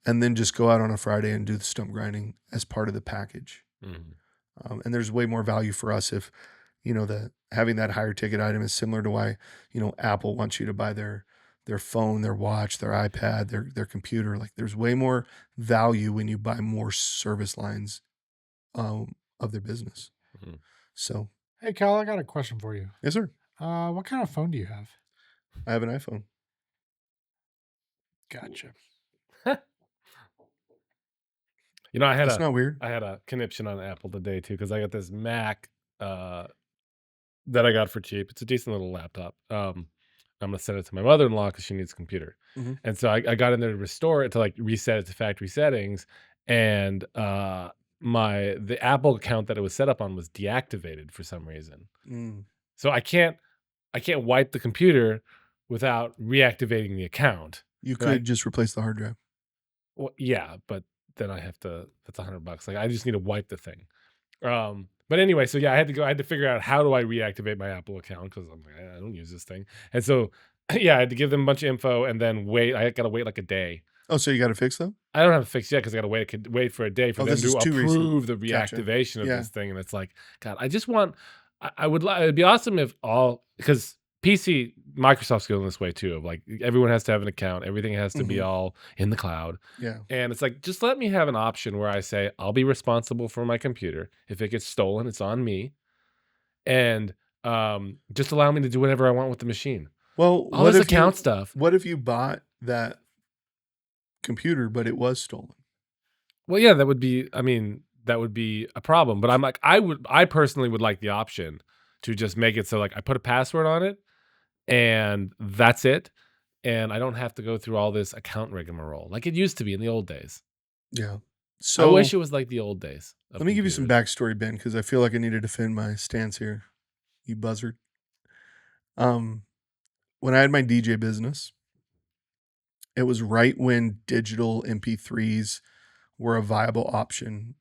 and then just go out on a Friday and do the stump grinding as part of the package. And there's way more value for us if, having that higher ticket item is similar to why, Apple wants you to buy their phone, their watch, their iPad, their computer. Like, there's way more value when you buy more service lines of their business. So, Hey, Cal, I got a question for you. yes, sir. What kind of phone do you have? I have an iPhone. Gotcha. That's not weird. I had a conniption on Apple today too, because I got this Mac that I got for cheap. It's a decent little laptop. I'm gonna send it to my mother-in-law because she needs a computer, and so I got in there to restore it, to like reset it to factory settings, and the Apple account that it was set up on was deactivated for some reason. So I can't wipe the computer without reactivating the account. You could just replace the hard drive. Well, yeah, but then I have to. That's $100. Like, I just need to wipe the thing. But anyway, so yeah, I had to figure out, how do I reactivate my Apple account, because I'm like, I don't use this thing. And so yeah, I had to give them a bunch of info and then wait. I got to wait like a day. Oh, so you got to fix them? I don't have it fixed yet because I got to wait for a day for them this is to too recent. approve the Gotcha. reactivation of Yeah. this thing. And it's like, God, I just want. It'd be awesome if because Microsoft's going this way too, of like, everyone has to have an account, everything has to be all in the cloud. Yeah. And it's like, just let me have an option where I say, I'll be responsible for my computer. If it gets stolen, it's on me. And just allow me to do whatever I want with the machine. Well, All this account stuff. What if you bought that computer, but it was stolen? Well, yeah, that would be a problem. But I'm like, I personally would like the option to just make it so, like, I put a password on it and that's it. And I don't have to go through all this account rigmarole like it used to be in the old days. Yeah. So I wish it was like the old days. of let me give you some computers. backstory, Ben, because I feel like I need to defend my stance here. You buzzard. When I had my DJ business, it was right when digital MP3s were a viable option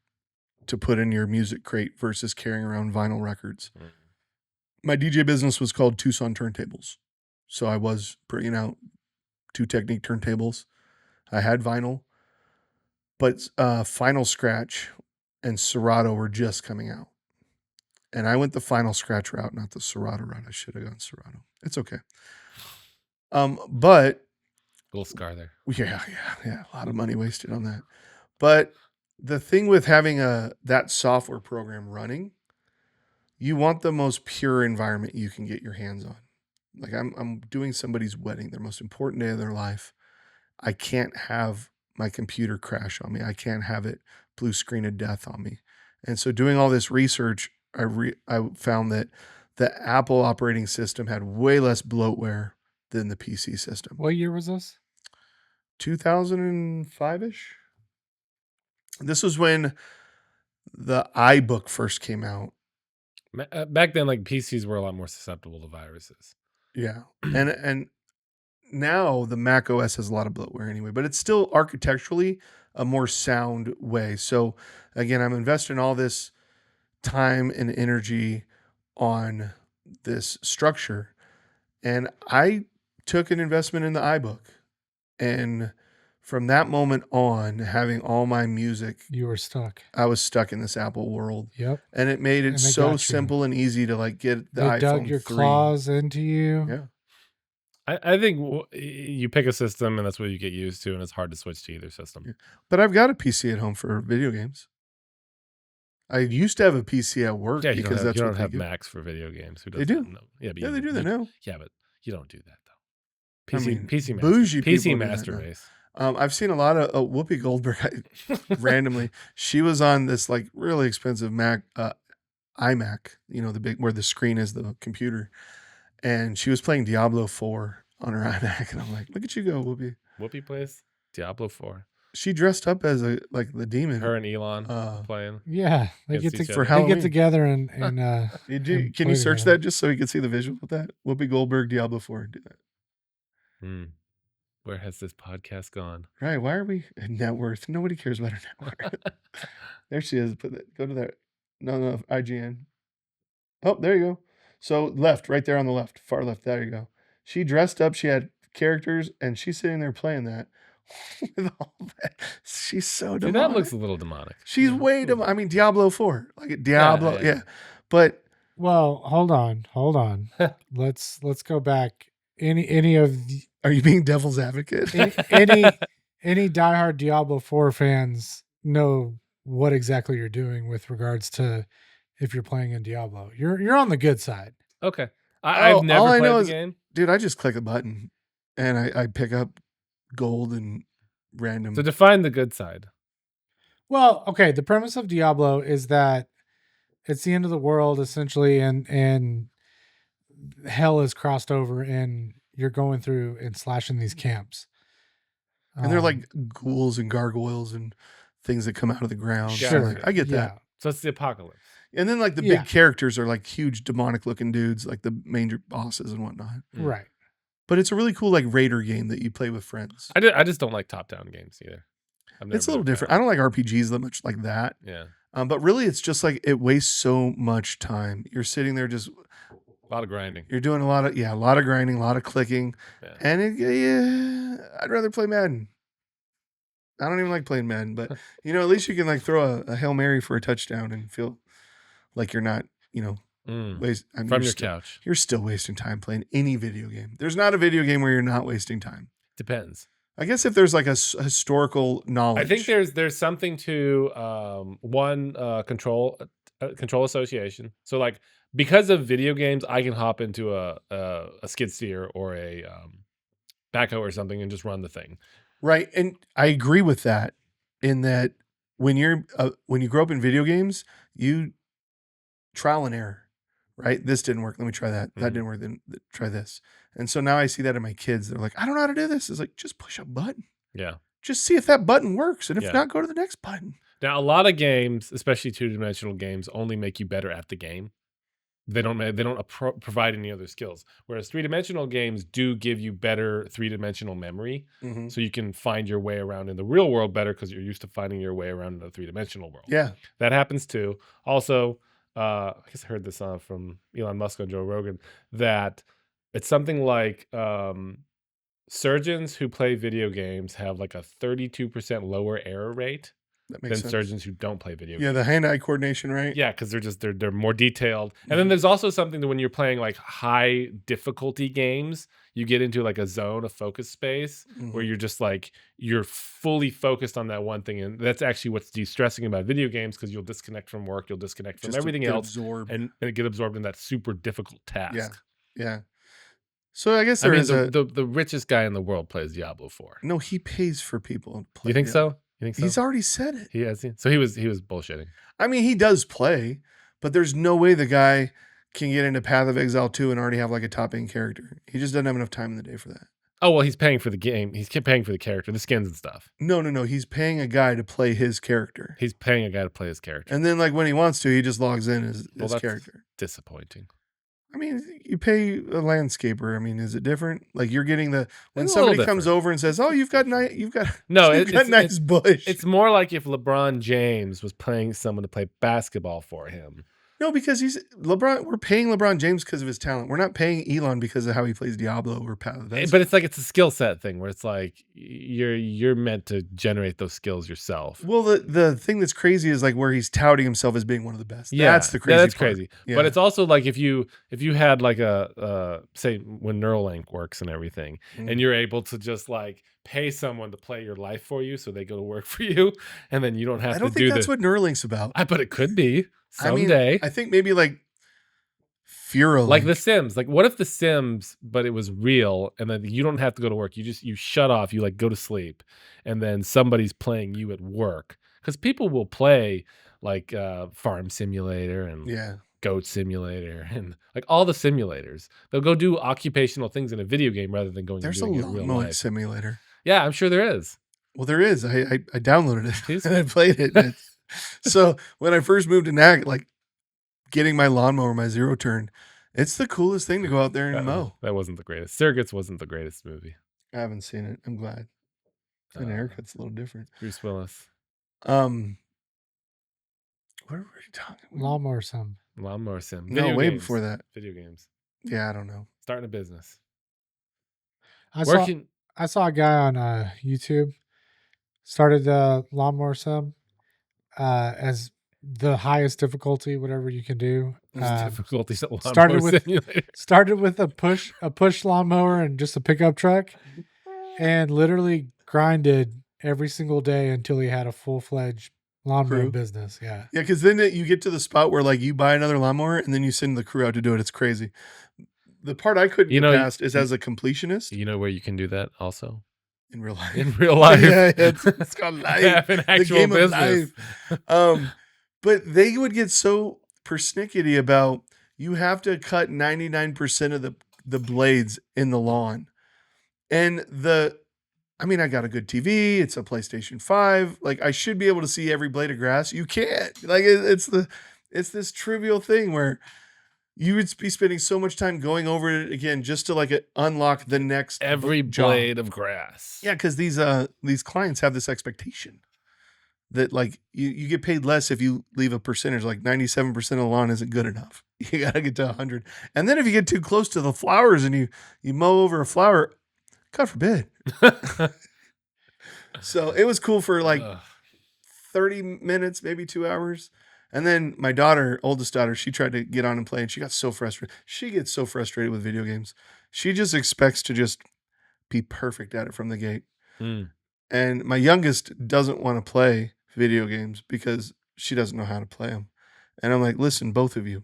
to put in your music crate versus carrying around vinyl records. Mm. My DJ business was called Tucson Turntables. So I was bringing out 2 Technique turntables. I had vinyl, but Final Scratch and Serato were just coming out. And I went the Final Scratch route, not the Serato route. I should have gone Serato. It's okay. But Little scar there. yeah, a lot of money wasted on that. But the thing with having that software program running, you want the most pure environment you can get your hands on. Like I'm doing somebody's wedding, their most important day of their life. I can't have my computer crash on me. I can't have it blue screen of death on me. And so doing all this research, I found that the Apple operating system had way less bloatware than the PC system. What year was this? 2005-ish. This was when the iBook first came out. Back then, like PCs were a lot more susceptible to viruses. Yeah. And now the Mac OS has a lot of bloatware anyway, but it's still architecturally a more sound way. So again, I'm investing all this time and energy on this structure. And I took an investment in the iBook. And from that moment on, having all my music, You were stuck. I was stuck in this Apple world. Yep. And it made it And they so got you. simple and easy to like get the They iPhone dug your 3. claws into you. Yeah. I think you pick a system and that's what you get used to, and it's hard to switch to either system. Yeah. But I've got a PC at home for video games. I used to have a PC at work Yeah, you because don't have, that's you what don't they have do. Macs for video games. Who They does do. that? No. Yeah, but Yeah, they do that now. Yeah, but you don't do that though. I mean, PC master, bougie people PC do that master now. race. I've seen a lot of Whoopi Goldberg randomly. She was on this like really expensive Mac, iMac, you know, the big where the screen is the computer, and she was playing Diablo 4 on her iMac, and I'm like, look at you go, Whoopi. Whoopi plays Diablo 4. She dressed up as like the demon. Her and Elon playing. Yeah, they Against get each to, other. For they Halloween. get together and Can and you play search together. that just so you can see the visual with that? Whoopi Goldberg, Diablo 4. Do that. Hmm. Where has this podcast gone? Right. Why are we net worth? Nobody cares about her net worth. There she is. Go to that. No, IGN. Oh, there you go. So left, right there on the left, far left. There you go. She dressed up. She had characters, and she's sitting there playing that. With all that. She's so See, demonic. that looks a little demonic. She's Yeah. way demonic. I mean, Diablo 4. Like Diablo. yeah. Yeah. But Well, hold on. let's go back. Any of the, are you being devil's advocate? any diehard Diablo 4 fans know what exactly you're doing with regards to if you're playing in Diablo. You're on the good side. Okay. I've never all I played know the is- game. Dude, I just click a button and I pick up gold and random. So define the good side. Well, okay, the premise of Diablo is that it's the end of the world essentially and hell is crossed over and you're going through and slashing these camps. And they're like ghouls and gargoyles and things that come out of the ground. Sure. So, like, I get that. Yeah. So it's the apocalypse. And then like the Yeah. big characters are like huge demonic looking dudes, like the major bosses and whatnot. Mm. Right. But it's a really cool like raider game that you play with friends. I just don't like top-down games either. I've never It's a little been different. fan. I don't like RPGs that much like that. Yeah. But really it's just like it wastes so much time. You're sitting there just A lot of grinding. you're doing a lot of grinding, a lot of clicking. Yeah. And I'd rather play Madden. I don't even like playing Madden, but at least you can like throw a Hail Mary for a touchdown and feel like you're not, Mm. you're From your still, couch. You're still wasting time playing any video game. There's not a video game where you're not wasting time. Depends. I guess if there's like a historical knowledge. I think there's something to control association. So like because of video games, I can hop into a skid steer or a backhoe or something and just run the thing. Right. And I agree with that in that when you grow up in video games, you trial and error, right? This didn't work. Let me try that. That Mhm. didn't work. Then try this. And so now I see that in my kids. They're like, I don't know how to do this. It's like, just push a button. Yeah. Just see if that button works. And if Yeah. not, go to the next button. Now, a lot of games, especially two-dimensional games, only make you better at the game. They don't provide any other skills. Whereas three-dimensional games do give you better three-dimensional memory, Mhm. so you can find your way around in the real world better because you're used to finding your way around in the three-dimensional world. Yeah. That happens too. Also, I guess I heard this from Elon Musk on Joe Rogan, that it's something like surgeons who play video games have like a 32% lower error rate That than makes sense. surgeons who don't play video Yeah, games. the hand-eye coordination, right? Yeah, because they're more detailed. And then there's also something that when you're playing like high difficulty games, you get into like a zone, a focus space where Mhm. you're just like you're fully focused on that one thing. And that's actually what's de-stressing about video games, because you'll disconnect from work, you'll disconnect from Just to everything get else, absorbed. and get absorbed in that super difficult task. Yeah. So I guess I there mean, is a the richest guy in the world plays Diablo 4. no. He pays for people to play. You think Diablo. so? You think so? He's already said it. He has. So he was bullshitting. I mean, he does play, but there's no way the guy can get into Path of Exile 2 and already have like a top end character. He just doesn't have enough time in the day for that. Oh well, he's paying for the game. He's paying for the character, the skins and stuff. No. He's paying a guy to play his character. He's paying a guy to play his character. And then like when he wants to, he just logs in as Well, his that's character. disappointing. I mean, you pay a landscaper. I mean, is it different? Like you're getting when It's a little somebody comes different. over and says, "Oh, you've got No, you've got nice bush." It's more like if LeBron James was paying someone to play basketball for him. No, because he's LeBron. We're paying LeBron James because of his talent. We're not paying Elon because of how he plays Diablo or Path of Exile. But it's like it's a skill set thing where it's like you're meant to generate those skills yourself. Well, the thing that's crazy is like where he's touting himself as being one of the best. Yeah, That's the crazy. Yeah, that's part. crazy. Yeah. But it's also like if you had like a say when Neuralink works and everything, and you're able to just like pay someone to play your life for you, so they go to work for you, and then you don't have I don't to think do that's what Neuralink's about. But it could be I mean, someday. I think maybe like Furalink. Like The Sims. Like what if The Sims, but it was real, and then you don't have to go to work. You shut off, you like go to sleep, and then somebody's playing you at work. Because people will play like Farm Simulator and Yeah. Goat Simulator and like all the simulators. They'll go do occupational things in a video game rather than going There's and a doing it in real lawnmowing life. simulator. Yeah, I'm sure there is. Well, there is. I downloaded it Jeez. and I played it. So when I first moved to Nag, like getting my lawnmower, my zero turn, it's the coolest thing to go out there and mow. That wasn't the greatest. Surrogates wasn't the greatest movie. I haven't seen it. I'm glad. And haircut's a little different. Bruce Willis. What were we talking about? Lawnmower Sim. Lawnmower Sim. No, Video way games. before that. Video games. Yeah, I don't know. Starting a business. I Working. saw a guy on YouTube started Lawnmower Sim as the highest difficulty, whatever you can do. Difficulties at Lawnmower started with- Simulator. Started with a push lawnmower and just a pickup truck, and literally grinded every single day until he had a full-fledged lawnmower Crew? business. Yeah. Yeah, because then you get to the spot where like you buy another lawnmower and then you send the crew out to do it. It's crazy. The part I couldn't You get know, past is as a completionist You know where you can do that also? in real life. In real life. Yeah, it's called life. Have an actual game of business. But they would get so persnickety about you have to cut 99% of the blades in the lawn. And I got a good TV. It's a PlayStation 5. Like I should be able to see every blade of grass. You can't. Like it's this trivial thing where you would be spending so much time going over it again just to like unlock the next Every job. blade of grass. Yeah, because these clients have this expectation that like you get paid less if you leave a percentage. Like 97% of the lawn isn't good enough. You gotta get to 100. And then if you get too close to the flowers and you mow over a flower, God forbid. So it was cool for like 30 minutes, maybe 2 hours. And then my oldest daughter, she tried to get on and play and she got so frustrated. She gets so frustrated with video games. She just expects to just be perfect at it from the gate. Mm. And my youngest doesn't want to play video games because she doesn't know how to play them. And I'm like, listen, both of you,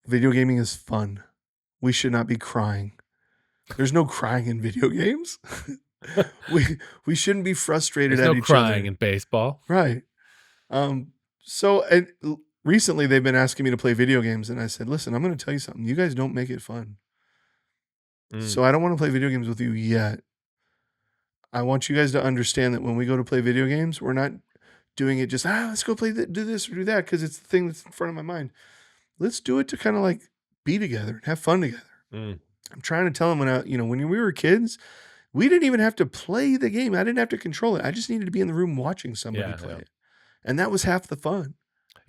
video gaming is fun. We should not be crying. There's no crying in video games. we shouldn't be frustrated There's at no each crying other. in baseball. Right. So recently they've been asking me to play video games, and I said, listen, I'm going to tell you something. You guys don't make it fun. Mm. So I don't want to play video games with you yet. I want you guys to understand that when we go to play video games, we're not doing it just, let's go play, do this or do that, because it's the thing that's in front of my mind. Let's do it to kind of like be together and have fun together. Mm. I'm trying to tell them when we were kids, we didn't even have to play the game. I didn't have to control it. I just needed to be in the room watching somebody play it. And that was half the fun.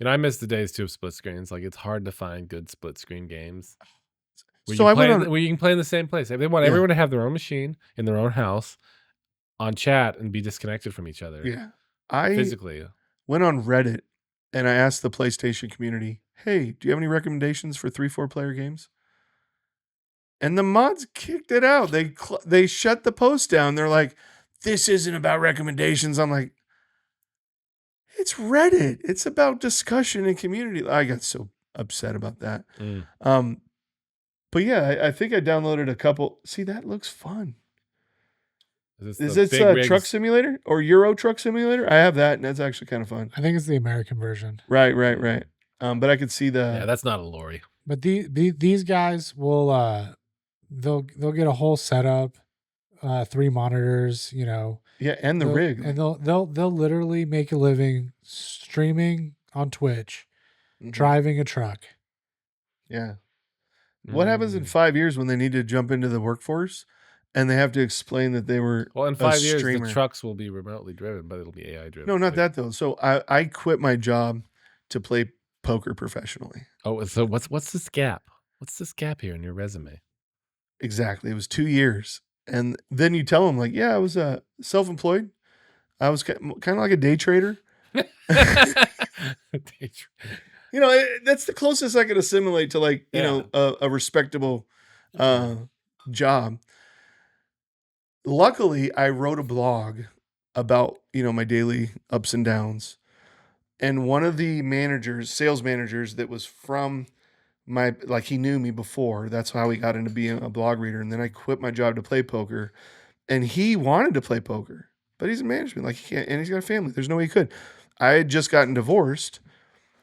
I miss the days too of split screens. Like, it's hard to find good split screen games. Where So where you can play in the same place. They want everyone to have their own machine in their own house on chat and be disconnected from each other. Yeah. I physically went on Reddit and I asked the PlayStation community, hey, do you have any recommendations for 3-4 player games? And the mods kicked it out. They shut the post down. They're like, this isn't about recommendations. I'm like, it's Reddit. It's about discussion and community. I got so upset about that. But yeah, I think I downloaded a couple. See, that looks fun. Is this Truck Simulator or Euro Truck Simulator? I have that, and that's actually kind of fun. I think it's the American version. Right. But I could see that's not a lorry. But these guys will they'll get a whole setup, 3 monitors, Yeah, and the rig. And they'll literally make a living streaming on Twitch, driving a truck. Yeah. What happens in 5 years when they need to jump into the workforce and they have to explain that they were in 5 years the trucks will be remotely driven, but it'll be AI driven. No, not that though. So I quit my job to play poker professionally. Oh, so what's this gap? What's this gap here in your resume? Exactly. It was 2 years. And then you tell them like, yeah, I was self-employed. I was kind of like a day trader. That's the closest I could assimilate to like, a respectable job. Luckily, I wrote a blog about, my daily ups and downs. And one of the sales managers that was from he knew me before. That's how he got into being a blog reader. And then I quit my job to play poker. And he wanted to play poker, but he's in management. Like, he can't, and he's got a family. There's no way he could. I had just gotten divorced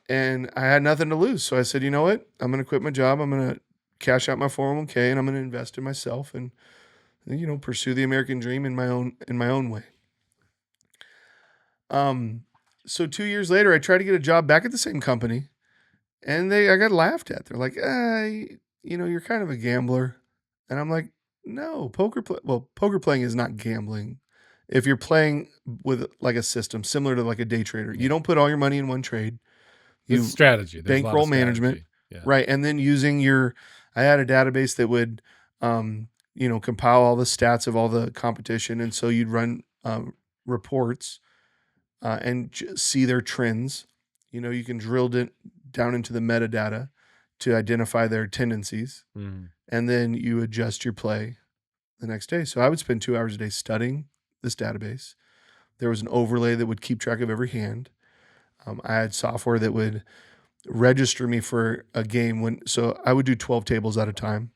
and I had nothing to lose. So I said, you know what? I'm going to quit my job. I'm going to cash out my 401k and I'm going to invest in myself and, pursue the American dream in my own way. So 2 years later, I tried to get a job back at the same company. And I got laughed at. They're like, you're kind of a gambler. And I'm like, no, poker playing is not gambling. If you're playing with like a system similar to like a day trader, you don't put all your money in one trade. It's strategy. Bankroll management. Yeah. Right. And then I had a database that would, compile all the stats of all the competition. And so you'd run reports and see their trends. You can drill down into the metadata to identify their tendencies. And then you adjust your play the next day. So I would spend 2 hours a day studying this database. There was an overlay that would keep track of every hand. I had software that would register me for a game so I would do 12 tables at a time,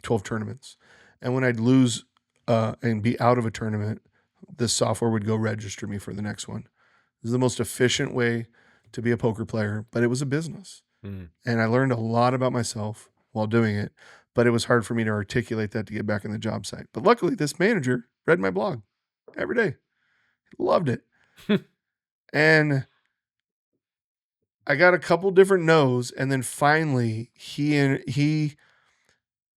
12 tournaments. And when I'd lose and be out of a tournament, the software would go register me for the next one. This is the most efficient way to be a poker player, but it was a business. And I learned a lot about myself while doing it, but it was hard for me to articulate that to get back in the job site. But luckily, this manager read my blog every day. Loved it. And I got a couple different no's, and then finally he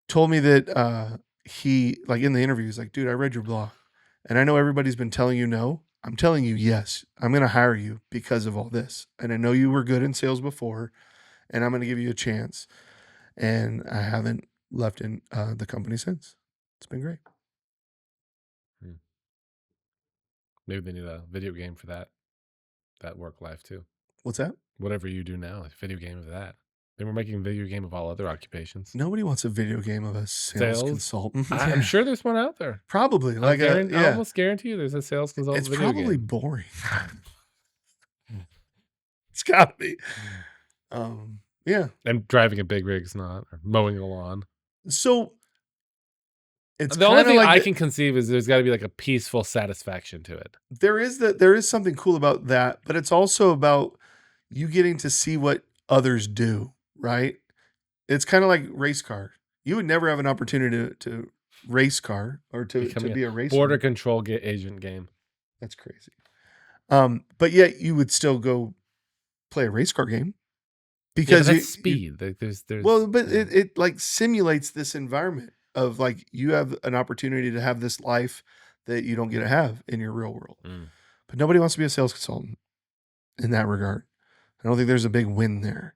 told me that he, like in the interview, he's like, dude, I read your blog, and I know everybody's been telling you no. I'm telling you yes. I'm going to hire you because of all this, and I know you were good in sales before, and I'm going to give you a chance. And I haven't left in the company since. It's been great. Maybe they need a video game for that work life too. What's that? Whatever you do now, a video game of that. They were making a video game of all other occupations. Nobody wants a video game of a sales consultant. I'm sure there's one out there. Probably. I almost guarantee you there's a sales consultant It's video probably game. boring. It's got to be. Yeah. And driving a big rig's not, or mowing a lawn. So it's the only thing I can conceive is there's got to be like a peaceful satisfaction to it. There is something cool about that, but it's also about you getting to see what others do, right? It's kind of like race car. You would never have an opportunity to race car or to Becoming be a racer. border control agent game. That's crazy. But yet you would still go play a race car game because that's speed. There's but it like simulates this environment of like you have an opportunity to have this life that you don't get to have in your real world. But nobody wants to be a sales consultant in that regard. I don't think there's a big win there.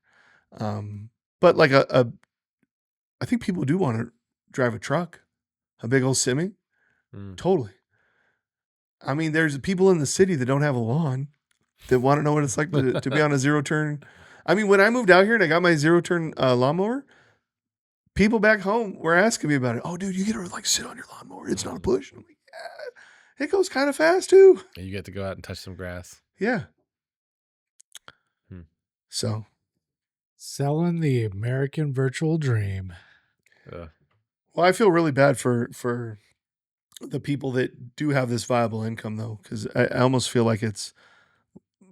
But like I think people do want to drive a truck, a big old semi. Totally. I mean, there's people in the city that don't have a lawn that want to know what it's like to be on a zero turn. I mean, when I moved out here and I got my zero turn lawnmower, people back home were asking me about it. Oh, dude, you get to like sit on your lawnmower. It's not a push. I'm like, yeah, it goes kind of fast too. And you get to go out and touch some grass. Yeah. So. Selling the American virtual dream. Well, I feel really bad for the people that do have this viable income though, because I almost feel like it's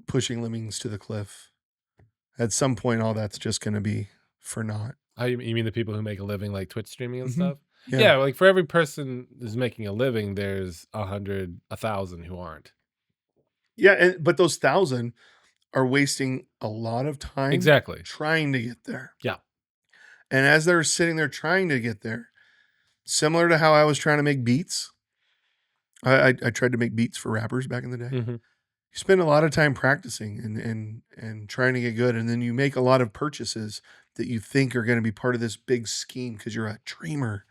pushing lemmings to the cliff. At some point, all that's just going to be for naught. Oh, you mean the people who make a living like Twitch streaming and stuff? Yeah. Yeah, like for every person who's making a living, there's 100, 1,000 who aren't. Yeah, but those 1,000 are wasting a lot of time Exactly trying to get there. Yeah. And as they're sitting there trying to get there, similar to how I was trying to make beats, I tried to make beats for rappers back in the day. You spend a lot of time practicing and trying to get good, and then you make a lot of purchases that you think are going to be part of this big scheme because you're a dreamer.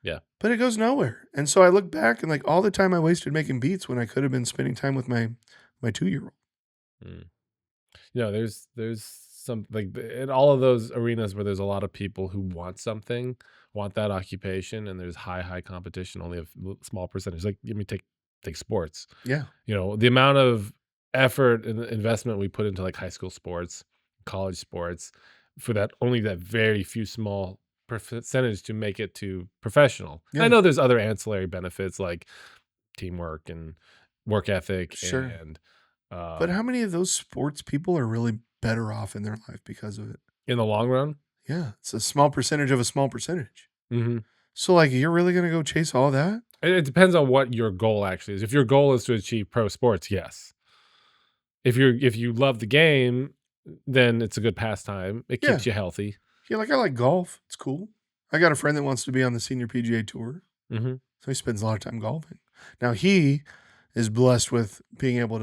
Yeah. But it goes nowhere. And so I look back and like all the time I wasted making beats when I could have been spending time with my 2-year-old. You know, there's some like in all of those arenas where there's a lot of people who want something, want that occupation, and there's high competition, only a small percentage. Like, let me take sports. Yeah. You know, the amount of effort and investment we put into like high school sports, college sports, for that only that very few small percentage to make it to professional. Yeah. I know there's other ancillary benefits like teamwork and work ethic. Sure. And but how many of those sports people are really better off in their life because of it? In the long run? Yeah. It's a small percentage of a small percentage. So like, you're really going to go chase all that? It depends on what your goal actually is. If your goal is to achieve pro sports, yes. If you love the game, then it's a good pastime. It keeps you healthy. Yeah, like I like golf. It's cool. I got a friend that wants to be on the senior PGA tour. So he spends a lot of time golfing. Now he is blessed with being able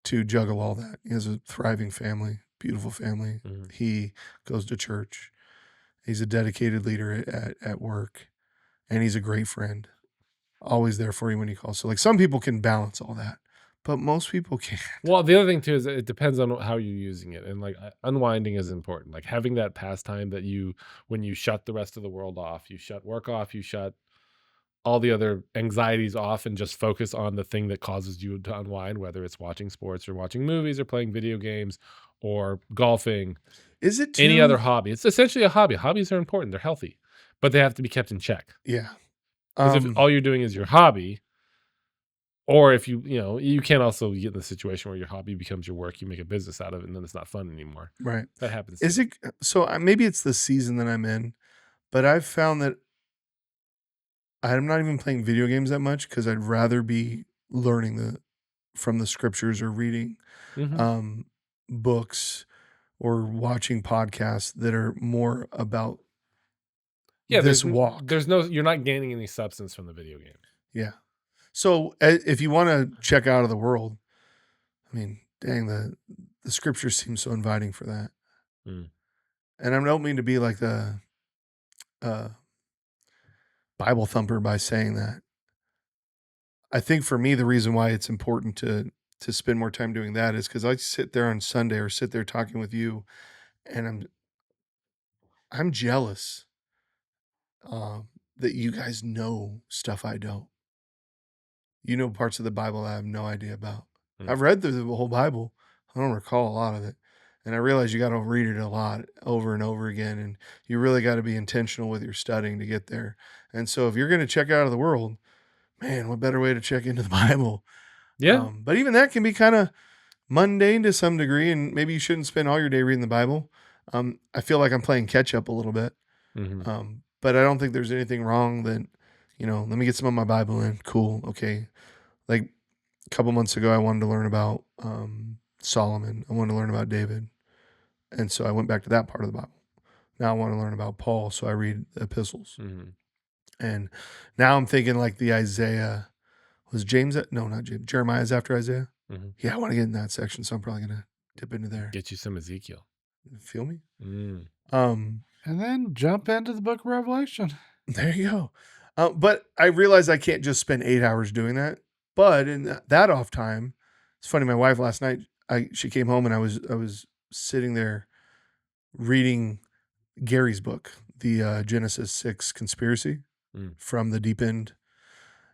to juggle all that. He has a thriving family, beautiful family. He goes to church. He's a dedicated leader at work, and he's a great friend. Always there for you when you call. So like some people can balance all that, but most people can't. Well, the other thing too is it depends on how you're using it, and like unwinding is important. Like having that pastime that when you shut the rest of the world off, you shut work off, you shut all the other anxieties off, and just focus on the thing that causes you to unwind, whether it's watching sports or watching movies or playing video games or golfing. Is it any other hobby? It's essentially a hobby. Hobbies are important. They're healthy, but they have to be kept in check. Yeah. Because if all you're doing is your hobby, or if you can't also get in the situation where your hobby becomes your work, you make a business out of it, and then it's not fun anymore. Right. That happens. Is it so? Maybe it's the season that I'm in, but I've found that I'm not even playing video games that much because I'd rather be learning from the scriptures or reading books or watching podcasts that are more about this walk. You're not gaining any substance from the video game. Yeah. So if you want to check out of the world, I mean, dang, the scriptures seem so inviting for that. And I don't mean to be like the Bible thumper by saying that. I think for me, the reason why it's important to spend more time doing that is because I sit there on Sunday or sit there talking with you, and I'm jealous that you guys know stuff I don't. You know parts of the Bible I have no idea about. I've read through the whole Bible. I don't recall a lot of it. And I realize you got to read it a lot over and over again. And you really got to be intentional with your studying to get there. And so if you're going to check out of the world, man, what better way to check into the Bible? Yeah. But even that can be kind of mundane to some degree. And maybe you shouldn't spend all your day reading the Bible. I feel like I'm playing catch up a little bit. but I don't think there's anything wrong that, let me get some of my Bible in. Cool. Okay. Like a couple months ago, I wanted to learn about Solomon. I wanted to learn about David. And so I went back to that part of the Bible. Now I want to learn about Paul. So I read the epistles. Mhm. And now I'm thinking like the Isaiah, was James, no, not James, Jeremiah's after Isaiah. Mhm. Yeah, I want to get in that section. So I'm probably going to dip into there. Get you some Ezekiel. Feel me? Mm. And then jump into the book of Revelation. There you go. But I realized I can't just spend 8 hours doing that. But in that off time, it's funny. My wife last night, she came home and I was sitting there reading Gary's book, the Genesis 6 Conspiracy from the Deep End,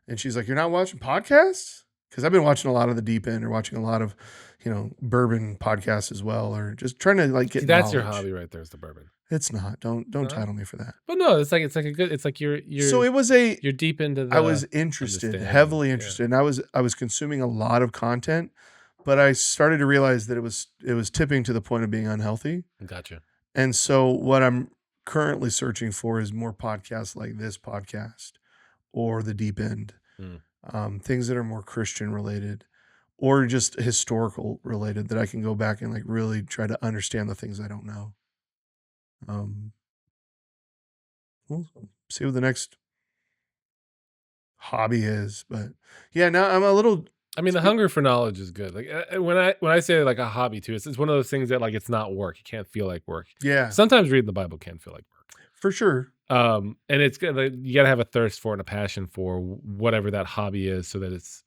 and she's like, "You're not watching podcasts?" Because I've been watching a lot of the Deep End, or watching a lot of, bourbon podcasts as well, or just trying to like get. See, that's your knowledge. hobby right there, is the bourbon. It's not. Don't No? title me for that. But no, it's like a good. It's like you're So it was a. you're deep into the. I was interested, understanding, heavily yeah. interested, and I was consuming a lot of content, but I started to realize that it was tipping to the point of being unhealthy. Gotcha. And so what I'm currently searching for is more podcasts like this podcast or the Deep End, things that are more Christian related or just historical related, that I can go back and like really try to understand the things I don't know. We'll see what the next hobby is, but yeah, now I'm a little. I mean, the hunger for knowledge is good. Like when I say like a hobby too, it's one of those things that like it's not work. It can't feel like work. Yeah, Sometimes reading the Bible can feel like work. for sure. And it's good. Like, you gotta have a thirst for and a passion for whatever that hobby is, so that it's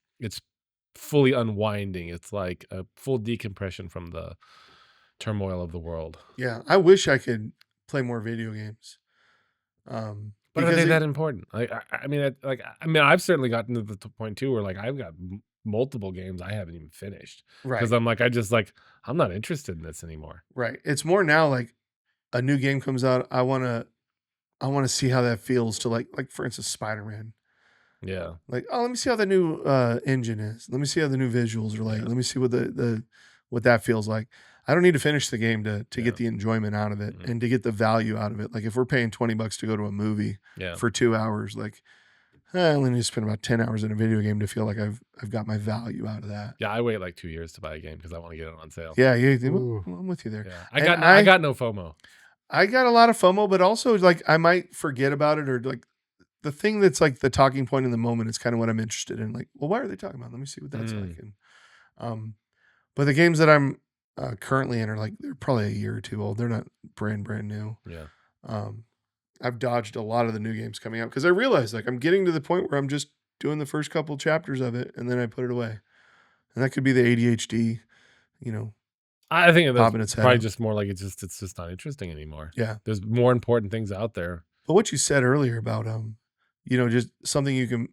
fully unwinding. It's like a full decompression from the turmoil of the world. Yeah, I wish I could play more video games. But are they that important? Like, I mean, I've certainly gotten to the point too where like I've got multiple games I haven't even finished right? because I'm not interested in this anymore. Right. It's more now like a new game comes out. I want to see how that feels to like for instance, Spider-Man. Yeah. Like, oh, let me see how the new engine is. Let me see how the new visuals are like. Yeah. Let me see what that feels like. I don't need to finish the game to Yeah. get the enjoyment out of it and to get the value out of it. Like if we're paying $20 to go to a movie Yeah. for 2 hours, like I only need to spend about 10 hours in a video game to feel like I've got my value out of that. Yeah, I wait like 2 years to buy a game because I want to get it on sale. Yeah, Ooh. I'm with you there. Yeah. And I got no FOMO. I got a lot of FOMO, but also like I might forget about it, or like the thing that's like the talking point in the moment is kind of what I'm interested in. Like, well, why are they talking about? Let me see what that's like. And but the games that I'm currently in are like, they're probably a year or two old. They're not brand new. Yeah. I've dodged a lot of the new games coming out because I realized like I'm getting to the point where I'm just doing the first couple chapters of it and then I put it away. And that could be the ADHD, I think popping that's its head probably up. just more like it's just not interesting anymore. Yeah. There's more important things out there. But what you said earlier about just something you can,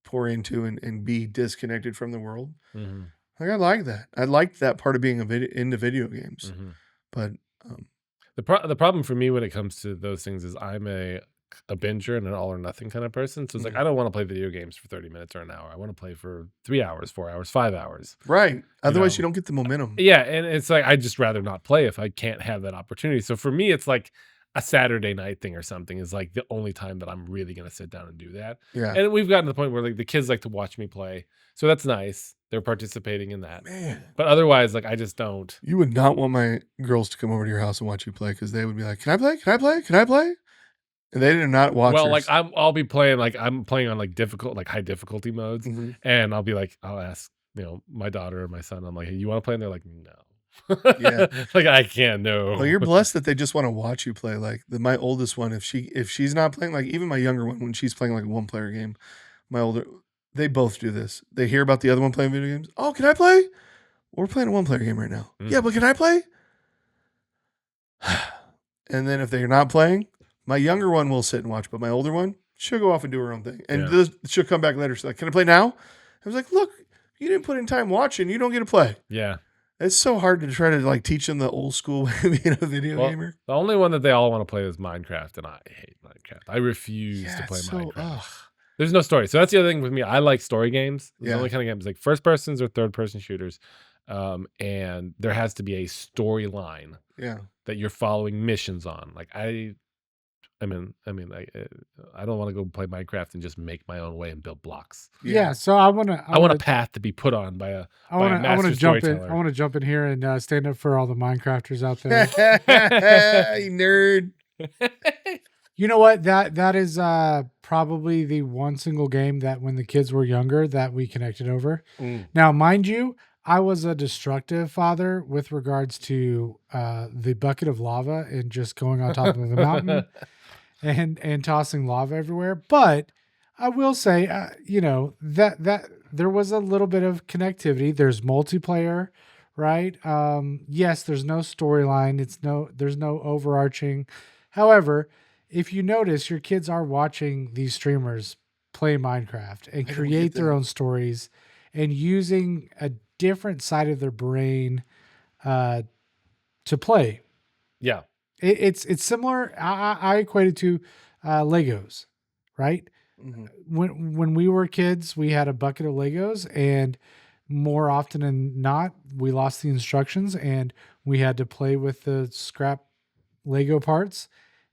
pour into and be disconnected from the world. Mm-hmm. Like I like that. I liked that part of being into video games. Mm-hmm. But the problem for me when it comes to those things is I'm a binger and an all or nothing kind of person. So it's like I don't want to play video games for 30 minutes or an hour. I want to play for 3 hours, 4 hours, 5 hours. right. Otherwise, you don't get the momentum. Yeah, and it's like I'd just rather not play if I can't have that opportunity. So for me, it's like a Saturday night thing or something is like the only time that I'm really going to sit down and do that. Yeah. And we've gotten to the point where like the kids like to watch me play. So that's nice. They're participating in that. Man, But otherwise, like I just don't. you would not want my girls to come over to your house and watch you play because they would be like, "Can I play? Can I play? Can I play?" And they did not watch. Well, like I'll be playing like I'm playing on like high difficulty modes, and I'll be like, I'll ask my daughter or my son, I'm like, "Hey, you want to play?" And they're like, "No." Yeah. Like I can't. No. Well, you're blessed that they just want to watch you play. Like my oldest one, if she's not playing, like even my younger one, when she's playing like a 1-player game, they both do this. They hear about the other one playing video games. "Oh, can I play? We're playing a 1-player game right now." "Yeah, but can I play?" And then if they're not playing, my younger one will sit and watch, but my older one, she'll go off and do her own thing. And she'll come back later. She's like, "Can I play now?" I was like, "Look, you didn't put in time watching. You don't get to play." Yeah. It's so hard to try to like teach them the old school way of being a video gamer. The only one that they all want to play is Minecraft, and I hate Minecraft. I refuse to play Minecraft. Ugh. There's no story. So that's the other thing with me. I like story games. The Yeah. only kind of games like first persons or third person shooters. And there has to be a storyline Yeah. that you're following missions on. Like I don't want to go play Minecraft and just make my own way and build blocks. Yeah. So I want to. I want a path to be put on by a I want master to jump in. storyteller. I want to jump in here and stand up for all the Minecrafters out there. You nerd. You know what? That is probably the one single game that when the kids were younger that we connected over. Now, mind you, I was a destructive father with regards to the bucket of lava and just going on top of the mountain and tossing lava everywhere. But I will say, that there was a little bit of connectivity. There's multiplayer, right? Yes, there's no storyline. There's no overarching. However, if you notice, your kids are watching these streamers play Minecraft and create their own stories and using a different side of their brain to play. Yeah. It's similar. I equate it to Legos, right? Mm-hmm. When we were kids, we had a bucket of Legos, and more often than not, we lost the instructions and we had to play with the scrap Lego parts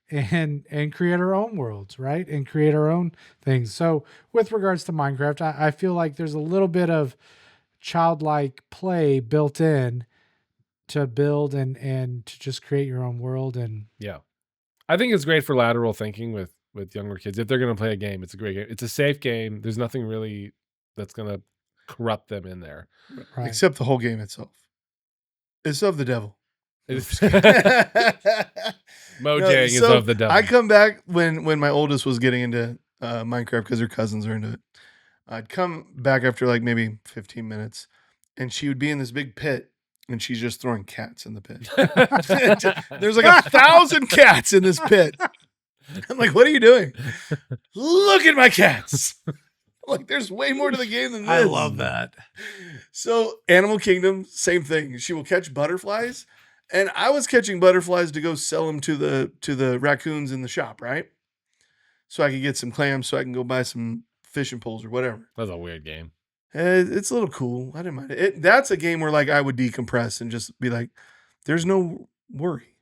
and create our own worlds, right? And create our own things. So with regards to Minecraft, I feel like there's a little bit of childlike play built in to build and to just create your own world. And yeah, I think it's great for lateral thinking with younger kids. If they're going to play a game, it's a great game. It's a safe game. There's nothing really that's going to corrupt them in there. right. Except the whole game itself. It's of the devil. Mojang is of the devil. I come back when my oldest was getting into Minecraft because her cousins are into it. I'd come back after like maybe 15 minutes, and she would be in this big pit, and she's just throwing cats in the pit. There's like 1,000 cats in this pit. I'm like, what are you doing? Look at my cats. Like, there's way more to the game than this. I love that. So, Animal Kingdom, same thing. She will catch butterflies. And I was catching butterflies to go sell them to the raccoons in the shop, right? So I could get some clams, so I can go buy some fishing poles or whatever. That's a weird game. It's a little cool. I didn't mind it. That's a game where like I would decompress and just be like, "There's no worry."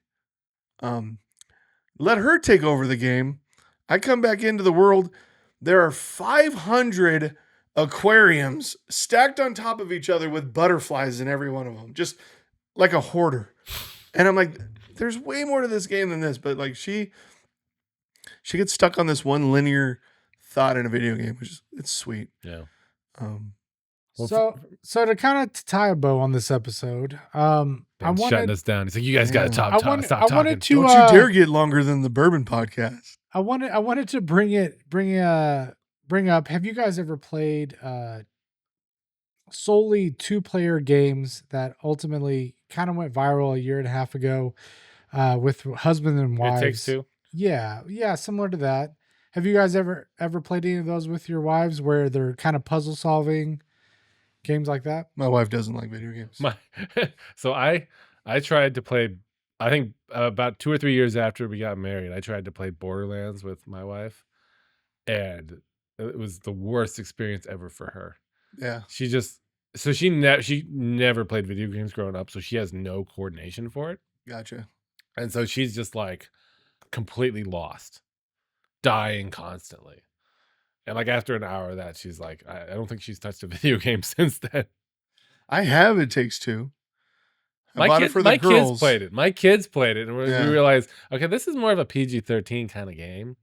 Let her take over the game. I come back into the world. There are 500 aquariums stacked on top of each other with butterflies in every one of them, just like a hoarder. And I'm like, there's way more to this game than this. But like she gets stuck on this one linear thought in a video game, which is it's sweet. Yeah. So to kind of tie a bow on this episode, I'm shutting us down. He's like, you guys got to stop talking. I wanted to, don't you dare get longer than the Bourbon Podcast. I wanted to bring up. Have you guys ever played solely 2-player games that ultimately kind of went viral a year and a half ago with husband and wives? It Takes Two. Yeah, similar to that. Have you guys ever played any of those with your wives where they're kind of puzzle solving games like that? My wife doesn't like video games. So I tried to play. I think about 2 or 3 years after we got married, I tried to play Borderlands with my wife, and it was the worst experience ever for her. Yeah. She never played video games growing up, so she has no coordination for it. Gotcha. And so she's just like completely lost, dying constantly. And like after an hour of that, she's like, I don't think she's touched a video game since then. I have It Takes Two. My kids played it. My kids played it, and we realized, okay, this is more of a PG-13 kind of game.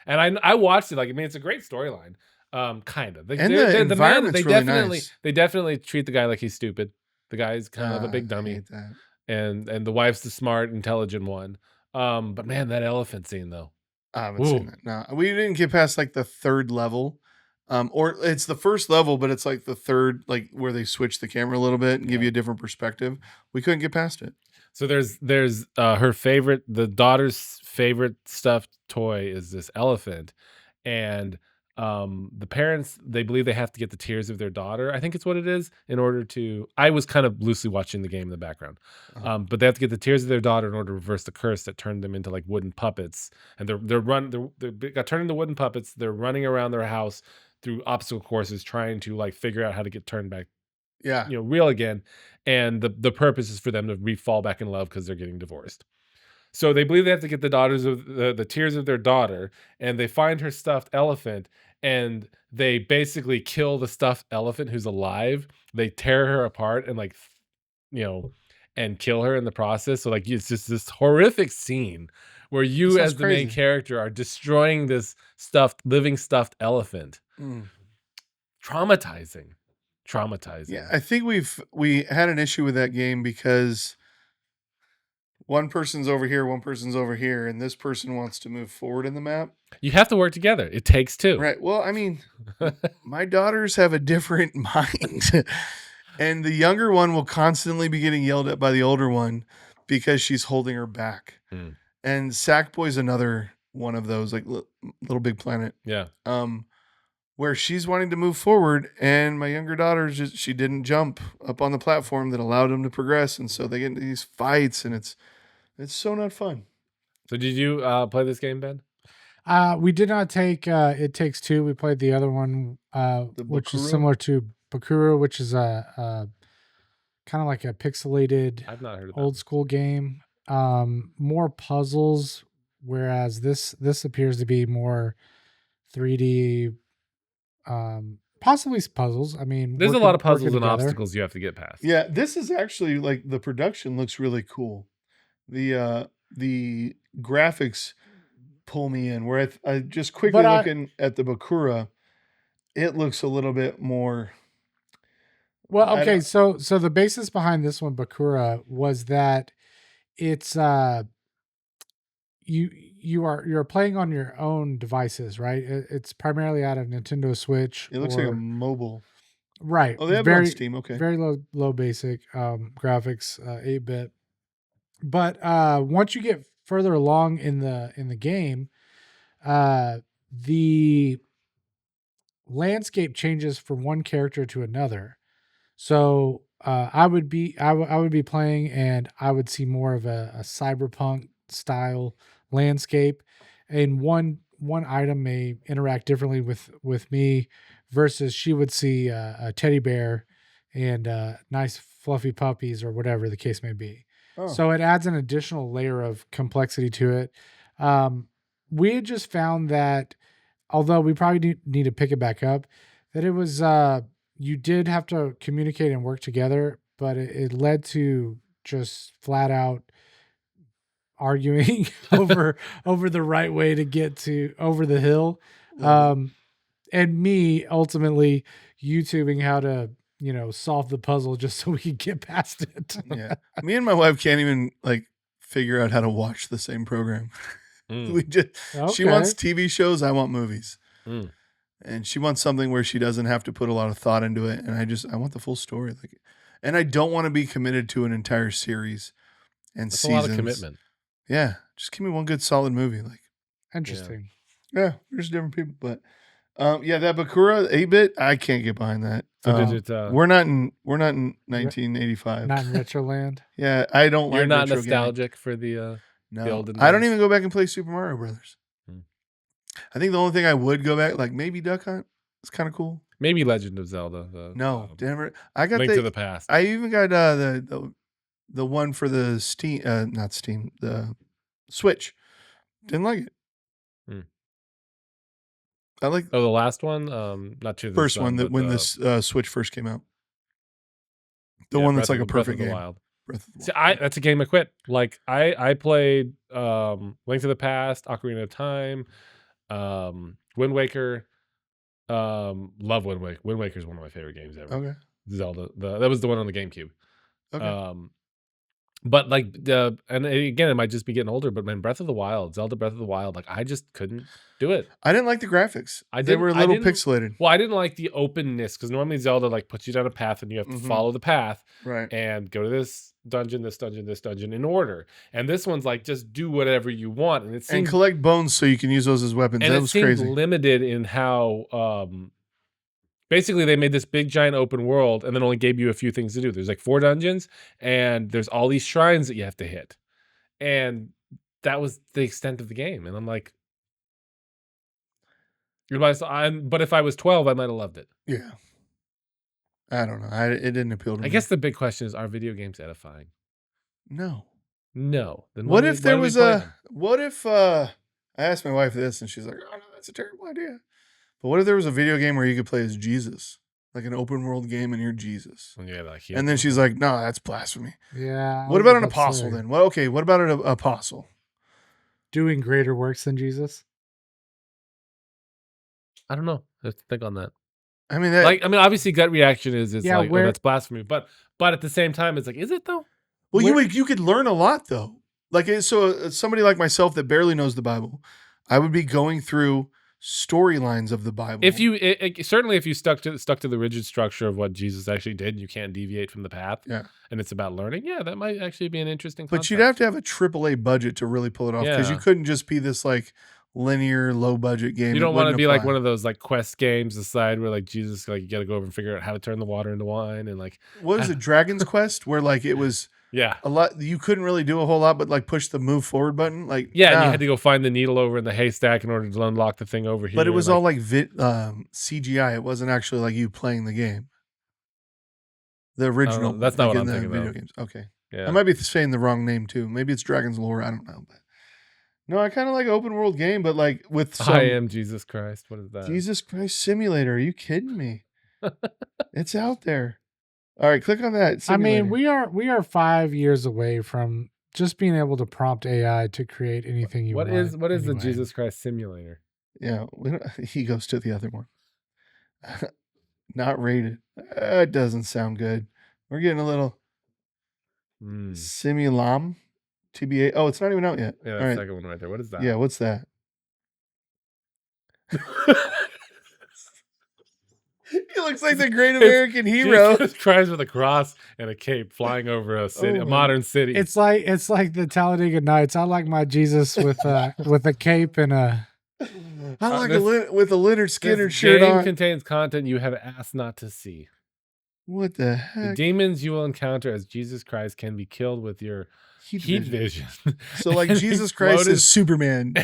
And I watched it. Like, I mean, it's a great storyline. Kind of. And the environment's really nice. They definitely treat the guy like he's stupid. The guy's kind of a big I dummy, hate that. and the wife's the smart, intelligent one. But man, that elephant scene though. I haven't seen it. No, we didn't get past like the 3rd level. Or it's the 1st level, but it's like the 3rd, like where they switch the camera a little bit and give you a different perspective. We couldn't get past it. So there's her favorite, the daughter's favorite stuffed toy is this elephant, and the parents, they believe they have to get the tears of their daughter, I think it's what it is, in order to. I was kind of loosely watching the game in the background, but they have to get the tears of their daughter in order to reverse the curse that turned them into like wooden puppets, and they got turned into wooden puppets. They're running around their house through obstacle courses trying to like figure out how to get turned back, real again. And the purpose is for them to fall back in love because they're getting divorced. So they believe they have to get the daughters of the tears of their daughter, and they find her stuffed elephant, and they basically kill the stuffed elephant who's alive. They tear her apart and you know, and kill her in the process. So like it's just this horrific scene where you sounds as the main crazy. character are destroying this living stuffed elephant. Traumatizing. Yeah, I think we had an issue with that game because one person's over here, one person's over here, and this person wants to move forward in the map. You have to work together. It takes two. Right. Well, I mean, my daughters have a different mind. And the younger one will constantly be getting yelled at by the older one because she's holding her back. Mm. And Sackboy's another one of those, like Little Big Planet. Yeah. Where she's wanting to move forward, and my younger daughter she didn't jump up on the platform that allowed them to progress, and so they get into these fights, and it's so not fun. So did you play this game, Ben? We did not take It Takes Two. We played the other one, which is Bakura? similar to Bakura, which is a kind of like a pixelated I've not heard of old school game. More puzzles, whereas this appears to be more 3D. Possibly puzzles. I mean, There's a lot of working puzzles and together. obstacles you have to get past. Yeah, this is actually like the production looks really cool. The graphics pull me in. Where I just quickly looking at the Bakura, it looks a little bit more. Well, okay, so the basis behind this one, Bakura, was that it's you're playing on your own devices, right? It's primarily out of Nintendo Switch. It looks like a mobile. Right. Oh, they have it on Steam. Okay. Very low basic graphics, 8-bit. But once you get further along in the game, the landscape changes from one character to another. So I would be playing, and I would see more of a cyberpunk style landscape, and one item may interact differently with me versus she would see a teddy bear and nice fluffy puppies or whatever the case may be. Oh. So it adds an additional layer of complexity to it. We had just found that, although we probably need to pick it back up, that it was you did have to communicate and work together, but it led to just flat out arguing over the right way to get to over the hill. And me ultimately YouTubing how to, solve the puzzle just so we could get past it. Yeah. Me and my wife can't even like figure out how to watch the same program. We just she wants TV shows, I want movies. And she wants something where she doesn't have to put a lot of thought into it. And I want the full story. And I don't want to be committed to an entire series and That's seasons. a lot of commitment. Yeah. Just give me one good solid movie. Interesting. Yeah, there's different people, but that Bakura 8-bit, I can't get behind that. So we're not in 1985. Not in Retroland. Yeah, I don't. You're like not retro nostalgic for the no. olden I don't days? even go back and play Super Mario Brothers. I think the only thing I would go back, like maybe Duck Hunt, it's kind of cool. Maybe Legend of Zelda. No, damn, I got Link to the Past. I even got the one for the Steam, not Steam, the Switch. Didn't like it. I like the last one. Not to the first one that when this Switch first came out. The one that's like a perfect game. Wild. See, that's a game I quit. Like I played Link to the Past, Ocarina of Time, Wind Waker. Love Wind Waker. Wind Waker is one of my favorite games ever. Okay. Zelda. That was the one on the GameCube. Okay. But like and again, it might just be getting older. But man, Zelda Breath of the Wild, like I just couldn't do it. I didn't like the graphics. They were a little pixelated. Well, I didn't like the openness because normally Zelda like puts you down a path and you have to follow the path, right? And go to this dungeon, this dungeon, this dungeon in order. And this one's like just do whatever you want, and collect bones so you can use those as weapons. And that was crazy. Limited in how. Basically, they made this big, giant open world and then only gave you a few things to do. There's like 4 dungeons, and there's all these shrines that you have to hit. And that was the extent of the game. And I'm like, but if I was 12, I might have loved it. Yeah. I don't know. It didn't appeal to me. I guess the big question is, are video games edifying? No. No. Then What why if there do we was play a? them? What if I asked my wife this and she's like, "Oh no, that's a terrible idea." But what if there was a video game where you could play as Jesus, like an open world game, and you're Jesus? When you had, like, heal And then she's people? like, "No, that's blasphemy." Yeah. I What was about an about to apostle say, then? Well, okay. What about an apostle? doing greater works than Jesus? I don't know. Let's think on that. I mean, that, Like, I mean, obviously, gut reaction is Yeah, like, oh, where- that's blasphemy. But at the same time, it's like, is it though? well, where- you could learn a lot though. Like, somebody like myself that barely knows the Bible, I would be going through storylines of the Bible. If you certainly if you stuck to the rigid structure of what Jesus actually did, you can't deviate from the path. Yeah. And it's about learning. Yeah, that might actually be an interesting but concept. you'd have to have a AAA budget to really pull it off because you Yeah. couldn't just be this like linear low budget game. You don't want to be like one of those like quest games aside where like Jesus, like you got to go over and figure out how to turn the water into wine and like what was it, Dragon's Quest, where like it was yeah. a lot. You couldn't really do a whole lot, but like push the move forward button. Like Yeah, and nah. you had to go find the needle over in the haystack in order to unlock the thing over here. But it was like, all like CGI. It wasn't actually like you playing the game. The original. that's not like what in I'm the thinking, video though. games. Okay. yeah. I might be saying the wrong name too. Maybe it's Dragon's Lore. I don't know. But no, I kind of like open world game, but like with some I am Jesus Christ. What is that? Jesus Christ Simulator. Are you kidding me? It's out there. All right, click on that. I mean, simulator. we are 5 years away from just being able to prompt AI to create anything you What want. is the anyway. Jesus Christ simulator? Yeah, he goes to the other one. Not rated. It doesn't sound good. We're getting a little Hmm. Simulam TBA. Oh, it's not even out yet. Yeah, All that right. second one right there. What is that? Yeah, what's that? He looks like the great American hero. Jesus Christ with a cross and a cape flying over a city, Oh a my- modern city. It's like the Talladega Nights. I like my Jesus with a cape and a. I like this- with a Leonard Skinner this shirt game on. contains content you have asked not to see. What the The heck? demons you will encounter as Jesus Christ can be killed with your heat vision. So like And Jesus Christ exploded- is Superman.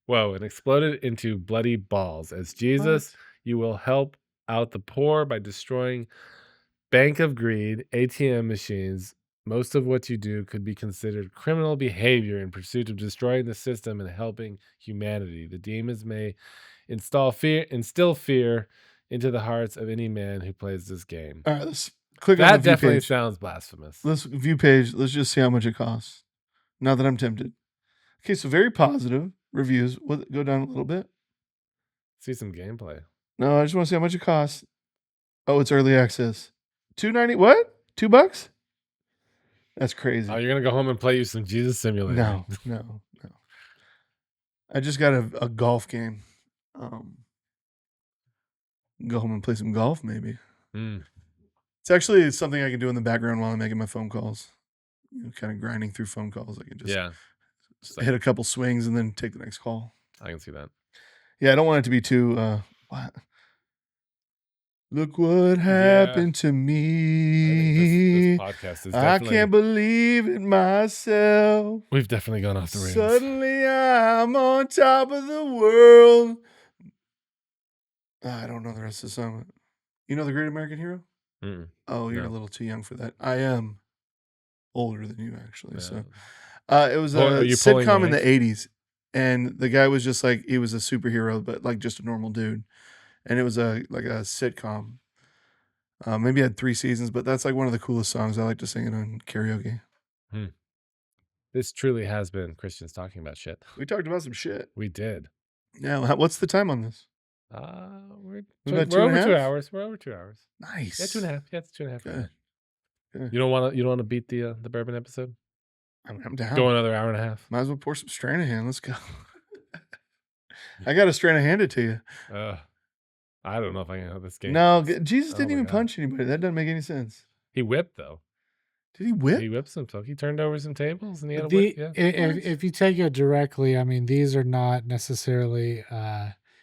Whoa, and exploded into bloody balls. As Jesus, you will help out the poor by destroying Bank of Greed, ATM machines. Most of what you do could be considered criminal behavior in pursuit of destroying the system and helping humanity. The demons may instill fear into the hearts of any man who plays this game. All right, let's click on That the view definitely page. sounds blasphemous. Let's view page. Let's just see how much it costs. Now that I'm tempted. Okay, so very positive reviews. Go down a little bit. See some gameplay. No, I just want to see how much it costs. Oh, it's early access. $2.90. What? $2? That's crazy. Oh, you're gonna go home and play you some Jesus Simulator. No. I just got a golf game. Go home and play some golf, maybe. Mm. It's actually something I can do in the background while I'm making my phone calls. You know, kind of grinding through phone calls. I can just Yeah. Just like- hit a couple swings and then take the next call. I can see that. Yeah, I don't want it to be too. What? Look what happened to I me. think this podcast is I definitely. can't believe it myself. We've definitely gone off the rails. Suddenly I'm on top of the world. I don't know the rest of the song. You know the Great American Hero? Mm, Oh, you're No. a little too young for that. I am older than you, actually. yeah. So it was a Are you pulling sitcom in rank? the 80s. And the guy was just like, he was a superhero, but like just a normal dude. And it was like a sitcom. Maybe it had 3 seasons, but that's like one of the coolest songs. I like to sing it on karaoke. This truly has been Christians talking about shit. We talked about some shit. We did. Now, what's the time on this? We're About we're over 2.5? 2 hours. We're over 2 hours. Nice. Yeah, 2.5. Yeah, it's 2.5. Good. Good. You don't want to beat the bourbon episode? I'm down. Go another hour and a half. Might as well pour some Stranahan. Let's go. I got a Stranahan it to you. I don't know if I can have this game. No, Jesus Oh didn't my even God. punch anybody. That doesn't make any sense. He whipped though. Did he whip? He whipped some folk. He turned over some tables and he had a The, whip. Yeah. if you take it directly, I mean, these are not necessarily.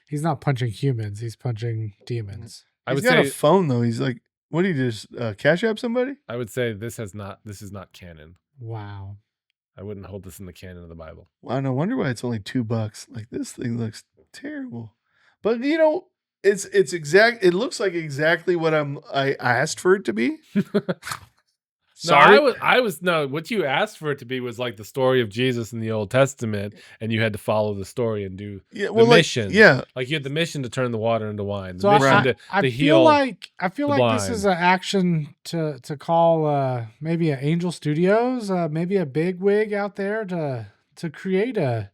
He's not punching humans. He's punching demons. I He's would got say a phone though. He's like, what did he just cash app somebody? I would say this is not canon. Wow. I wouldn't hold this in the canon of the Bible. Well, no wonder why it's only $2. Like this thing looks terrible. But you know, it's exact. It looks like exactly what I asked for it to be. Sorry. What you asked for it to be was like the story of Jesus in the Old Testament, and you had to follow the story and do Yeah, the well, like, mission. yeah, Like you had the mission to turn the water into wine, the So mission Right. to feel heal. like this blind. is an action to call maybe an Angel Studios, maybe a big wig out there to create a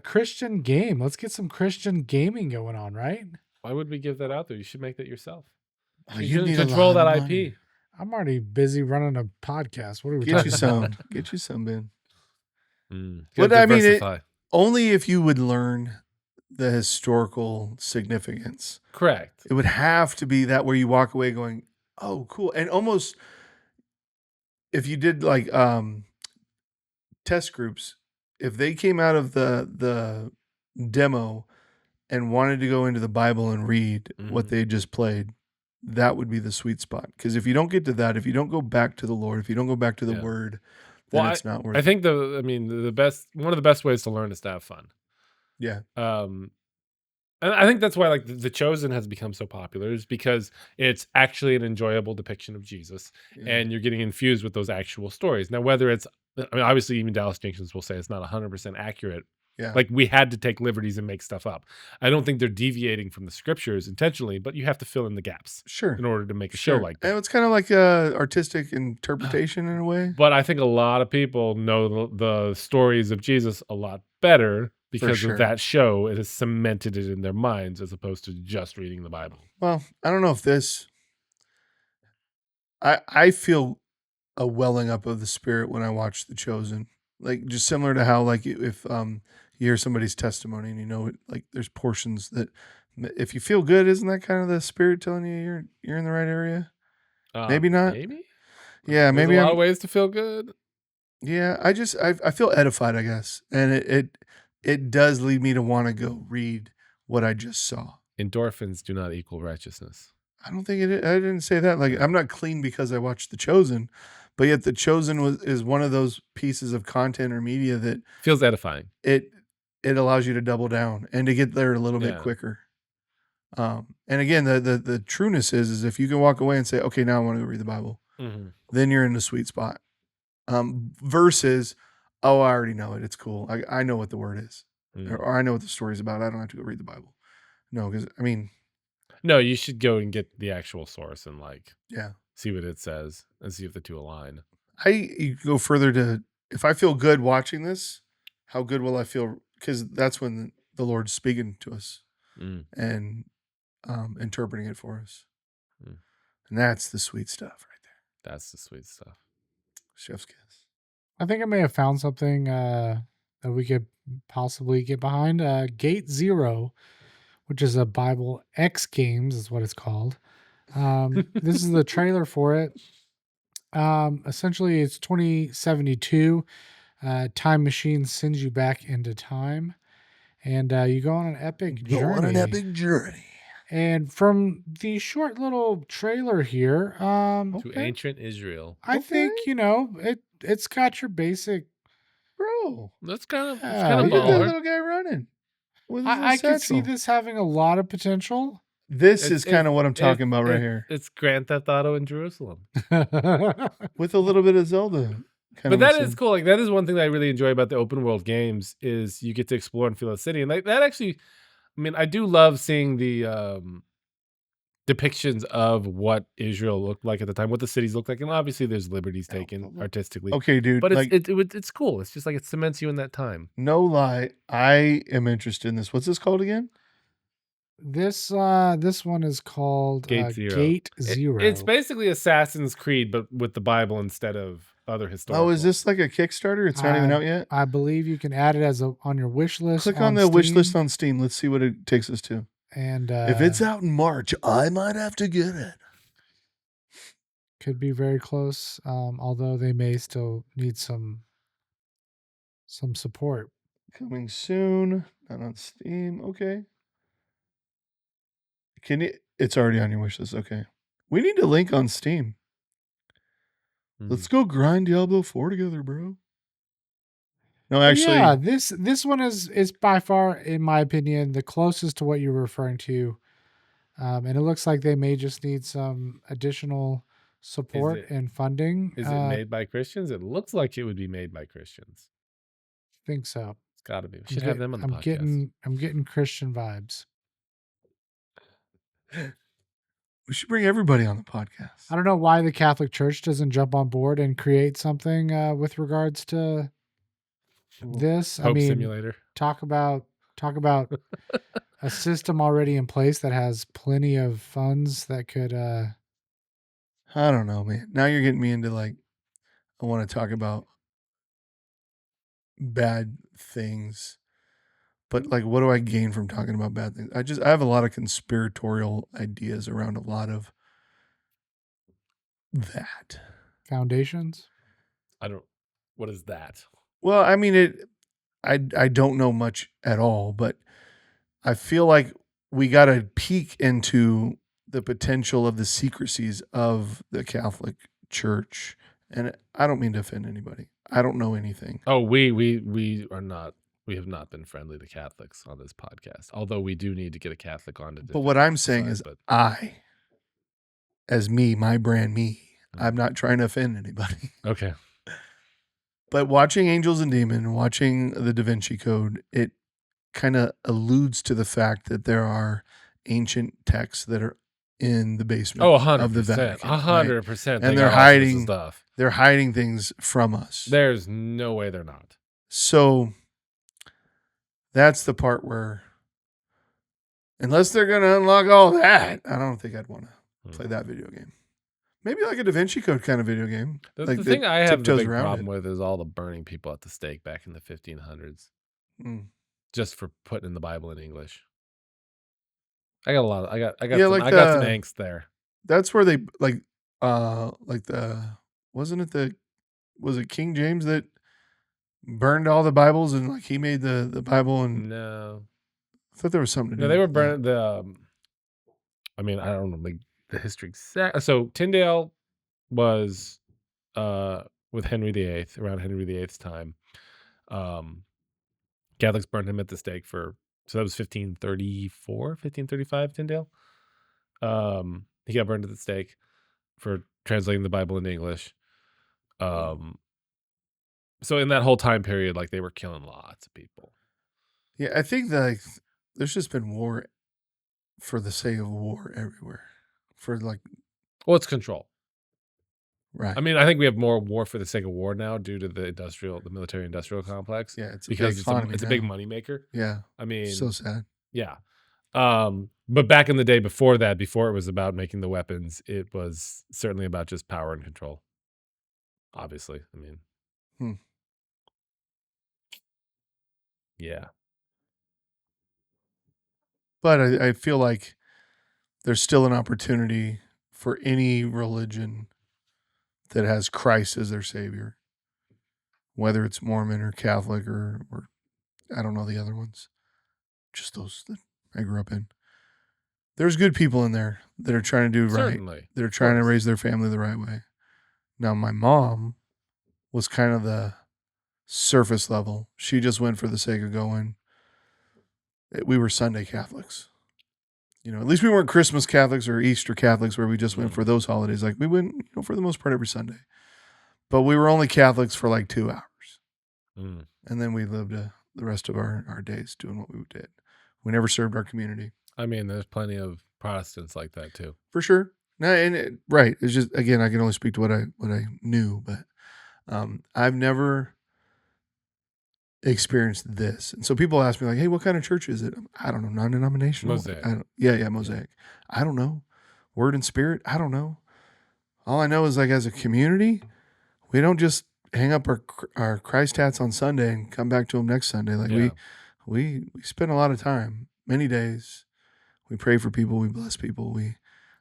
Christian game. Let's get some Christian gaming going on, right? Why would we give that out there? You should make that yourself. Oh, You you'd should need a control lot that of IP. money. I'm already busy running a podcast. What are we Get you talking about? some. Get you some, Ben. Mm. But Gotta I mean, diversify. only if you would learn the historical significance. Correct. It would have to be that where you walk away going, "Oh, cool," and almost if you did like test groups, if they came out of the demo and wanted to go into the Bible and read what Mhm. they just played, that would be the sweet spot. Because if you don't get to that, if you don't go back to the Lord, if you don't go back to the Yeah. Word, then Well, it's not worth I it. think the best one of the best ways to learn is to have fun. Yeah, And I think that's why like The Chosen has become so popular is because it's actually an enjoyable depiction of Jesus, yeah. and you're getting infused with those actual stories. Now, whether it's, I mean, obviously, even Dallas Jenkins will say it's not 100% accurate. Yeah. Like we had to take liberties and make stuff up. I don't think they're deviating from the scriptures intentionally, but you have to fill in the gaps Sure. in order to make a show Sure. like that. And it's kind of like artistic interpretation in a way. But I think a lot of people know the stories of Jesus a lot better because sure. of that show. It has cemented it in their minds as opposed to just reading the Bible. Well, I don't know if this. I feel a welling up of the Spirit when I watch The Chosen, like just similar to how like if you hear somebody's testimony and you know like there's portions that if you feel good, isn't that kind of the Spirit telling you you're in the right area? Maybe not. Maybe. Yeah, There's maybe a lot I'm. of ways to feel good. Yeah, I feel edified, I guess, and it does lead me to want to go read what I just saw. Endorphins do not equal righteousness. I don't think I didn't say that. Like I'm not clean because I watched The Chosen, but yet The Chosen is one of those pieces of content or media that Feels edifying. it allows you to double down and to get there a little bit Yeah. quicker. And again, the trueness is if you can walk away and say, okay, now I want to go read the Bible, then you're in the sweet spot. Versus, oh, I already know it. It's cool. I know what the word is, or I know what the story's about. I don't have to go read the Bible. No, because I mean, No, you should go and get the actual source and like yeah, see what it says and see if the two align. you go further to if I feel good watching this, how good will I feel? Because that's when the Lord's speaking to us and interpreting it for us, and that's the sweet stuff right there. That's the sweet stuff. Chef's kiss. I think I may have found something that we could possibly get behind. Gate Zero, which is a Bible X Games, is what it's called. This is the trailer for it. Essentially, it's 2072. Time machine sends you back into time, and you go on an epic journey. Go on an epic journey. And from the short little trailer here, To ancient Israel. I think it's got your basic. Bro, That's kind of Yeah, look at that baller. little guy running. With his I little could see satchel. this having a lot of potential. This It's- is kind of what I'm talking about right here, It's Grand Theft Auto in Jerusalem. with a little bit of Zelda. But that is cool. Like that is one thing that I really enjoy about the open world games is you get to explore and feel a city. And like that actually, I mean, I do love seeing the depictions of what Israel looked like at the time, what the cities looked like, and obviously there's liberties taken artistically. Okay, dude. But like, it's cool. It's just like it cements you in that time. no lie, I am interested in this. What's this called again? This one is called Gate Zero. Gate Zero. It's basically Assassin's Creed, but with the Bible instead of other historical. Oh, is this like a Kickstarter? It's not even out yet. I believe you can add it as on your wish list. Click on the wish Steam, list on Steam. Let's see what it takes us to. and If it's out in March, I might have to get it. could be very close. Although they may still need some support. Coming soon. Not on Steam. Okay. Can you? It's already on your wish list. Okay. We need a link on Steam. Let's go grind Diablo 4 together, bro. No, actually, yeah, this one is by far, in my opinion, the closest to what you're referring to, and it looks like they may just need some additional support it- and funding. Is it made by Christians? It looks like it would be made by Christians. Think so. It's got to be. We should have them on the I'm podcast. getting Christian vibes. We should bring everybody on the podcast. I don't know why the Catholic Church doesn't jump on board and create something with regards to this. Hope I mean, Simulator. talk about a system already in place that has plenty of funds that could. I don't know, man. Now you're getting me into like, I want to talk about bad things, but like, what do I gain from talking about bad things? I have a lot of conspiratorial ideas around a lot of that. Foundations. What is that? Well, I mean, I don't know much at all, but I feel like we got to peek into the potential of the secrecies of the Catholic Church. And I don't mean to offend anybody. I don't know anything. Oh, we are not. We have not been friendly to Catholics on this podcast. Although we do need to get a Catholic on to. But what I'm saying is, as me, my brand me, I'm not trying to offend anybody. Okay. But watching Angels and Demons, watching the Da Vinci Code, it kind of alludes to the fact that there are ancient texts that are in the basement of the 100%. Vatican. right? 100%. And they're hiding stuff. They're hiding things from us. There's no way they're not. So that's the part where, unless they're going to unlock all that, I don't think I'd want to play that video game. Maybe like a Da Vinci Code kind of video game. The like thing I have the tiptoes big around problem it. with is all the burning people at the stake back in the 1500s Mm. just for putting in the Bible in English. I got a lot. I got Yeah, some, like I got some the- angst there. That's where they like was it King James that burned all the Bibles and like he made the Bible? And No, I thought there was something to do no, they were with that. burning the. I mean, I don't know the history exact. So Tyndale was with Henry VIII around Henry VIII's time. Catholics burned him at the stake so that was 1534, 1535. Tyndale. He got burned at the stake for translating the Bible into English. So in that whole time period, like they were killing lots of people. Yeah, I think that like, there's just been war for the sake of war everywhere. For like, Well, it's control. right. I mean, I think we have more war for the sake of war now due to the military industrial complex. Yeah, it's because a big economy it's a big now. money maker. Yeah, I mean, so sad. yeah. But back in the day before that, before it was about making the weapons, it was certainly about just power and control. Obviously, I mean, yeah. But I feel like there's still an opportunity for any religion that has Christ as their savior, whether it's Mormon or Catholic or I don't know the other ones, just those that I grew up in. There's good people in there that are trying to do right. Certainly. That are trying to course. raise their family the right way. Now, my mom was kind of the surface level. She just went for the sake of going. We were Sunday Catholics. You know, at least we weren't Christmas Catholics or Easter Catholics where we just went for those holidays. Like we went, for the most part, every Sunday. But we were only Catholics for like 2 hours. Mm. And then we lived the rest of our days doing what we did. We never served our community. I mean, there's plenty of Protestants like that too. For sure. No, right. It's just, again, I can only speak to what I knew, but I've never experienced this. And so people ask me like, hey, what kind of church is it? I don't know. Non-denominational. Mosaic. Mosaic. I don't know. Word and Spirit. I don't know. All I know is like as a community, we don't just hang up our Christ hats on Sunday and come back to them next Sunday. Like we spend a lot of time, many days. We pray for people. We bless people.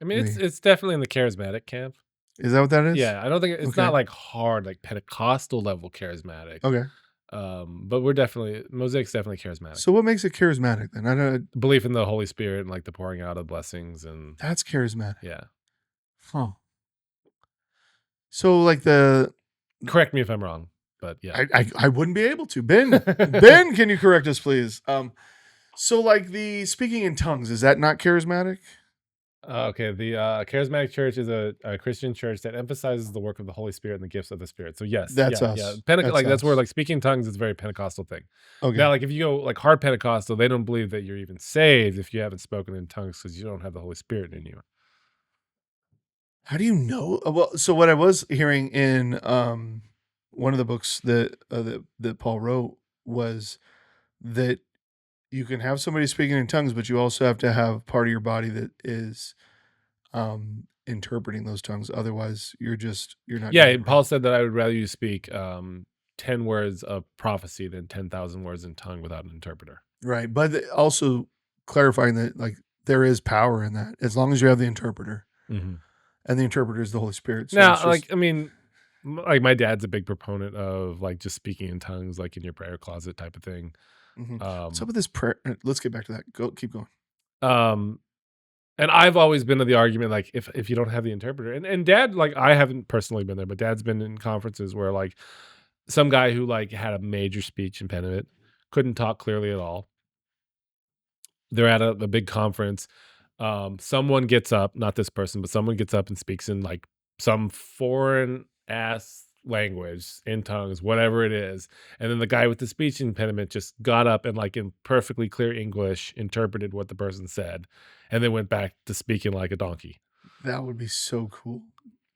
It's definitely in the charismatic camp. Is that what that is? Yeah, I don't think it's Okay. not like hard, like Pentecostal level charismatic. Okay. But Mosaic's definitely charismatic. So what makes it charismatic then? I don't. Belief in the Holy Spirit and like the pouring out of blessings and That's charismatic. yeah. Huh. So like Correct me if I'm wrong, but yeah. I wouldn't be able to. Ben, can you correct us, please? So like the speaking in tongues, is that not charismatic? Okay, the charismatic church is a Christian church that emphasizes the work of the Holy Spirit and the gifts of the Spirit. So yes, That's yeah. us. That's That's where us. like speaking in tongues is a very Pentecostal thing. Okay. Now, like if you go like hard Pentecostal, they don't believe that you're even saved if you haven't spoken in tongues because you don't have the Holy Spirit in you. How do you know? Well, so what I was hearing in one of the books that Paul wrote was that you can have somebody speaking in tongues, but you also have to have part of your body that is interpreting those tongues. Otherwise, you're not Yeah, doing it right. Paul said that I would rather you speak 10 words of prophecy than 10,000 words in tongue without an interpreter. Right, but also clarifying that like there is power in that as long as you have the interpreter, and the interpreter is the Holy Spirit. So it's Now, just, like I mean, like my dad's a big proponent of like just speaking in tongues, like in your prayer closet type of thing. what's up with this prayer? Let's get back to that. Keep going. Um, and I've always been of the argument like if you don't have the interpreter, and dad, like I haven't personally been there, but dad's been in conferences where like some guy who like had a major speech impediment couldn't talk clearly at all. They're at a big conference. Someone gets up, not this person, but someone gets up and speaks in like some foreign ass language in tongues, whatever it is. And then the guy with the speech impediment just got up and like in perfectly clear English interpreted what the person said and then went back to speaking like a donkey. That would be so cool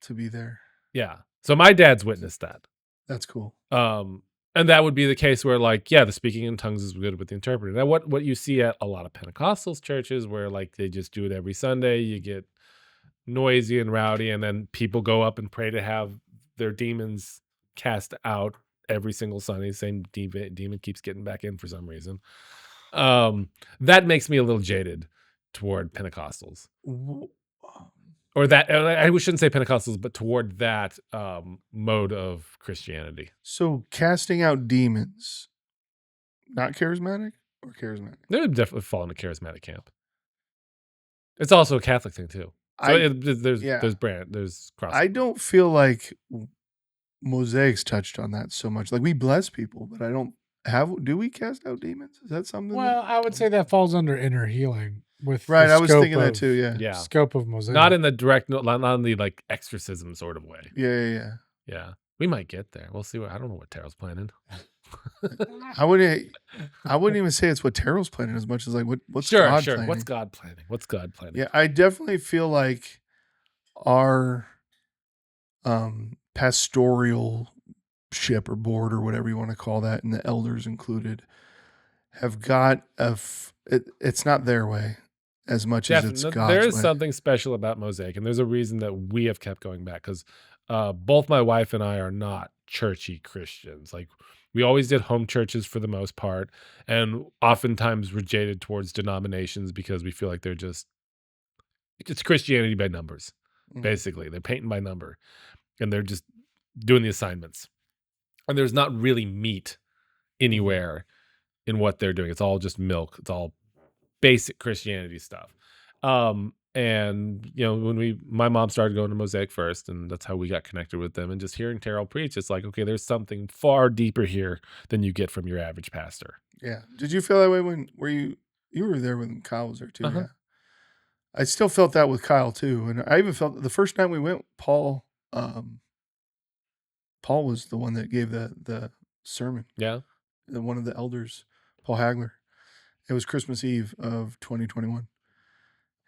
to be there. Yeah. So my dad's witnessed that. That's cool. And that would be the case where like, yeah, the speaking in tongues is good with the interpreter. Now what you see at a lot of Pentecostals churches where like they just do it every Sunday, you get noisy and rowdy, and then people go up and pray to have their demons cast out every single Sunday. Same demon keeps getting back in for some reason. That makes me a little jaded toward Pentecostals. Or that I shouldn't say Pentecostals, but toward that mode of Christianity. So casting out demons, not charismatic or charismatic? They would definitely fall in the charismatic camp. It's also a Catholic thing too. So there's cross. I don't feel like Mosaic's touched on that so much. Like we bless people, but I don't have. Do we cast out demons? Is that something? Well, I would say that falls under inner healing with Right, the I was scope thinking that of- too. Yeah. Yeah. Scope of Mosaic. Not in the direct, not in the like exorcism sort of way. Yeah. Yeah. We might get there. We'll see. I don't know what Tarot's planning. I wouldn't even say it's what Tarot's planning as much as like what's Sure. God planning? What's God planning? Yeah, I definitely feel like our pastoral ship or board or whatever you want to call that, and the elders included, have got it's not their way as much as it's God's There is way. something special about Mosaic, and there's a reason that we have kept going back because both my wife and I are not churchy Christians. Like we always did home churches for the most part, and oftentimes we're jaded towards denominations because we feel like they're just it's Christianity by numbers. Basically, they're painting by number, and they're just doing the assignments, and there's not really meat anywhere in what they're doing. It's all just milk. It's all basic Christianity stuff. And you know, when my mom started going to Mosaic first, and that's how we got connected with them. And just hearing Terrell preach, it's like, okay, there's something far deeper here than you get from your average pastor. Yeah. Did you feel that way when you were there when Kyle was there too? Uh-huh. Yeah. I still felt that with Kyle too, and I even felt the first time we went, Paul was the one that gave the sermon. Yeah. One of the elders, Paul Hagler. It was Christmas Eve of 2021.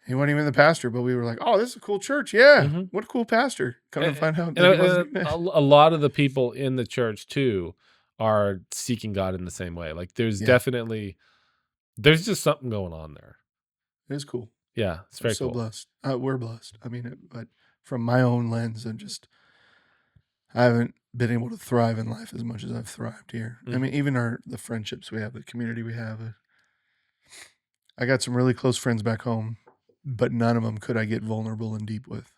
He wasn't even the pastor, but we were like, "Oh, this is a cool church. Yeah, what a cool pastor." Come to find out, that he wasn't even- a lot of the people in the church too are seeking God in the same way. Like there's definitely there's just something going on there. It is cool. Yeah, it's very so cool. blessed. We're blessed. I mean, but from my own lens, and just I haven't been able to thrive in life as much as I've thrived here. I mean, even the friendships we have, the community we have. I got some really close friends back home, but none of them could I get vulnerable and deep with.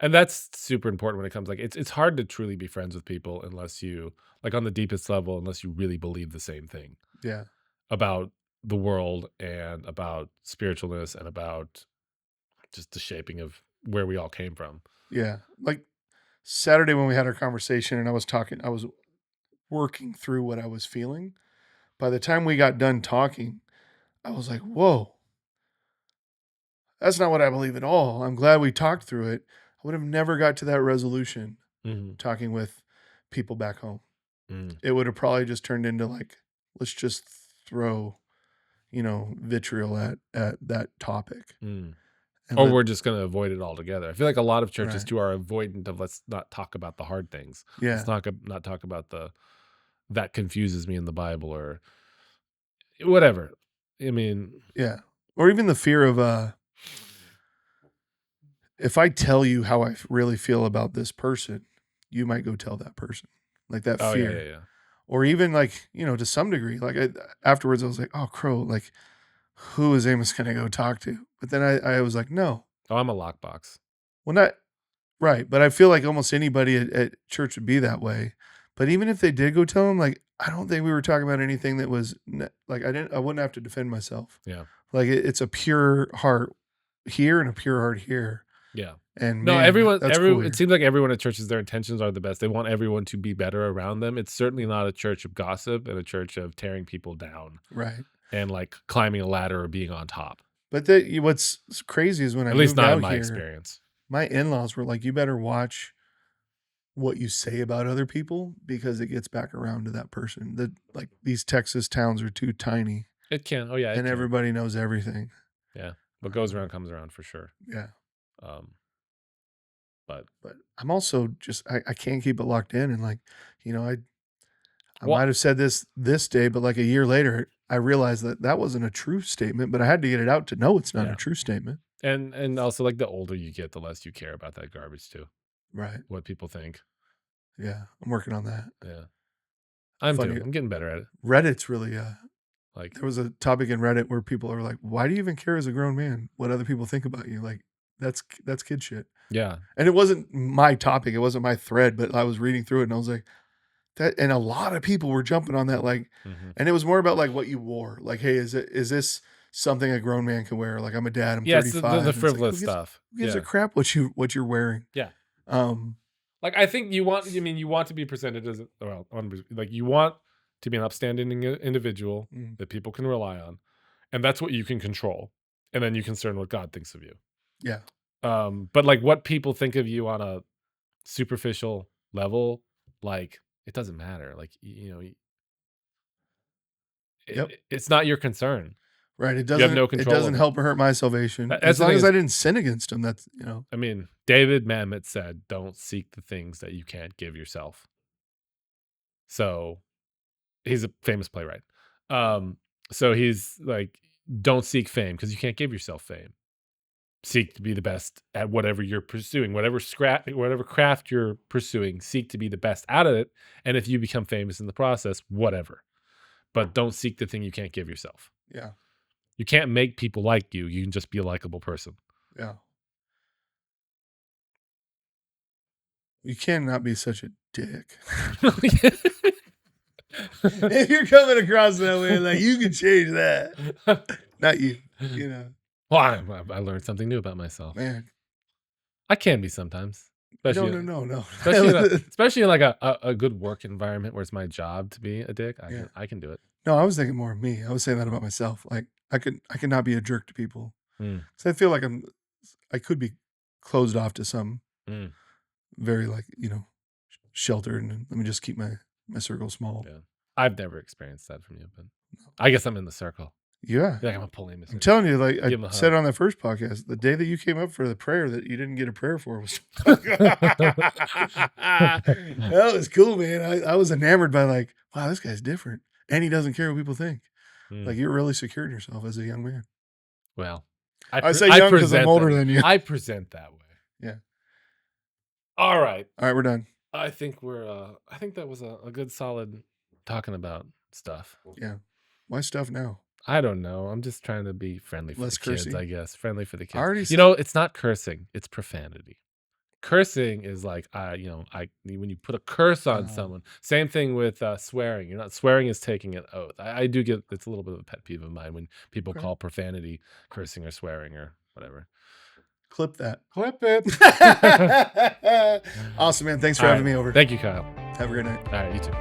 And that's super important when it comes like it's hard to truly be friends with people unless you like on the deepest level, unless you really believe the same thing. Yeah. About the world and about spiritualness and about just the shaping of where we all came from. Yeah. Like Saturday when we had our conversation and I was working through what I was feeling. By the time we got done talking, I was like, whoa, that's not what I believe at all. I'm glad we talked through it. I would have never got to that resolution Mhm. talking with people back home. Mm. It would have probably just turned into like, let's just throw, vitriol at that topic. Mm. And Or we're just going to avoid it altogether. I feel like a lot of churches Right. too are avoidant of let's not talk about the hard things. yeah, Let's not talk about that confuses me in the Bible or whatever. I mean, yeah. Or even the fear of, if I tell you how I really feel about this person, you might go tell that person. Like that oh fear. yeah. Or even like, to some degree, like afterwards I was like, oh, Crow, like who is Amos going to go talk to? But then I was like, no, Oh, I'm a lockbox. well, not right. But I feel like almost anybody at church would be that way. But even if they did go tell him, like, I don't think we were talking about anything that was like, I wouldn't have to defend myself. Yeah. Like it's a pure heart here and a pure heart here. Yeah. And No, man, that's cool here. it seems like everyone at churches, their intentions are the best. They want everyone to be better around them. It's certainly not a church of gossip and a church of tearing people down Right. and like climbing a ladder or being on top. But what's crazy is when I At least moved not out in my here, experience. my in-laws were like, you better watch what you say about other people because it gets back around to that person. Like these Texas towns are too tiny It can. Oh yeah. and everybody knows everything. What goes around comes around for sure. Yeah. But I'm also just, I can't keep it locked in. And like, I Well- might have said this day, but like a year later, I realized that wasn't a true statement, but I had to get it out to know it's not Yeah. a true statement. and also like the older you get, the less you care about that garbage too. Right. What people think. Yeah. I'm working on that. Yeah. I'm Funny. getting better at it. Reddit's really, Like there was a topic in Reddit where people are like, why do you even care as a grown man what other people think about you? Like that's kid shit. yeah. And it wasn't my topic. It wasn't my thread, but I was reading through it and I was like, that, and a lot of people were jumping on that. Like, Mhm. and it was more about like what you wore. Like, hey, is this something a grown man can wear? Like I'm a dad, I'm Yes, 35. the And it's like, frivolous who gives- stuff. Who gives Yeah. a crap what you're wearing? Yeah. Like I think you want to be presented as like you want to be an upstanding individual Mm. that people can rely on, and that's what you can control, and then you can discern what God thinks of you. Yeah. But like what people think of you on a superficial level, like it doesn't matter. Like Yep. it's not your concern. Right. It have doesn't no it control doesn't over it. help or hurt my salvation. That's As the long thing as is- I didn't sin against him, that's I mean, David Mamet said, "Don't seek the things that you can't give yourself." So, he's a famous playwright. So he's like, "Don't seek fame because you can't give yourself fame. Seek to be the best at whatever you're pursuing, whatever craft you're pursuing. Seek to be the best out of it, and if you become famous in the process, whatever. But don't seek the thing you can't give yourself. yeah. You can't make people like you. You can just be a likable person." Yeah. You cannot be such a dick. If you're coming across that way, like you can change that. Not you. Well, I learned something new about myself. Man. I can be sometimes. Especially, No. especially in like a good work environment where it's my job to be a dick. I can do it. No, I was thinking more of me. I was saying that about myself. Like I could not be a jerk to people. Mm. So I feel like I could be closed off to some Mm. very like, sheltered and let me just keep my circle small. Yeah. I've never experienced that from you, but I guess I'm in the circle. Yeah. Like I'm a polemic. I'm telling you, like Give him a I said hug. on that first podcast, the day that you came up for the prayer that you didn't get a prayer for was that was cool, man. I was enamored by like, wow, this guy's different. And he doesn't care what people think. Mm. Like you're really secure in yourself as a young man. Well, I say young because I'm present older that- than you. I present that way. Yeah. All right. All right, we're done. I think I think that was a good solid talking about stuff. Yeah. Why stuff now? I don't know. I'm just trying to be friendly for Less the kids, cursing? I guess. Friendly for the kids. I already said- it's not cursing. It's profanity. Cursing is like, when you put a curse on Oh. someone. Same thing with swearing. You're not swearing is taking an oath. I do get, it's a little bit of a pet peeve of mine when people Okay. call profanity cursing or swearing or whatever. Clip that. Clip it. Awesome, man. Thanks for All having right. me over. Thank you, Kyle. Have a great night. All right, you too.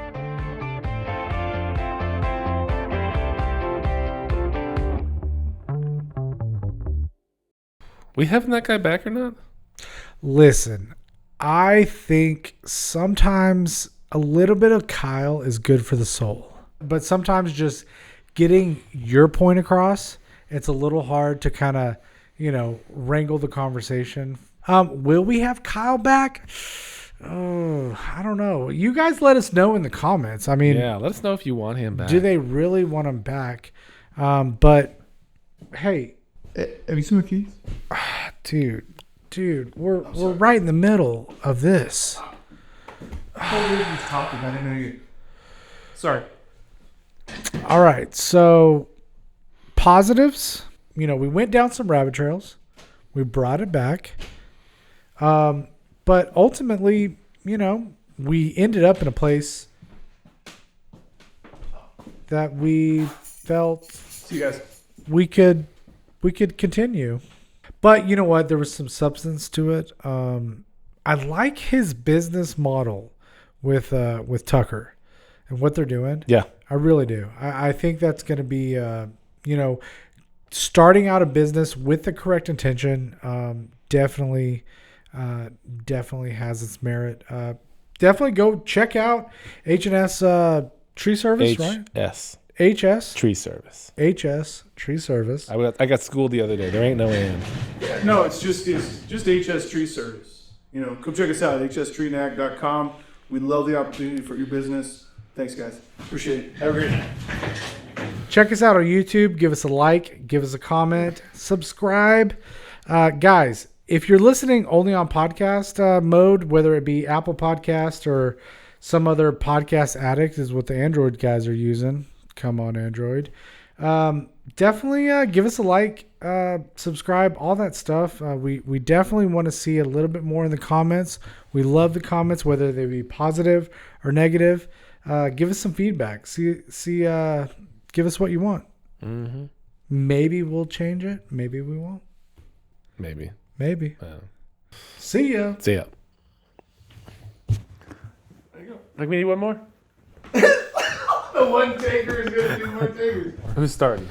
We having that guy back or not? Listen, I think sometimes a little bit of Kyle is good for the soul, but sometimes just getting your point across, it's a little hard to kind of, wrangle the conversation. Will we have Kyle back? Oh, I don't know. You guys let us know in the comments. I mean, Yeah, let us know if you want him back. do they really want him back? But hey, Have you seen my keys? dude, we're right in the middle of this. I didn't know you. Sorry. All right, so positives. We went down some rabbit trails. We brought it back. But ultimately, we ended up in a place that we felt See you guys. we could continue. But you know what? There was some substance to it. I like his business model with Tucker and what they're doing. Yeah. I really do. I think that's going to be, starting out a business with the correct intention. Definitely has its merit. Definitely go check out H&S Tree Service, right? HS HS Tree Service. HS Tree Service. I got schooled the other day. There ain't no and. No, it's just HS Tree Service. Come check us out at hstreenac.com. We love the opportunity for your business. Thanks, guys. Appreciate it. Have a great night. Check us out on YouTube. Give us a like. Give us a comment. Subscribe. Guys, if you're listening only on podcast mode, whether it be Apple Podcast or some other podcast addict is what the Android guys are using. Come on, Android. Definitely give us a like, subscribe, all that stuff. We definitely want to see a little bit more in the comments. We love the comments, whether they be positive or negative. Give us some feedback. Give us what you want. Mm-hmm. Maybe we'll change it. Maybe we won't. Maybe. Maybe. See ya. See ya. There you go. Like, we need one more? The one taker is going to do more takers. Who's starting?